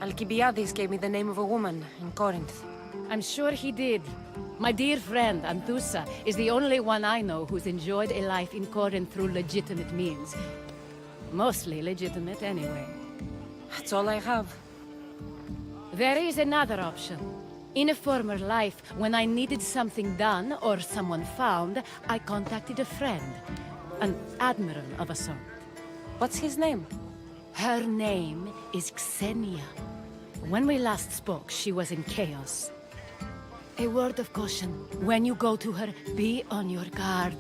Alcibiades gave me the name of a woman in Corinth. I'm sure he did. My dear friend, Anthusa, is the only one I know who's enjoyed a life in Corinth through legitimate means. Mostly legitimate, anyway. That's all I have. There is another option. In a former life, when I needed something done or someone found, I contacted a friend. An admiral of a sort. What's his name? Her name is Xenia. When we last spoke, she was in chaos. A word of caution. When you go to her, be on your guard.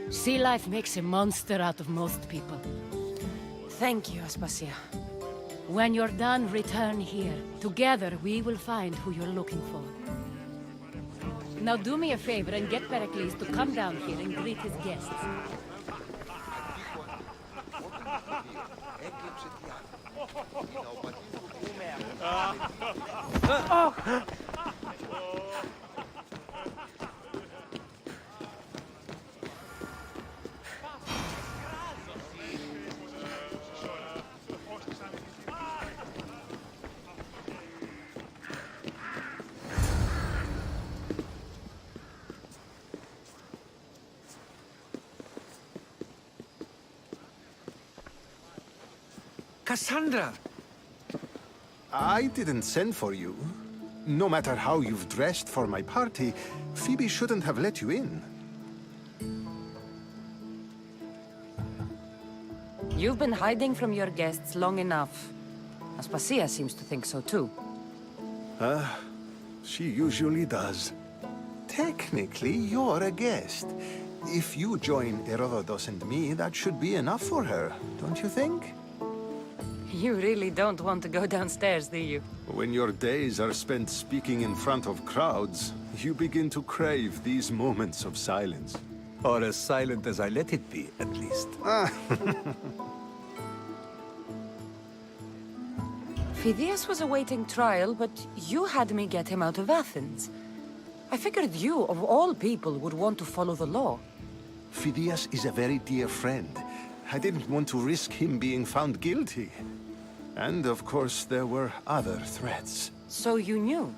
Sea life makes a monster out of most people. Thank you, Aspasia. When you're done, return here. Together, we will find who you're looking for. Now do me a favor and get Pericles to come down here and greet his guests. Cassandra! I didn't send for you. No matter how you've dressed for my party, Phoebe shouldn't have let you in. You've been hiding from your guests long enough. Aspasia seems to think so too. She usually does. Technically, you're a guest. If you join Herodotus and me, that should be enough for her, don't you think? You really don't want to go downstairs, do you? When your days are spent speaking in front of crowds, you begin to crave these moments of silence. Or as silent as I let it be, at least. Phidias was awaiting trial, but you had me get him out of Athens. I figured you, of all people, would want to follow the law. Phidias is a very dear friend. I didn't want to risk him being found guilty. And of course, there were other threats. So you knew?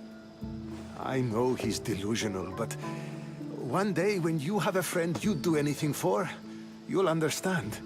I know he's delusional, but one day when you have a friend you'd do anything for, you'll understand.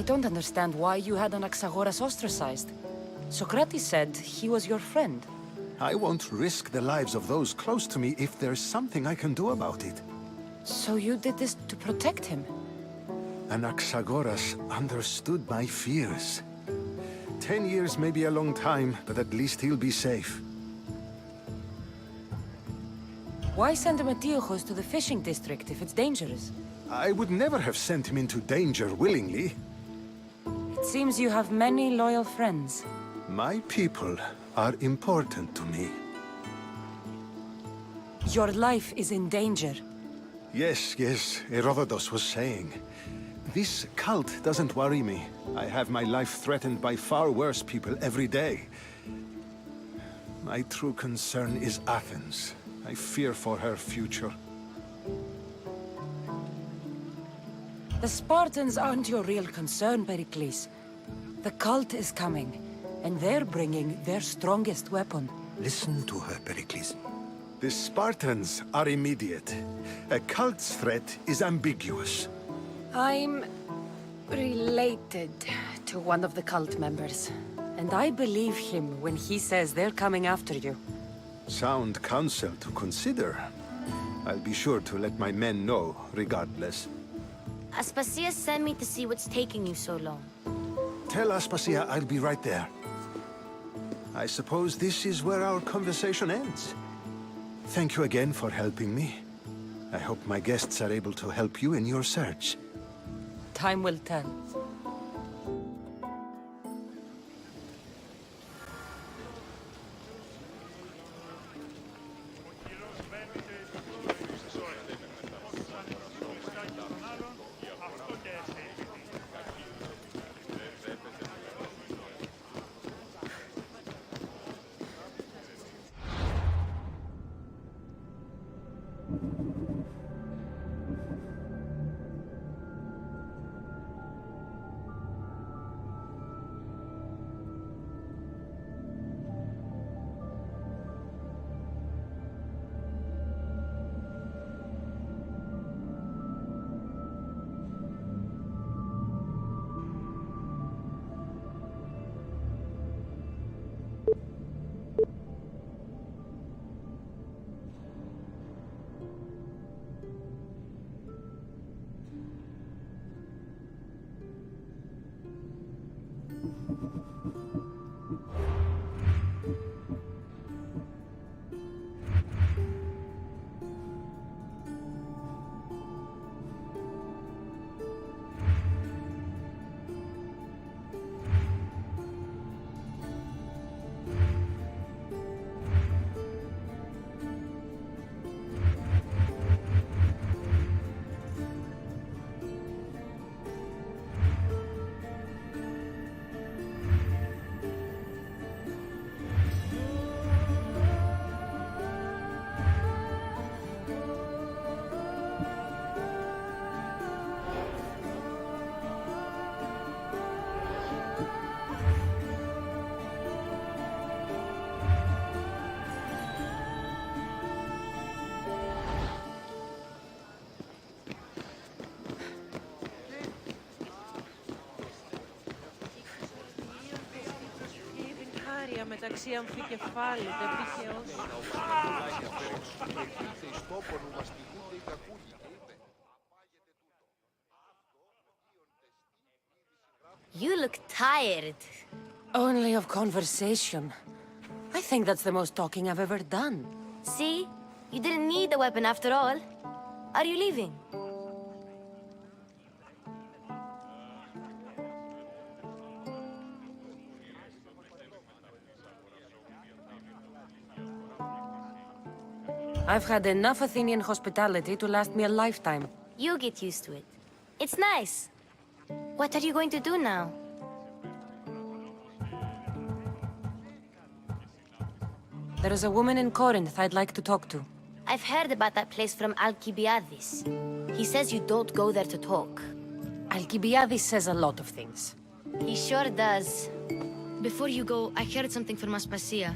don't understand why you had Anaxagoras ostracized. Socrates said he was your friend. I won't risk the lives of those close to me if there's something I can do about it. So you did this to protect him? Anaxagoras understood my fears. 10 years may be a long time, but at least he'll be safe. Why send Metiochos to the fishing district if it's dangerous? I would never have sent him into danger willingly. It seems you have many loyal friends. My people are important to me. Your life is in danger. Yes, Herodotus was saying. This cult doesn't worry me. I have my life threatened by far worse people every day. My true concern is Athens. I fear for her future. The Spartans aren't your real concern, Pericles. The cult is coming, and they're bringing their strongest weapon. Listen to her, Pericles. The Spartans are immediate. A cult's threat is ambiguous. I'm related to one of the cult members, and I believe him when he says they're coming after you. Sound counsel to consider. I'll be sure to let my men know, regardless. Aspasia sent me to see what's taking you so long. Tell Aspasia I'll be right there. I suppose this is where our conversation ends. Thank you again for helping me. I hope my guests are able to help you in your search. Time will tell. Μεταξύ αμφικεφάλου, τεπίχεως. You look tired. Only of conversation. I think that's the most talking I've ever done. See? You didn't need the weapon after all. Are you leaving? I've had enough Athenian hospitality to last me a lifetime. You get used to it. It's nice. What are you going to do now? There is a woman in Corinth I'd like to talk to. I've heard about that place from Alcibiades. He says you don't go there to talk. Alcibiades says a lot of things. He sure does. Before you go, I heard something from Aspasia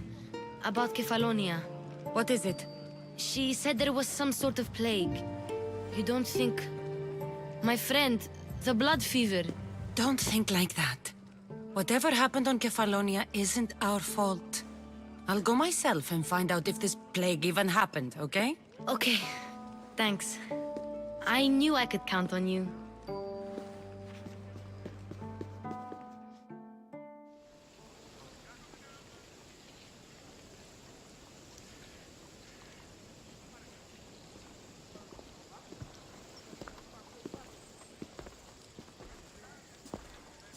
about Kefalonia. What is it? She said there was some sort of plague. You don't think... My friend, the blood fever. Don't think like that. Whatever happened on Kefalonia isn't our fault. I'll go myself and find out if this plague even happened, okay? Okay. Thanks. I knew I could count on you.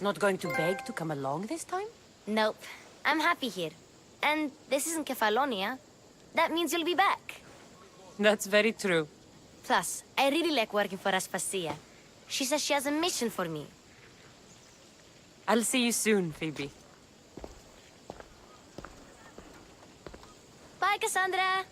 Not going to beg to come along this time? Nope. I'm happy here. And this isn't Kefalonia. That means you'll be back. That's very true. Plus, I really like working for Aspasia. She says she has a mission for me. I'll see you soon, Phoebe. Bye, Cassandra!